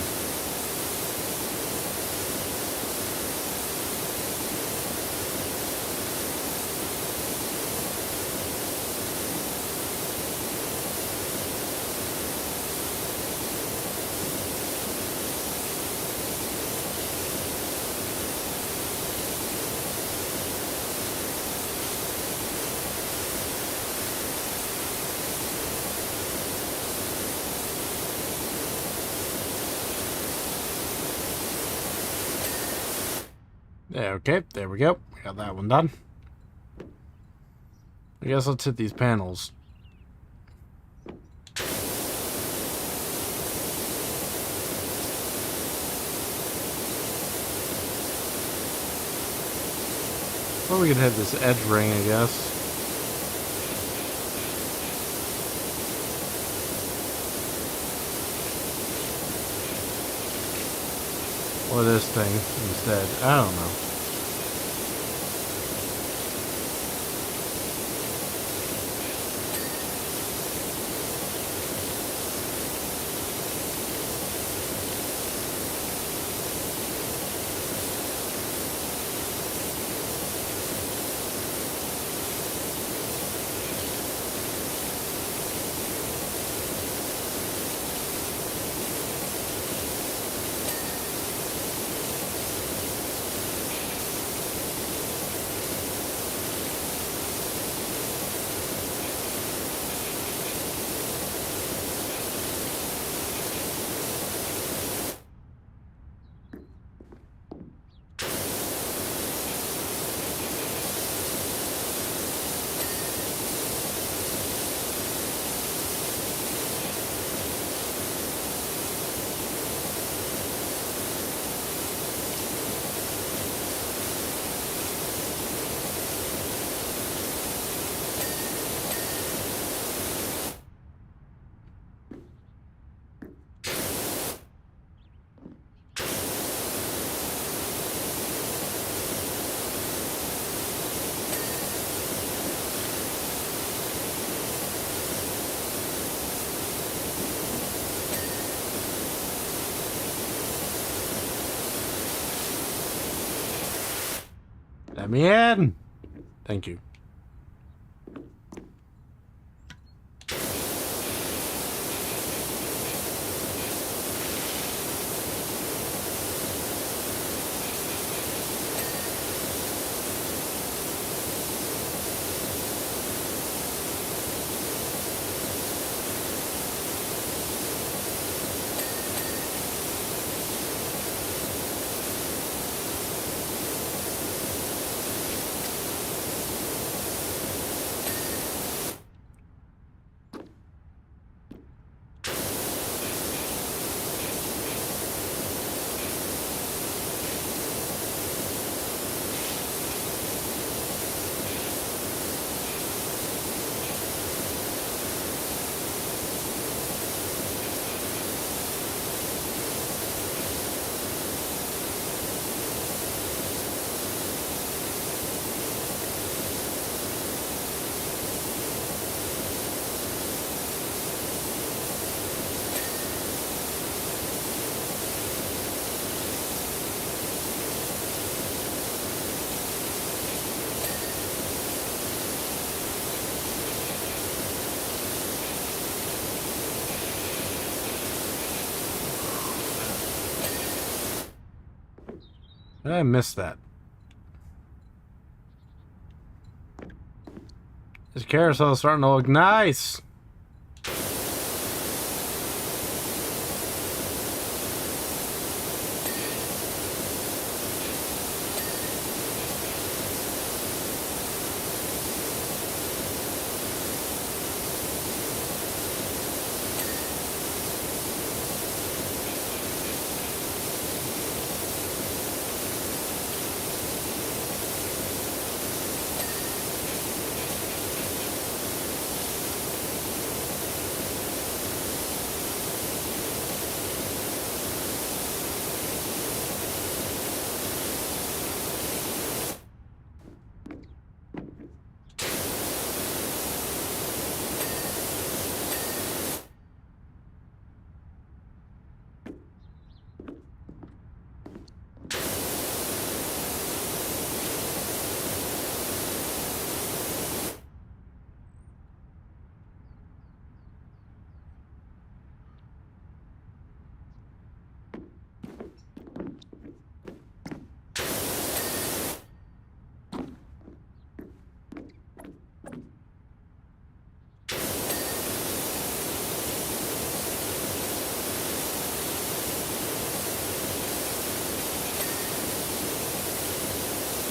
Okay, there we go. We got that one done. I guess let's hit these panels. Or we could hit this edge ring, I guess. Or this thing instead. I don't know. Let me in! Thank you. I missed that. This carousel is starting to look nice.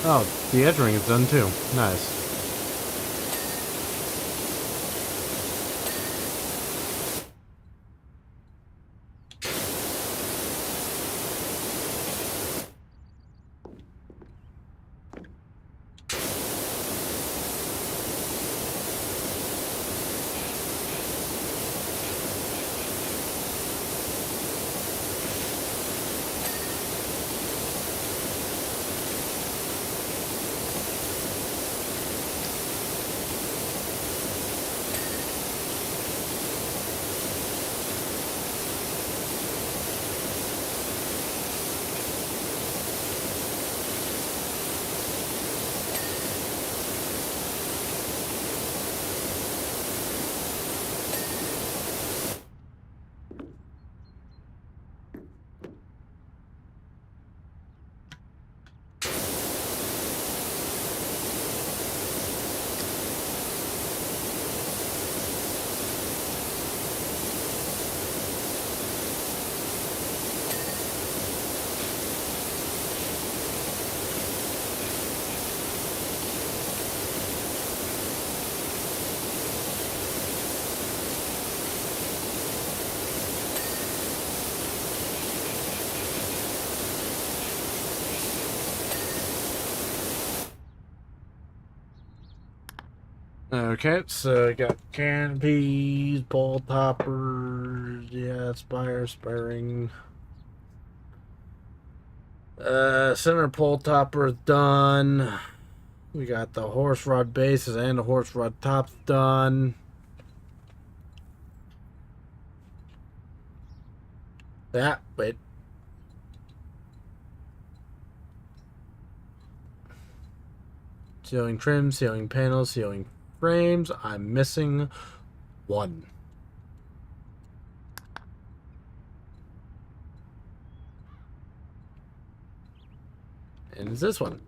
Oh, the edge ring is done too. Nice. Okay, so I got canopies, pole toppers, yeah, spire, spiring. Center pole topper is done. We got the horse rod bases and the horse rod tops done. Wait. Ceiling trim, ceiling panels, ceiling frames. I'm missing one. And it's this one.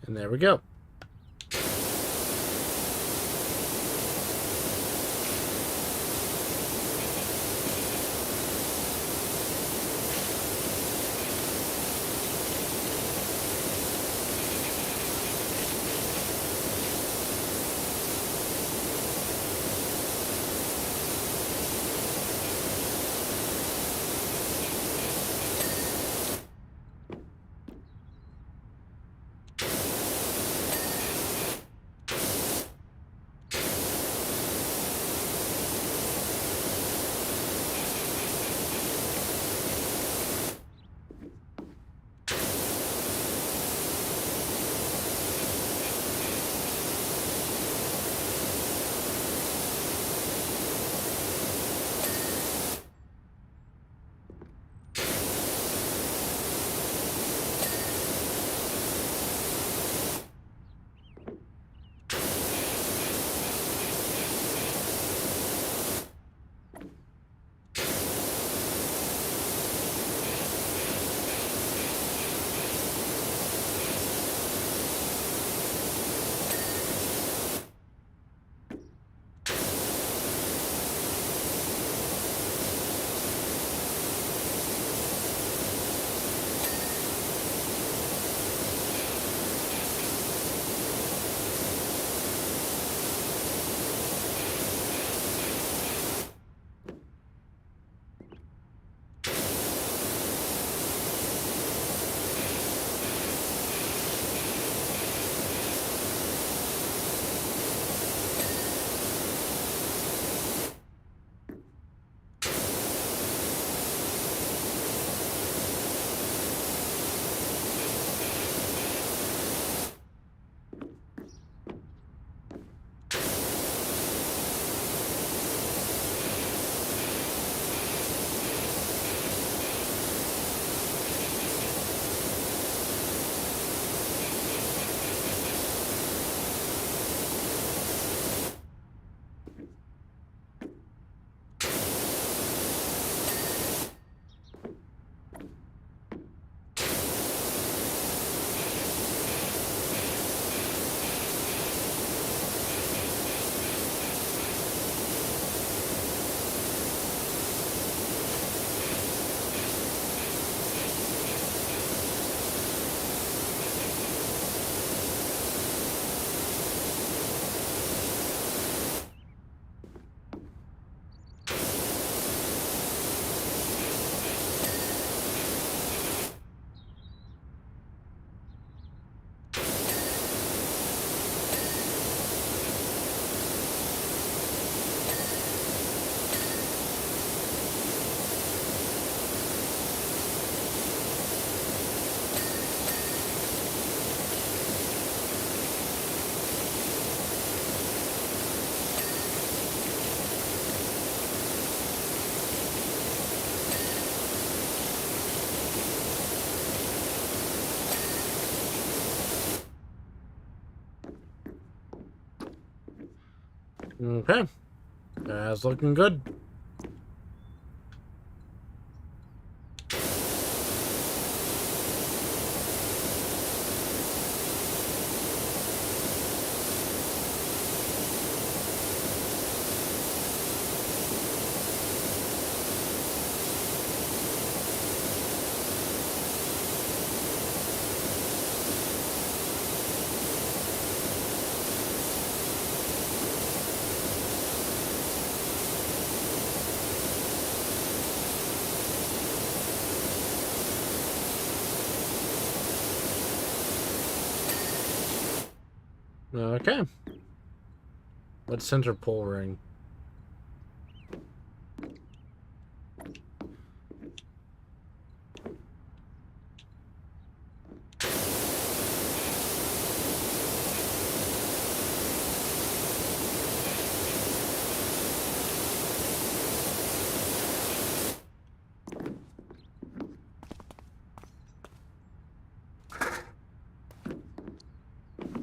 And there we go. Okay. That's looking good. Okay. What center pole ring?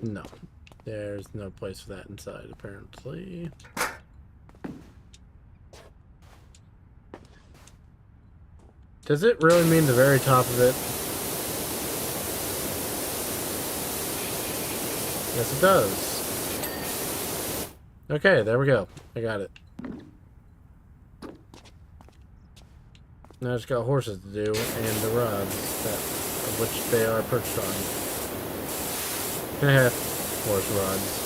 No. There's no place for that inside, apparently. Does it really mean the very top of it? Yes, it does. Okay, there we go. I got it. Now I just got horses to do, and the rods, of which they are perched on. Horse rods.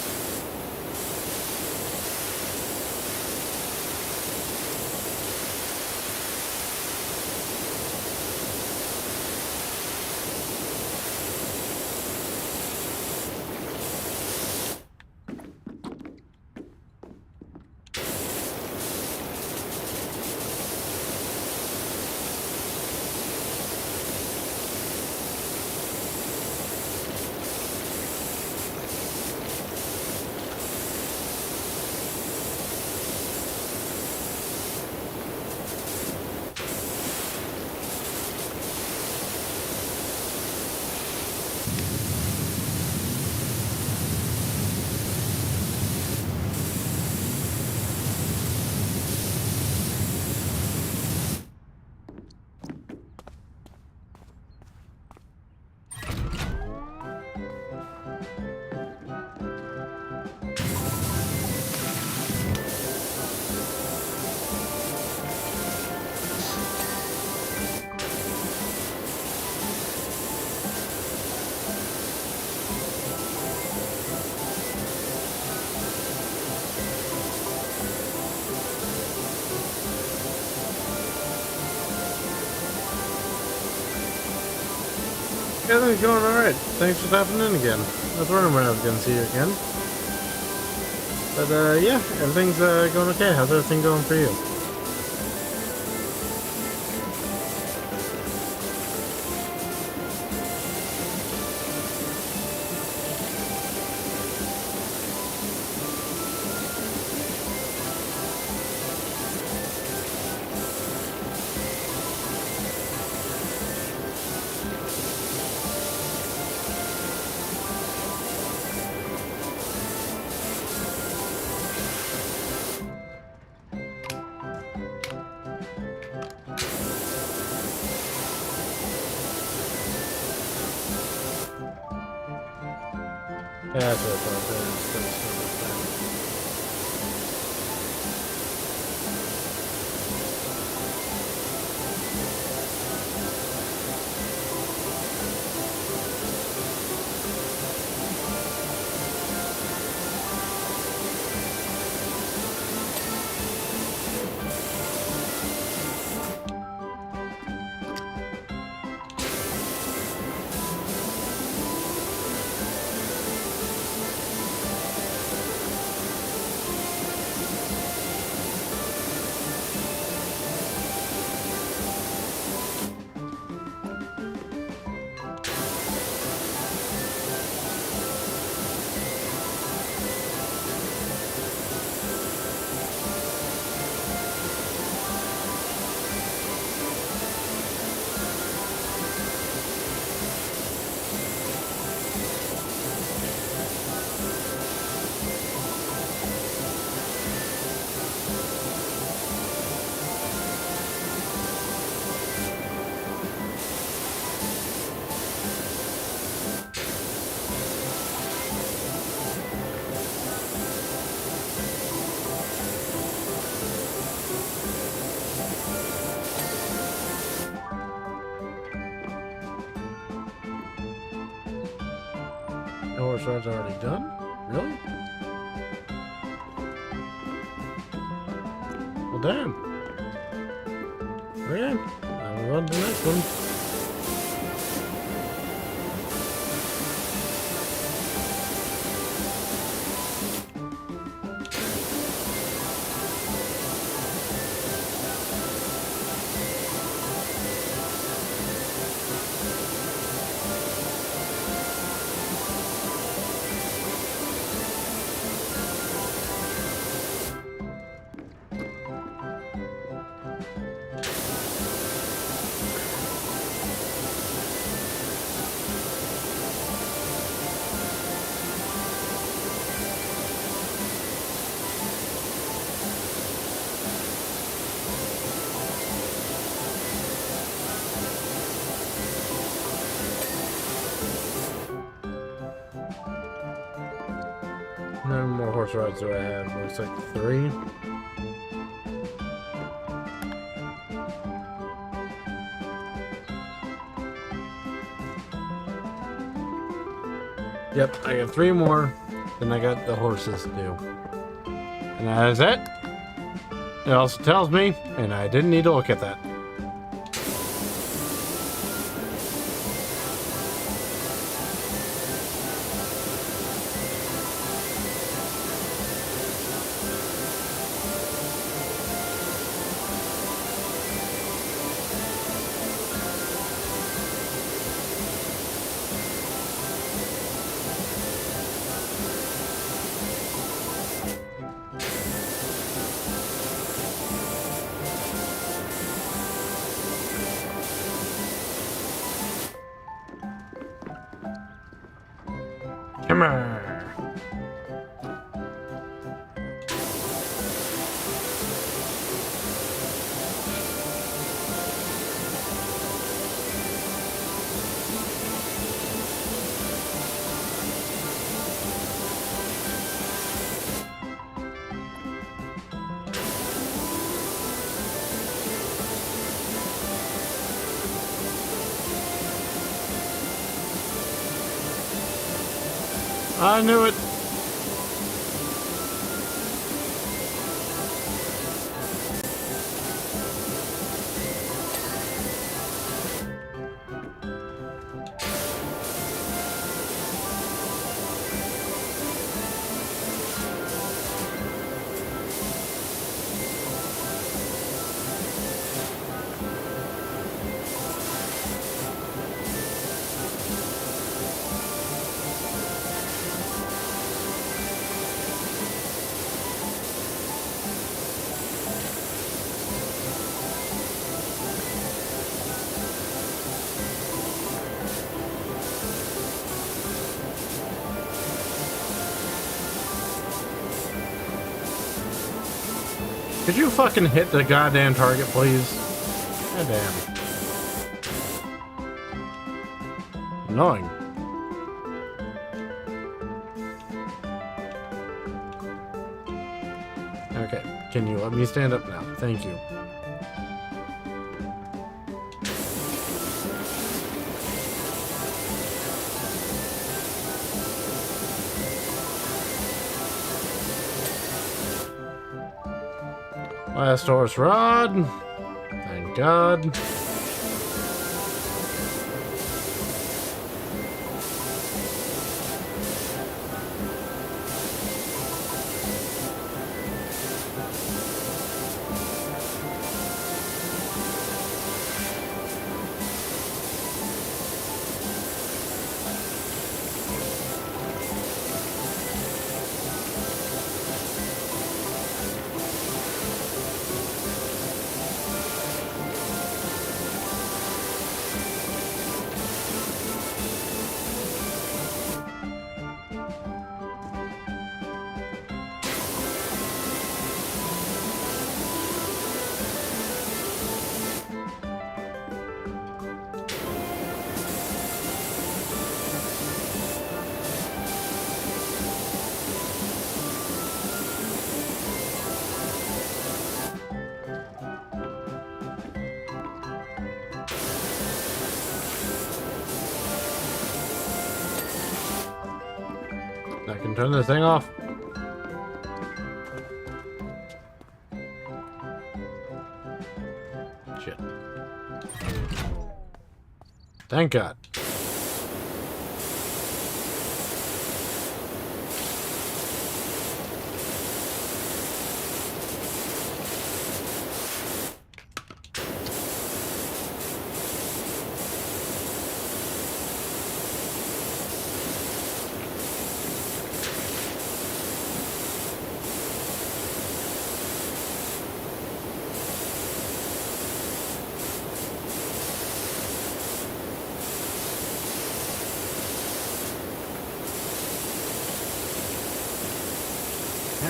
Everything's going alright. Thanks for stopping in again. I was wondering when I was going to see you again. But, yeah, everything's going okay. How's everything going for you? Yeah, that's what I thought. horse ride's already done? Really? Well, damn. Okay, I'll move on to the next one. How many more horse rides do I have? Looks like 3. Yep, I got 3 more. Then I got the horses to do. And that is it. It also tells me, and I didn't need to look at that. Come on. I knew it. Could you fucking hit the goddamn target, please? God damn. Annoying. Okay, can you let me stand up now? Thank you. Last horse rod. Thank God. Can turn this thing off. Shit. Thank God.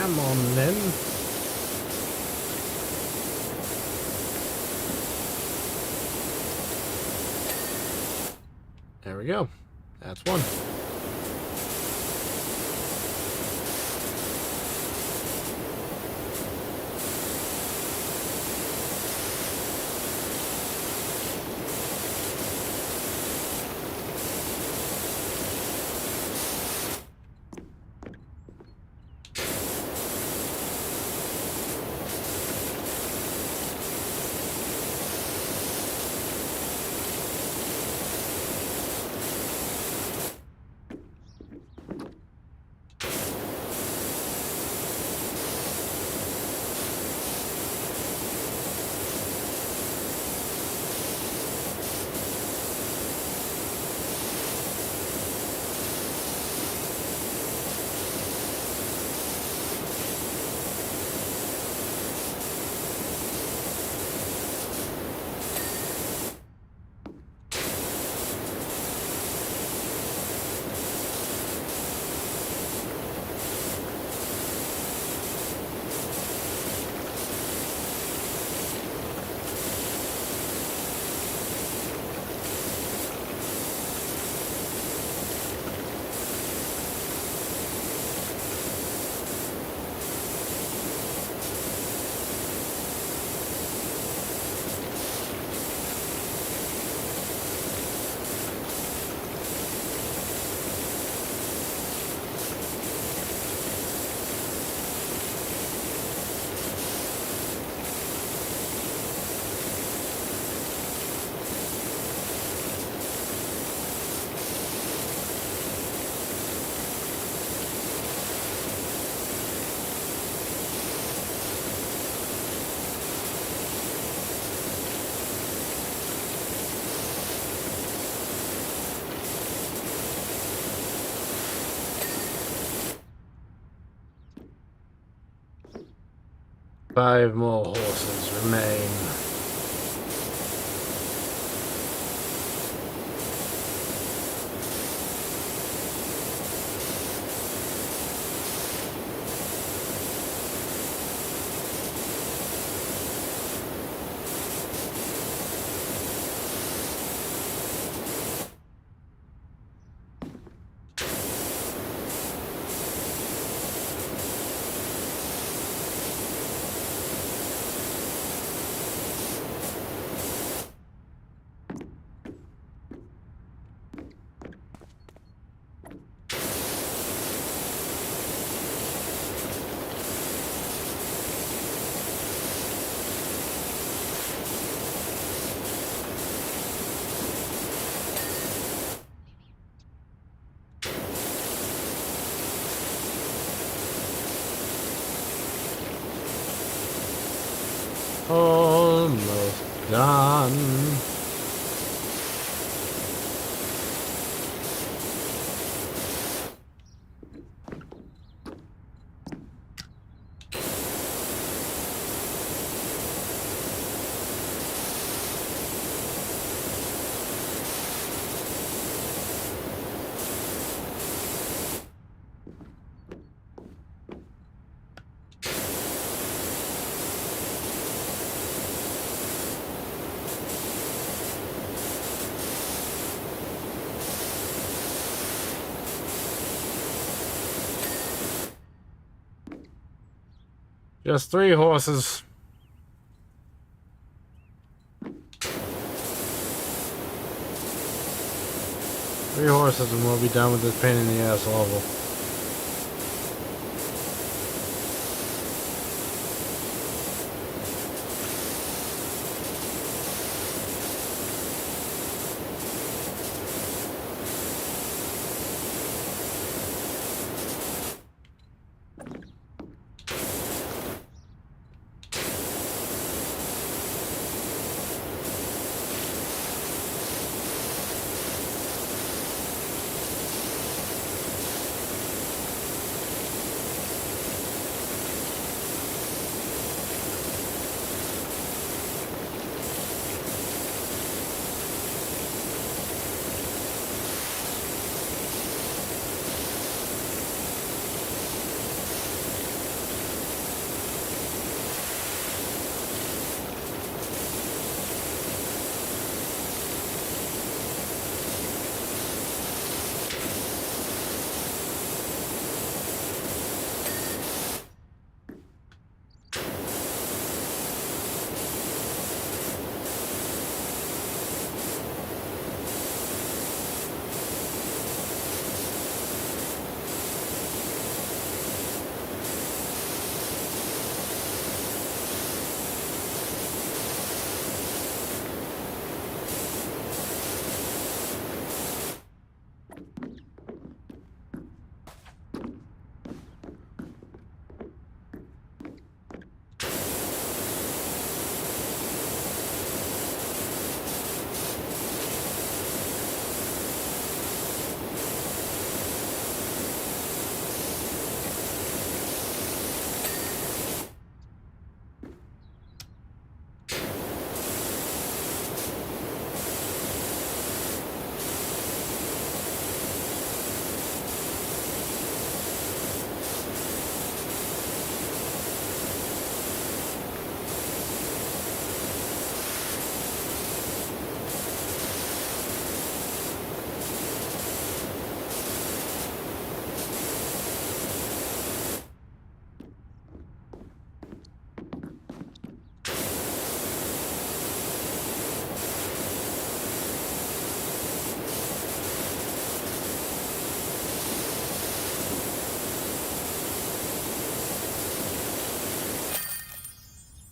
Come on then. There we go. That's one. Five more horses remain. Almost done. Just 3 horses. Three horses and we'll be done with this pain in the ass level.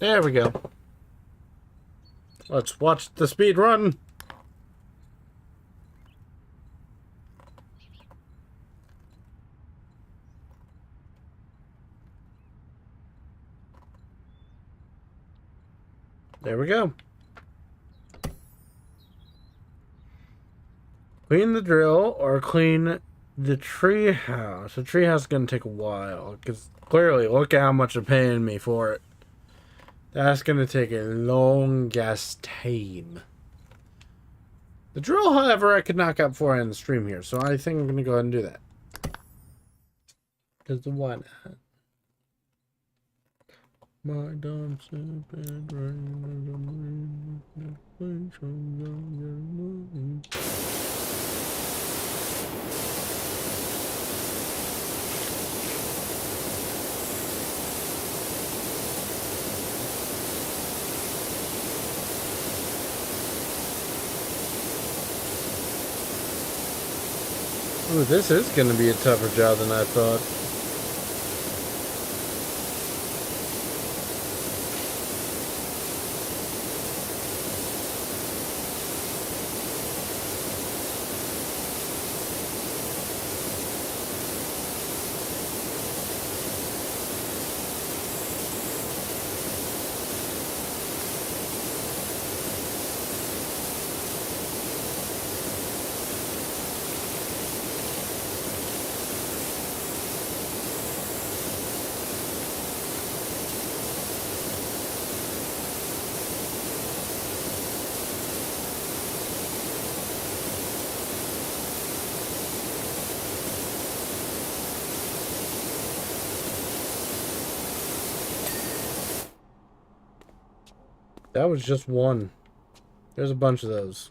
There we go. Let's watch the speed run. There we go. Clean the drill or clean the tree house. The tree house is going to take a while. Because clearly, look at how much they're paying me for it. That's going to take a long-ass time. The drill, however, I could knock out before I end the stream here. So I think I'm going to go ahead and do that. Because why not? My dance and rain. Ooh, this is going to be a tougher job than I thought. That was just one. There's a bunch of those.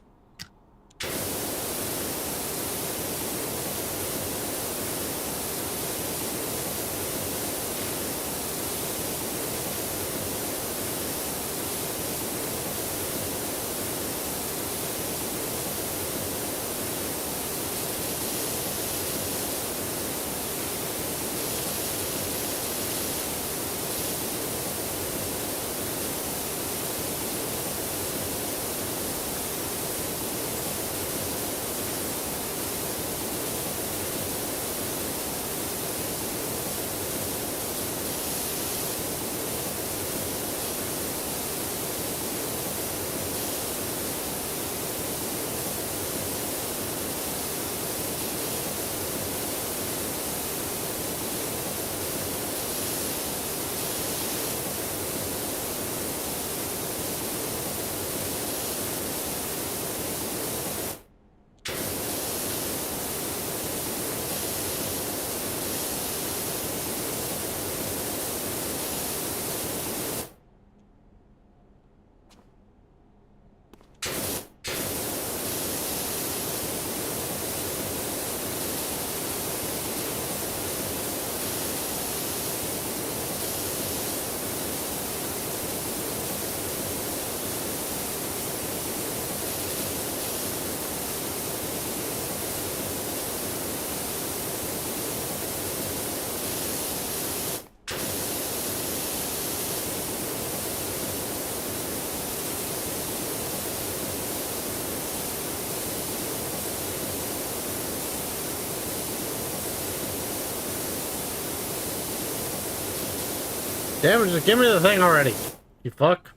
Damn it, just give me the thing already. You fuck.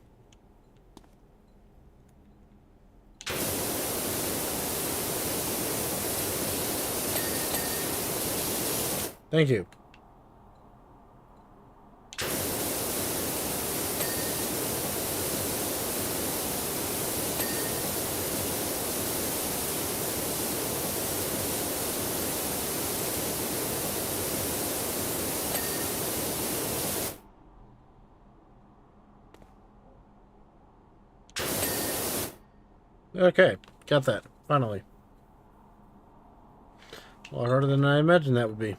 Thank you. Okay, got that. Finally. A lot harder than I imagined that would be.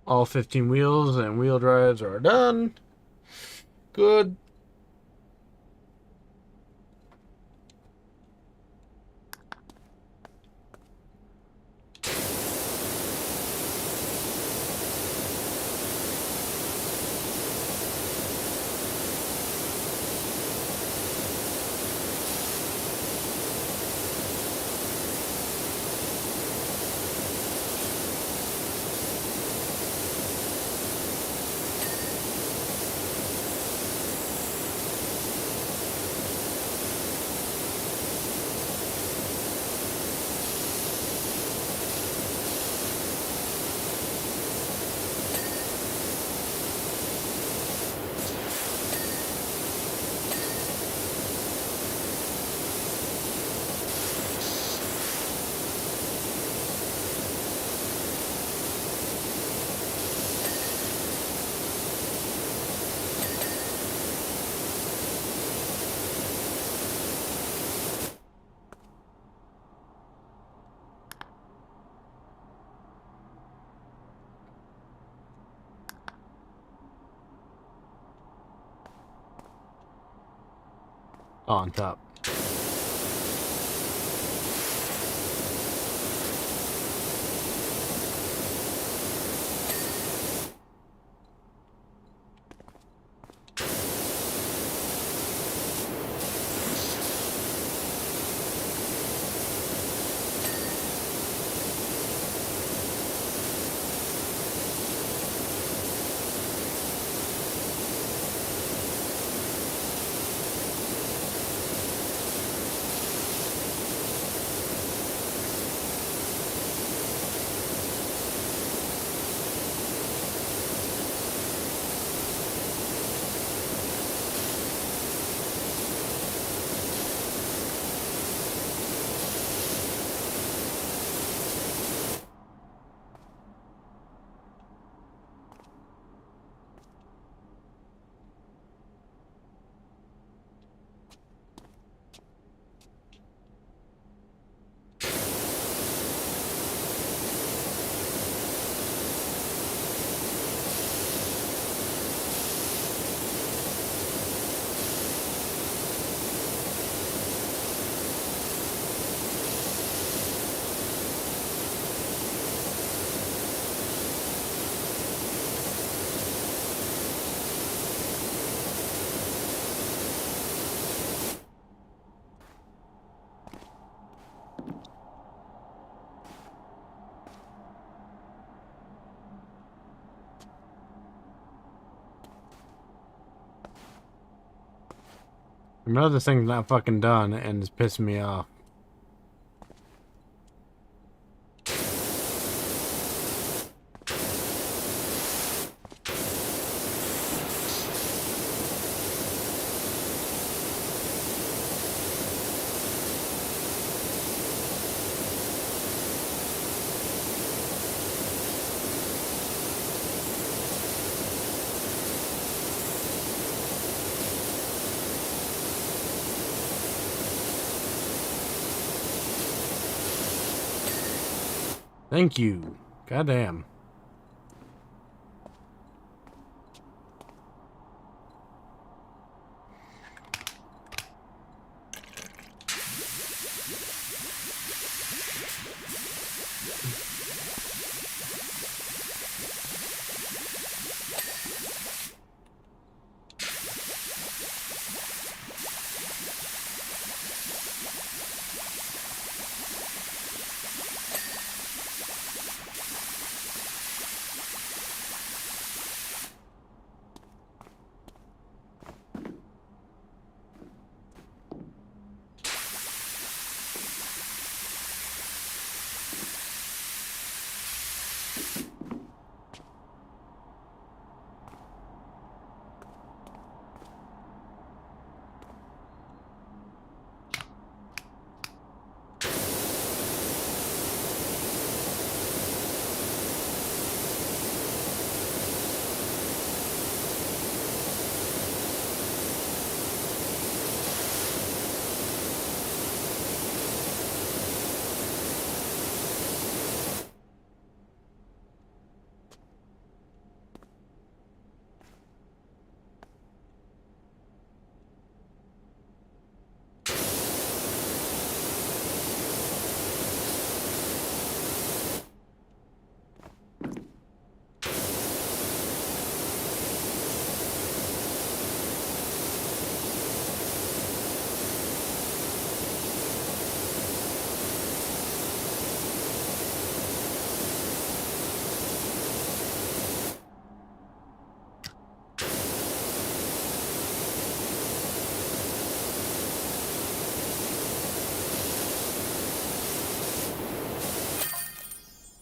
All 15 wheels and wheel drives are done. Good. on top. Another thing's not fucking done and it's pissing me off. Thank you. Goddamn.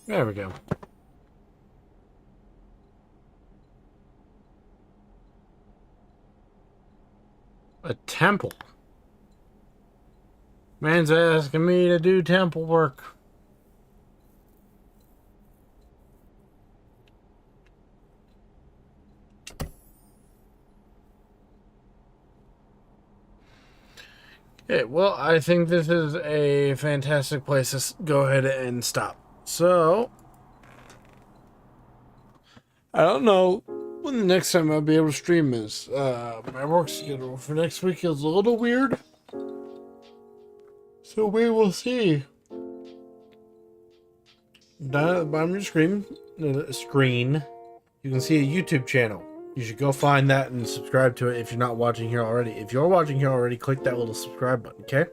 There we go. A temple. Man's asking me to do temple work. Okay, well, I think this is a fantastic place to go ahead and stop. So, I don't know when the next time I'll be able to stream is. My work schedule for next week is a little weird. So we will see. Down at the bottom of your screen, you can see a YouTube channel. You should go find that and subscribe to it if you're not watching here already. If you're watching here already, click that little subscribe button, okay?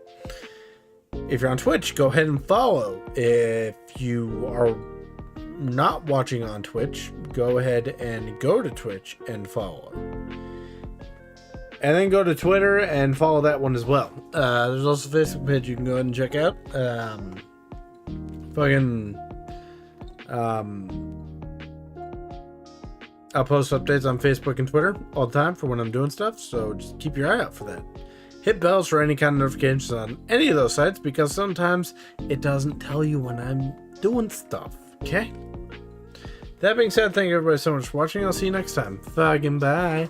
If you're on Twitch, go ahead and follow. If you are not watching on Twitch, go ahead and go to Twitch and follow. And then go to Twitter and follow that one as well. There's also a Facebook page you can go ahead and check out. I'll post updates on Facebook and Twitter all the time for when I'm doing stuff, so just keep your eye out for that. Hit bells for any kind of notifications on any of those sites, because sometimes it doesn't tell you when I'm doing stuff, okay? That being said, thank you everybody so much for watching. I'll see you next time. Fucking bye.